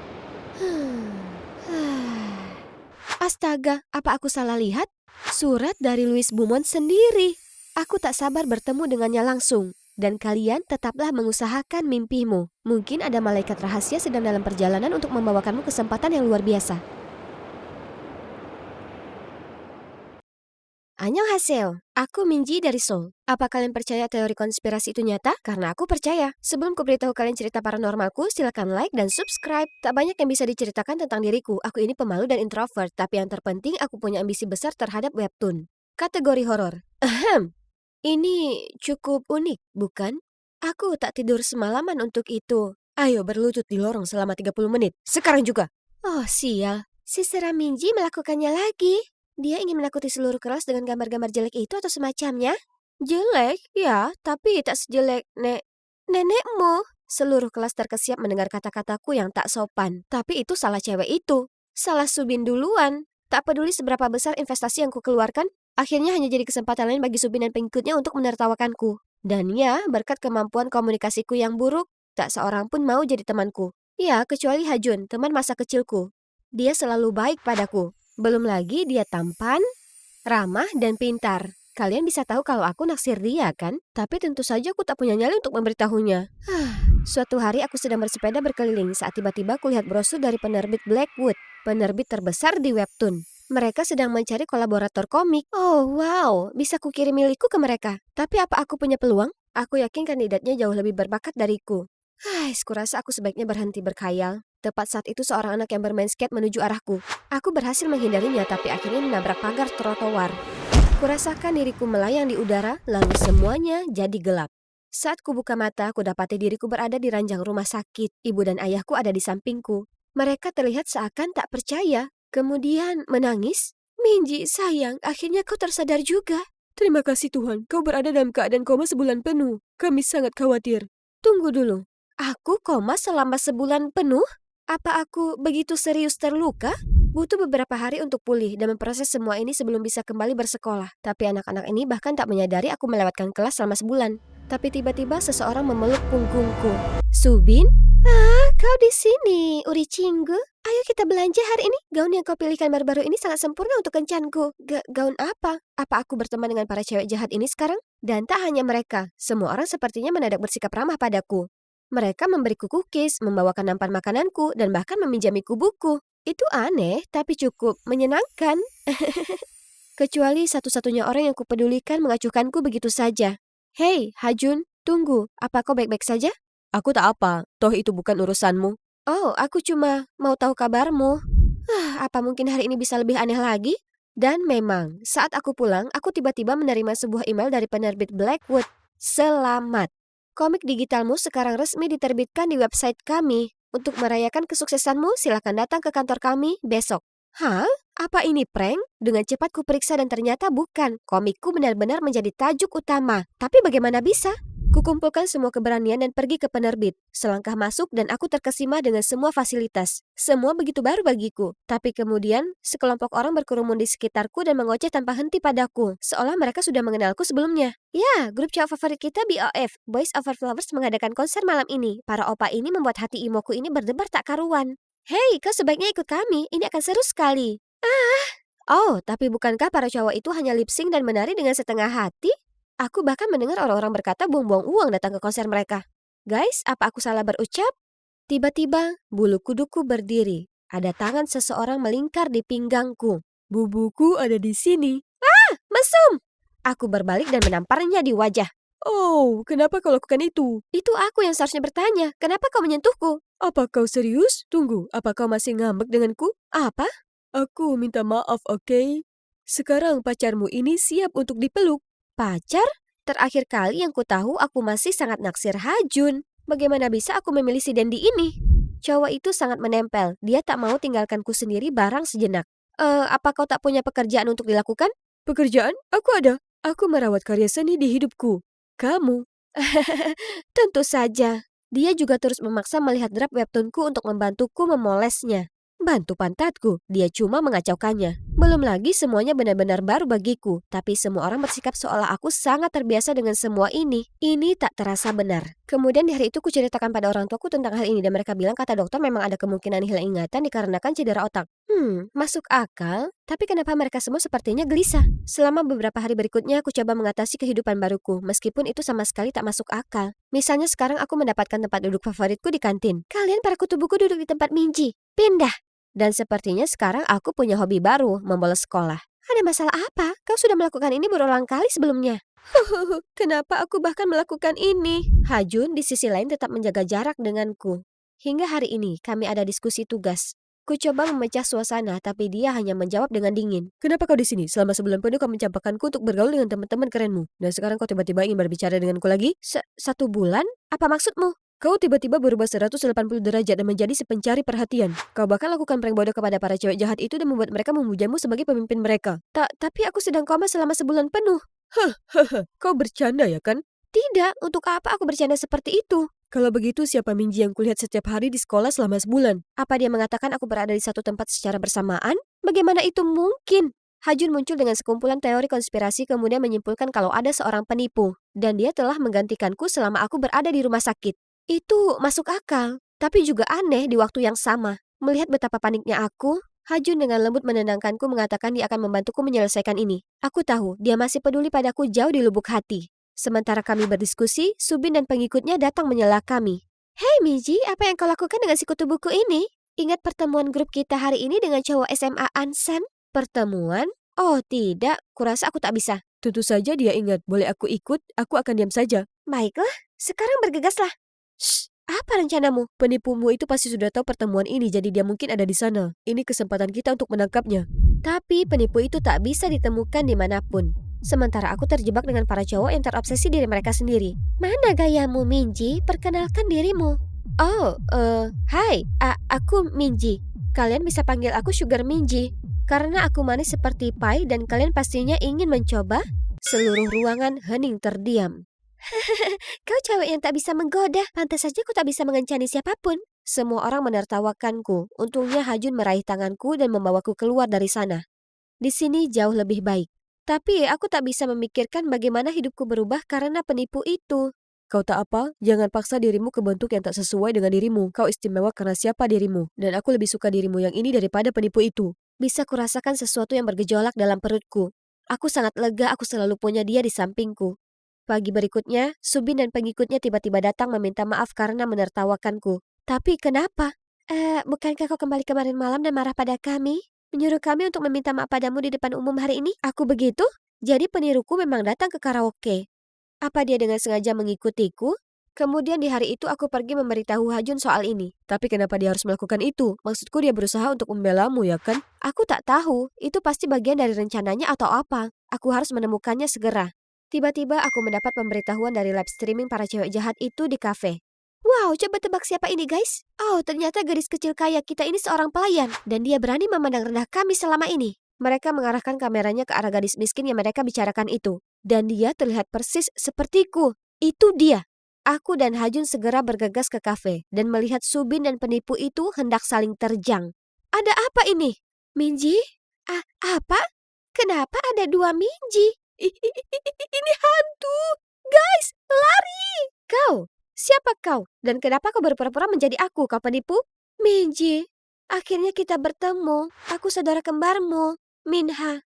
Astaga, apa aku salah lihat? Surat dari Louis Beaumont sendiri. Aku tak sabar bertemu dengannya langsung. Dan kalian tetaplah mengusahakan mimpimu. Mungkin ada malaikat rahasia sedang dalam perjalanan untuk membawakanmu kesempatan yang luar biasa. Annyeonghaseyo, aku Minji dari Seoul. Apa kalian percaya teori konspirasi itu nyata? Karena aku percaya. Sebelum kuberitahu kalian cerita paranormalku, silakan like dan subscribe. Tak banyak yang bisa diceritakan tentang diriku. Aku ini pemalu dan introvert, tapi yang terpenting aku punya ambisi besar terhadap webtoon. Kategori horor. Ini cukup unik, bukan? Aku tak tidur semalaman untuk itu. Ayo berlutut di lorong selama 30 menit. Sekarang juga. Oh, sial. Si Sera Minji melakukannya lagi. Dia ingin menakuti seluruh kelas dengan gambar-gambar jelek itu atau semacamnya? Jelek? Ya, tapi tak sejelek nenekmu. Seluruh kelas terkesiap mendengar kata-kataku yang tak sopan. Tapi itu salah cewek itu. Salah Subin duluan. Tak peduli seberapa besar investasi yang kukeluarkan, akhirnya hanya jadi kesempatan lain bagi Subin dan pengikutnya untuk menertawakanku. Dan ya, berkat kemampuan komunikasiku yang buruk, tak seorang pun mau jadi temanku. Ya, kecuali Hajun, teman masa kecilku. Dia selalu baik padaku. Belum lagi dia tampan, ramah, dan pintar. Kalian bisa tahu kalau aku naksir dia, kan? Tapi tentu saja aku tak punya nyali untuk memberitahunya. Suatu hari aku sedang bersepeda berkeliling saat tiba-tiba kulihat brosur dari penerbit Blackwood, penerbit terbesar di webtoon. Mereka sedang mencari kolaborator komik. Oh wow, bisa kukirim milikku ke mereka. Tapi apa aku punya peluang? Aku yakin kandidatnya jauh lebih berbakat dariku. Kurasa aku sebaiknya berhenti berkhayal. Tepat saat itu seorang anak yang bermain skate menuju arahku. Aku berhasil menghindarinya tapi akhirnya menabrak pagar trotoar. Kurasakan diriku melayang di udara, lalu semuanya jadi gelap. Saat kubuka mata, aku dapati diriku berada di ranjang rumah sakit. Ibu dan ayahku ada di sampingku. Mereka terlihat seakan tak percaya. Kemudian menangis. Minji, sayang, akhirnya kau tersadar juga. Terima kasih Tuhan, kau berada dalam keadaan koma sebulan penuh. Kami sangat khawatir. Tunggu dulu. Aku koma selama sebulan penuh? Apa aku begitu serius terluka? Butuh beberapa hari untuk pulih dan memproses semua ini sebelum bisa kembali bersekolah. Tapi anak-anak ini bahkan tak menyadari aku melewatkan kelas selama sebulan. Tapi tiba-tiba seseorang memeluk punggungku. Subin? Kau di sini, Uri Cinggu. Ayo kita belanja hari ini. Gaun yang kau pilihkan baru-baru ini sangat sempurna untuk kencanku. Gaun apa? Apa aku berteman dengan para cewek jahat ini sekarang? Dan tak hanya mereka, semua orang sepertinya mendadak bersikap ramah padaku. Mereka memberiku cookies, membawakan nampan makananku, dan bahkan meminjamiku buku. Itu aneh, tapi cukup menyenangkan. Kecuali satu-satunya orang yang kupedulikan mengacuhkanku begitu saja. Hei, Hajun, tunggu. Apa kau baik-baik saja? Aku tak apa, toh itu bukan urusanmu. Oh, aku cuma mau tahu kabarmu. Apa mungkin hari ini bisa lebih aneh lagi? Dan memang, saat aku pulang, aku tiba-tiba menerima sebuah email dari penerbit Blackwood. Selamat. Komik digitalmu sekarang resmi diterbitkan di website kami. Untuk merayakan kesuksesanmu, silakan datang ke kantor kami besok. Hah? Apa ini prank? Dengan cepat kuperiksa dan ternyata bukan. Komikku benar-benar menjadi tajuk utama. Tapi bagaimana bisa? Kukumpulkan semua keberanian dan pergi ke penerbit. Selangkah masuk dan aku terkesima dengan semua fasilitas. Semua begitu baru bagiku. Tapi kemudian, sekelompok orang berkerumun di sekitarku dan mengoceh tanpa henti padaku. Seolah mereka sudah mengenalku sebelumnya. Ya, grup cowok favorit kita BOF, Boys Over Flowers mengadakan konser malam ini. Para opa ini membuat hati imoku ini berdebar tak karuan. Hei, kau sebaiknya ikut kami. Ini akan seru sekali. Oh, tapi bukankah para cowok itu hanya lip sync dan menari dengan setengah hati? Aku bahkan mendengar orang-orang berkata buang-buang uang datang ke konser mereka. Guys, apa aku salah berucap? Tiba-tiba, bulu kuduku berdiri. Ada tangan seseorang melingkar di pinggangku. Bubuku ada di sini. Mesum! Aku berbalik dan menamparnya di wajah. Oh, kenapa kau lakukan itu? Itu aku yang seharusnya bertanya. Kenapa kau menyentuhku? Apa kau serius? Tunggu, apa kau masih ngambek denganku? Apa? Aku minta maaf, oke? Sekarang pacarmu ini siap untuk dipeluk. Pacar? Terakhir kali yang kutahu aku masih sangat naksir Hajun. Bagaimana bisa aku memilih si Dendi ini? Cowok itu sangat menempel. Dia tak mau tinggalkanku sendiri barang sejenak. Apa kau tak punya pekerjaan untuk dilakukan? Pekerjaan? Aku ada. Aku merawat karya seni di hidupku. Kamu? Tentu saja. Dia juga terus memaksa melihat draft webtoonku untuk membantuku memolesnya. Bantu pantatku, dia cuma mengacaukannya. Belum lagi semuanya benar-benar baru bagiku, tapi semua orang bersikap seolah aku sangat terbiasa dengan semua ini. Ini tak terasa benar. Kemudian di hari itu kuceritakan pada orang tuaku tentang hal ini dan mereka bilang kata dokter memang ada kemungkinan hilang ingatan dikarenakan cedera otak. Masuk akal. Tapi kenapa mereka semua sepertinya gelisah? Selama beberapa hari berikutnya aku coba mengatasi kehidupan baruku, meskipun itu sama sekali tak masuk akal. Misalnya sekarang aku mendapatkan tempat duduk favoritku di kantin. Kalian para kutu buku duduk di tempat Minji. Pindah. Dan sepertinya sekarang aku punya hobi baru, membolos sekolah. Ada masalah apa? Kau sudah melakukan ini berulang kali sebelumnya. Kenapa aku bahkan melakukan ini? Hajun di sisi lain tetap menjaga jarak denganku. Hingga hari ini kami ada diskusi tugas. Ku coba memecah suasana tapi dia hanya menjawab dengan dingin. Kenapa kau di sini? Selama sebulan penuh kau mencampakkanku untuk bergaul dengan teman-teman kerenmu. Dan sekarang kau tiba-tiba ingin berbicara denganku lagi? Satu bulan? Apa maksudmu? Kau tiba-tiba berubah 180 derajat dan menjadi si pencari perhatian. Kau bahkan lakukan prank bodoh kepada para cewek jahat itu dan membuat mereka memujamu sebagai pemimpin mereka. Tapi aku sedang koma selama sebulan penuh. Kau bercanda ya kan? Tidak, untuk apa aku bercanda seperti itu? Kalau begitu siapa Minji yang kulihat setiap hari di sekolah selama sebulan? Apa dia mengatakan aku berada di satu tempat secara bersamaan? Bagaimana itu mungkin? Hajun muncul dengan sekumpulan teori konspirasi kemudian menyimpulkan kalau ada seorang penipu. Dan dia telah menggantikanku selama aku berada di rumah sakit. Itu masuk akal, tapi juga aneh di waktu yang sama. Melihat betapa paniknya aku, Hajun dengan lembut menenangkanku mengatakan dia akan membantuku menyelesaikan ini. Aku tahu dia masih peduli padaku jauh di lubuk hati. Sementara kami berdiskusi, Subin dan pengikutnya datang menyela kami. Hei Miji, apa yang kau lakukan dengan si kutu buku ini? Ingat pertemuan grup kita hari ini dengan cowok SMA Ansan? Pertemuan? Oh tidak, kurasa aku tak bisa. Tentu saja dia ingat, boleh aku ikut, aku akan diam saja. Baiklah, sekarang bergegaslah. Shh, apa rencanamu? Penipumu itu pasti sudah tahu pertemuan ini, jadi dia mungkin ada di sana. Ini kesempatan kita untuk menangkapnya. Tapi penipu itu tak bisa ditemukan dimanapun. Sementara aku terjebak dengan para cowok yang terobsesi diri mereka sendiri. Mana gayamu, Minji? Perkenalkan dirimu. Oh, hai, aku Minji. Kalian bisa panggil aku Sugar Minji. Karena aku manis seperti pai dan kalian pastinya ingin mencoba. Seluruh ruangan hening terdiam. Kau cewek yang tak bisa menggoda. Pantas saja aku tak bisa mengencani siapapun. Semua orang menertawakanku. Untungnya Hajun meraih tanganku dan membawaku keluar dari sana. Di sini jauh lebih baik. Tapi aku tak bisa memikirkan bagaimana hidupku berubah karena penipu itu. Kau tak apa, jangan paksa dirimu ke bentuk yang tak sesuai dengan dirimu. Kau istimewa karena siapa dirimu. Dan aku lebih suka dirimu yang ini daripada penipu itu. Bisa kurasakan sesuatu yang bergejolak dalam perutku. Aku sangat lega aku selalu punya dia di sampingku. Pagi berikutnya, Subin dan pengikutnya tiba-tiba datang meminta maaf karena menertawakanku. Tapi kenapa? Bukankah kau kembali kemarin malam dan marah pada kami? Menyuruh kami untuk meminta maaf padamu di depan umum hari ini? Aku begitu? Jadi peniruku memang datang ke karaoke. Apa dia dengan sengaja mengikutiku? Kemudian di hari itu aku pergi memberitahu Hajun soal ini. Tapi kenapa dia harus melakukan itu? Maksudku dia berusaha untuk membelamu ya kan? Aku tak tahu, itu pasti bagian dari rencananya atau apa. Aku harus menemukannya segera. Tiba-tiba aku mendapat pemberitahuan dari live streaming para cewek jahat itu di kafe. Wow, coba tebak siapa ini guys? Oh, ternyata gadis kecil kaya kita ini seorang pelayan. Dan dia berani memandang rendah kami selama ini. Mereka mengarahkan kameranya ke arah gadis miskin yang mereka bicarakan itu. Dan dia terlihat persis sepertiku. Itu dia. Aku dan Hajun segera bergegas ke kafe. Dan melihat Subin dan penipu itu hendak saling terjang. Ada apa ini? Minji? Apa? Kenapa ada dua Minji? Ini hantu. Guys, lari. Kau, siapa kau? Dan kenapa kau berpura-pura menjadi aku, kau penipu? Minji, akhirnya kita bertemu. Aku saudara kembarmu, Minha.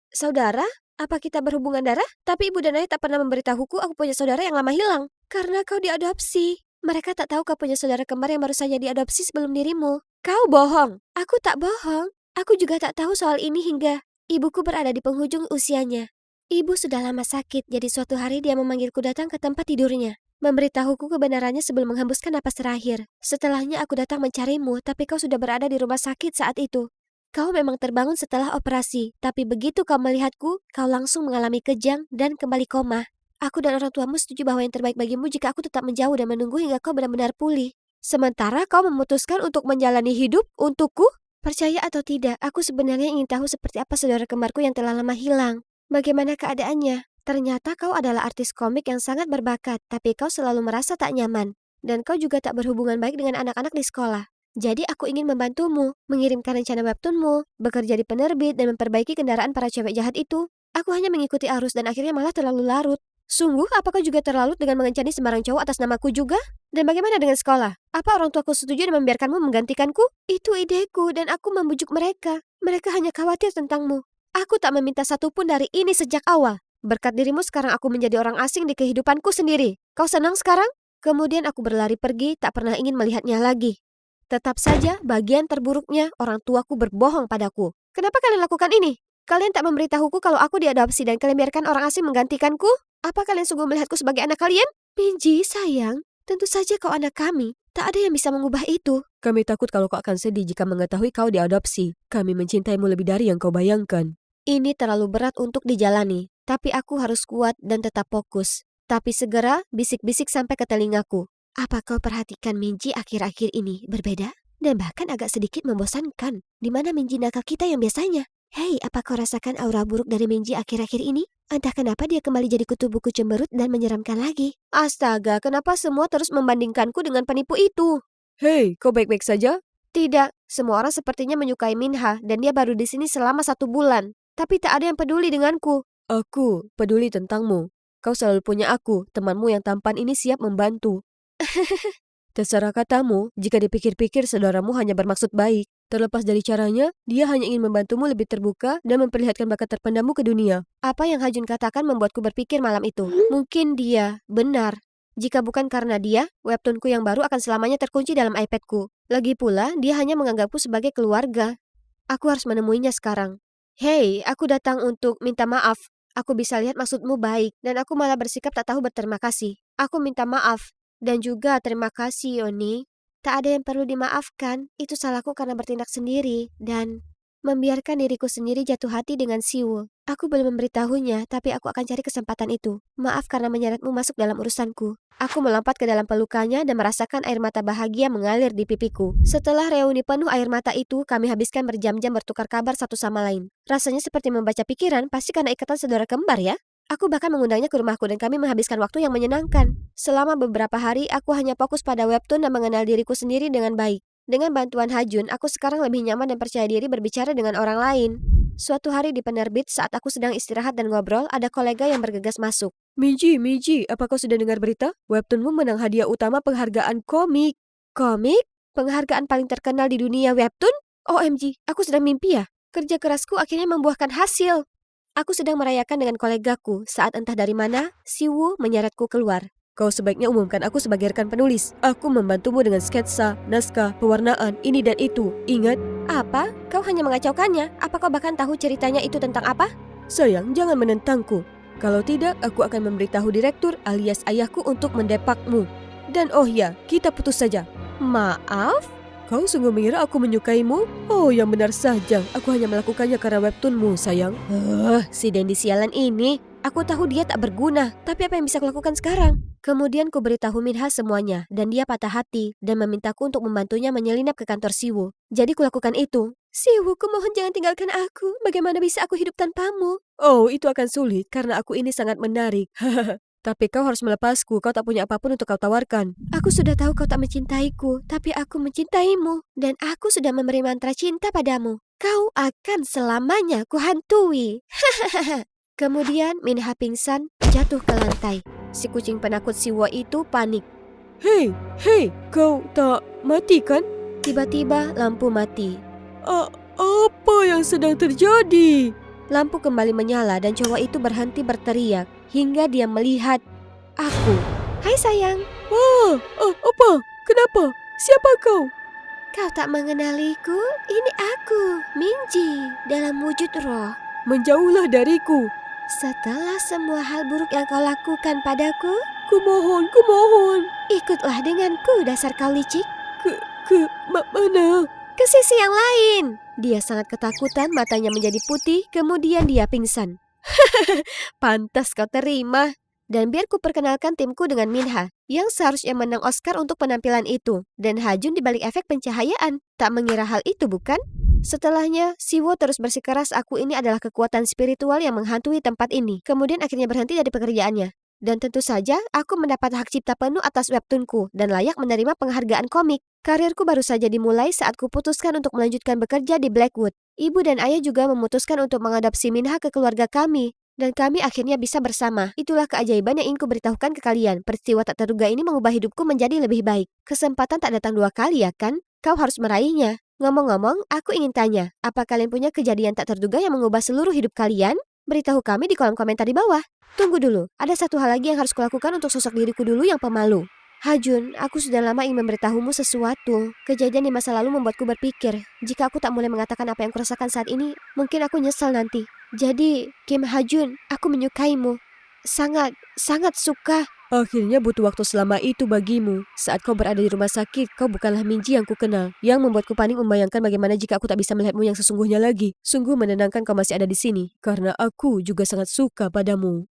Saudara? Apa kita berhubungan darah? Tapi ibu dan ayah tak pernah memberitahuku aku punya saudara yang lama hilang. Karena kau diadopsi. Mereka tak tahu kau punya saudara kembar yang baru saja diadopsi sebelum dirimu. Kau bohong. Aku tak bohong. Aku juga tak tahu soal ini hingga ibuku berada di penghujung usianya. Ibu sudah lama sakit, jadi suatu hari dia memanggilku datang ke tempat tidurnya. Memberitahuku kebenarannya sebelum menghembuskan napas terakhir. Setelahnya aku datang mencarimu, tapi kau sudah berada di rumah sakit saat itu. Kau memang terbangun setelah operasi, tapi begitu kau melihatku, kau langsung mengalami kejang dan kembali koma. Aku dan orang tuamu setuju bahwa yang terbaik bagimu jika aku tetap menjauh dan menunggu hingga kau benar-benar pulih. Sementara kau memutuskan untuk menjalani hidup untukku? Percaya atau tidak, aku sebenarnya ingin tahu seperti apa saudara kembarku yang telah lama hilang. Bagaimana keadaannya? Ternyata kau adalah artis komik yang sangat berbakat, tapi kau selalu merasa tak nyaman. Dan kau juga tak berhubungan baik dengan anak-anak di sekolah. Jadi aku ingin membantumu, mengirimkan rencana webtoonmu, bekerja di penerbit, dan memperbaiki kendaraan para cewek jahat itu. Aku hanya mengikuti arus dan akhirnya malah terlalu larut. Sungguh, apakah juga terlalut dengan mengencani sembarang cowok atas namaku juga? Dan bagaimana dengan sekolah? Apa orang tuaku setuju dan membiarkanmu menggantikanku? Itu ideku dan aku membujuk mereka. Mereka hanya khawatir tentangmu. Aku tak meminta satupun dari ini sejak awal. Berkat dirimu sekarang aku menjadi orang asing di kehidupanku sendiri. Kau senang sekarang? Kemudian aku berlari pergi, tak pernah ingin melihatnya lagi. Tetap saja, bagian terburuknya orang tuaku berbohong padaku. Kenapa kalian lakukan ini? Kalian tak memberitahuku kalau aku diadopsi dan kalian biarkan orang asing menggantikanku? Apa kalian sungguh melihatku sebagai anak kalian? Minji, sayang, tentu saja kau anak kami. Tak ada yang bisa mengubah itu. Kami takut kalau kau akan sedih jika mengetahui kau diadopsi. Kami mencintaimu lebih dari yang kau bayangkan. Ini terlalu berat untuk dijalani, tapi aku harus kuat dan tetap fokus. Tapi segera bisik-bisik sampai ke telingaku. Apa kau perhatikan Minji akhir-akhir ini berbeda? Dan bahkan agak sedikit membosankan. Di mana Minji nakal kita yang biasanya? Hei, apa kau rasakan aura buruk dari Minji akhir-akhir ini? Entah kenapa dia kembali jadi kutu buku cemberut dan menyeramkan lagi. Astaga, kenapa semua terus membandingkanku dengan penipu itu? Hei, kau baik-baik saja? Tidak, semua orang sepertinya menyukai Minha dan dia baru di sini selama 1 bulan. Tapi tak ada yang peduli denganku. Aku peduli tentangmu. Kau selalu punya aku, temanmu yang tampan ini siap membantu. Terserah katamu, jika dipikir-pikir saudaramu hanya bermaksud baik. Terlepas dari caranya, dia hanya ingin membantumu lebih terbuka dan memperlihatkan bakat terpendammu ke dunia. Apa yang Hajun katakan membuatku berpikir malam itu. Mungkin dia benar. Jika bukan karena dia, webtoonku yang baru akan selamanya terkunci dalam iPadku. Lagi pula, dia hanya menganggapku sebagai keluarga. Aku harus menemuinya sekarang. Hei, aku datang untuk minta maaf. Aku bisa lihat maksudmu baik, dan aku malah bersikap tak tahu berterima kasih. Aku minta maaf. Dan juga terima kasih, Yoni. Tak ada yang perlu dimaafkan. Itu salahku karena bertindak sendiri. Dan membiarkan diriku sendiri jatuh hati dengan Siwoo. Aku belum memberitahunya, tapi aku akan cari kesempatan itu. Maaf karena menyeretmu masuk dalam urusanku. Aku melompat ke dalam pelukannya dan merasakan air mata bahagia mengalir di pipiku. Setelah reuni penuh air mata itu, kami habiskan berjam-jam bertukar kabar satu sama lain. Rasanya seperti membaca pikiran, pasti karena ikatan saudara kembar ya? Aku bahkan mengundangnya ke rumahku dan kami menghabiskan waktu yang menyenangkan. Selama beberapa hari, aku hanya fokus pada webtoon dan mengenal diriku sendiri dengan baik. Dengan bantuan Hajun, aku sekarang lebih nyaman dan percaya diri berbicara dengan orang lain. Suatu hari di penerbit, saat aku sedang istirahat dan ngobrol, ada kolega yang bergegas masuk. Miji, apa kau sudah dengar berita? Webtoonmu menang hadiah utama penghargaan komik. Komik? Penghargaan paling terkenal di dunia webtoon? OMG, aku sedang mimpi ya? Kerja kerasku akhirnya membuahkan hasil. Aku sedang merayakan dengan kolegaku saat entah dari mana, Siwoo menyeretku keluar. Kau sebaiknya umumkan aku sebagai rekan penulis. Aku membantumu dengan sketsa, naskah, pewarnaan, ini dan itu. Ingat? Apa? Kau hanya mengacaukannya? Apa kau bahkan tahu ceritanya itu tentang apa? Sayang, jangan menentangku. Kalau tidak, aku akan memberitahu direktur alias ayahku untuk mendepakmu. Dan oh ya, kita putus saja. Maaf? Kau sungguh mengira aku menyukaimu? Oh, yang benar saja. Aku hanya melakukannya karena webtoonmu, sayang. Si Dendi sialan ini. Aku tahu dia tak berguna, tapi apa yang bisa kulakukan sekarang? Kemudian ku beritahu Minha semuanya, dan dia patah hati dan memintaku untuk membantunya menyelinap ke kantor Siwoo. Jadi kulakukan itu. Siwoo, kumohon jangan tinggalkan aku. Bagaimana bisa aku hidup tanpamu? Oh, itu akan sulit karena aku ini sangat menarik. Tapi kau harus melepasku, kau tak punya apapun untuk kau tawarkan. Aku sudah tahu kau tak mencintaiku, tapi aku mencintaimu. Dan aku sudah memberi mantra cinta padamu. Kau akan selamanya kuhantui. Kemudian Minha pingsan, jatuh ke lantai. Si kucing penakut Siwoo itu panik. Hei, kau tak mati kan? Tiba-tiba lampu mati. Apa yang sedang terjadi? Lampu kembali menyala dan cowok itu berhenti berteriak hingga dia melihat aku. Hai sayang. Apa? Kenapa? Siapa kau? Kau tak mengenaliku? Ini aku, Minji, dalam wujud roh. Menjauhlah dariku. Setelah semua hal buruk yang kau lakukan padaku, Kumohon. ikutlah denganku dasar kau licik. Mana? Ke sisi yang lain. Dia sangat ketakutan, matanya menjadi putih, kemudian dia pingsan. Pantas kau terima. Dan biar ku perkenalkan timku dengan Minha, yang seharusnya menang Oscar untuk penampilan itu. Dan Hajun dibalik efek pencahayaan. Tak mengira hal itu bukan? Setelahnya, Siwoo terus bersikeras aku ini adalah kekuatan spiritual yang menghantui tempat ini. Kemudian akhirnya berhenti dari pekerjaannya. Dan tentu saja, aku mendapat hak cipta penuh atas webtoonku dan layak menerima penghargaan komik. Karirku baru saja dimulai saat kuputuskan untuk melanjutkan bekerja di Blackwood. Ibu dan ayah juga memutuskan untuk mengadopsi Minha ke keluarga kami. Dan kami akhirnya bisa bersama. Itulah keajaiban yang ingin kuberitahukan ke kalian. Peristiwa tak terduga ini mengubah hidupku menjadi lebih baik. Kesempatan tak datang 2 kali ya kan? Kau harus meraihnya. Ngomong-ngomong, aku ingin tanya, apa kalian punya kejadian tak terduga yang mengubah seluruh hidup kalian? Beritahu kami di kolom komentar di bawah. Tunggu dulu, ada satu hal lagi yang harus kulakukan untuk sosok diriku dulu yang pemalu. Hajun, aku sudah lama ingin memberitahumu sesuatu. Kejadian di masa lalu membuatku berpikir, jika aku tak mulai mengatakan apa yang kurasakan saat ini, mungkin aku nyesal nanti. Jadi, Kim Hajun, aku menyukaimu. Sangat, sangat suka. Akhirnya butuh waktu selama itu bagimu. Saat kau berada di rumah sakit, kau bukanlah Minji yang kukenal. Yang membuatku panik membayangkan bagaimana jika aku tak bisa melihatmu yang sesungguhnya lagi. Sungguh menenangkan kau masih ada di sini. Karena aku juga sangat suka padamu.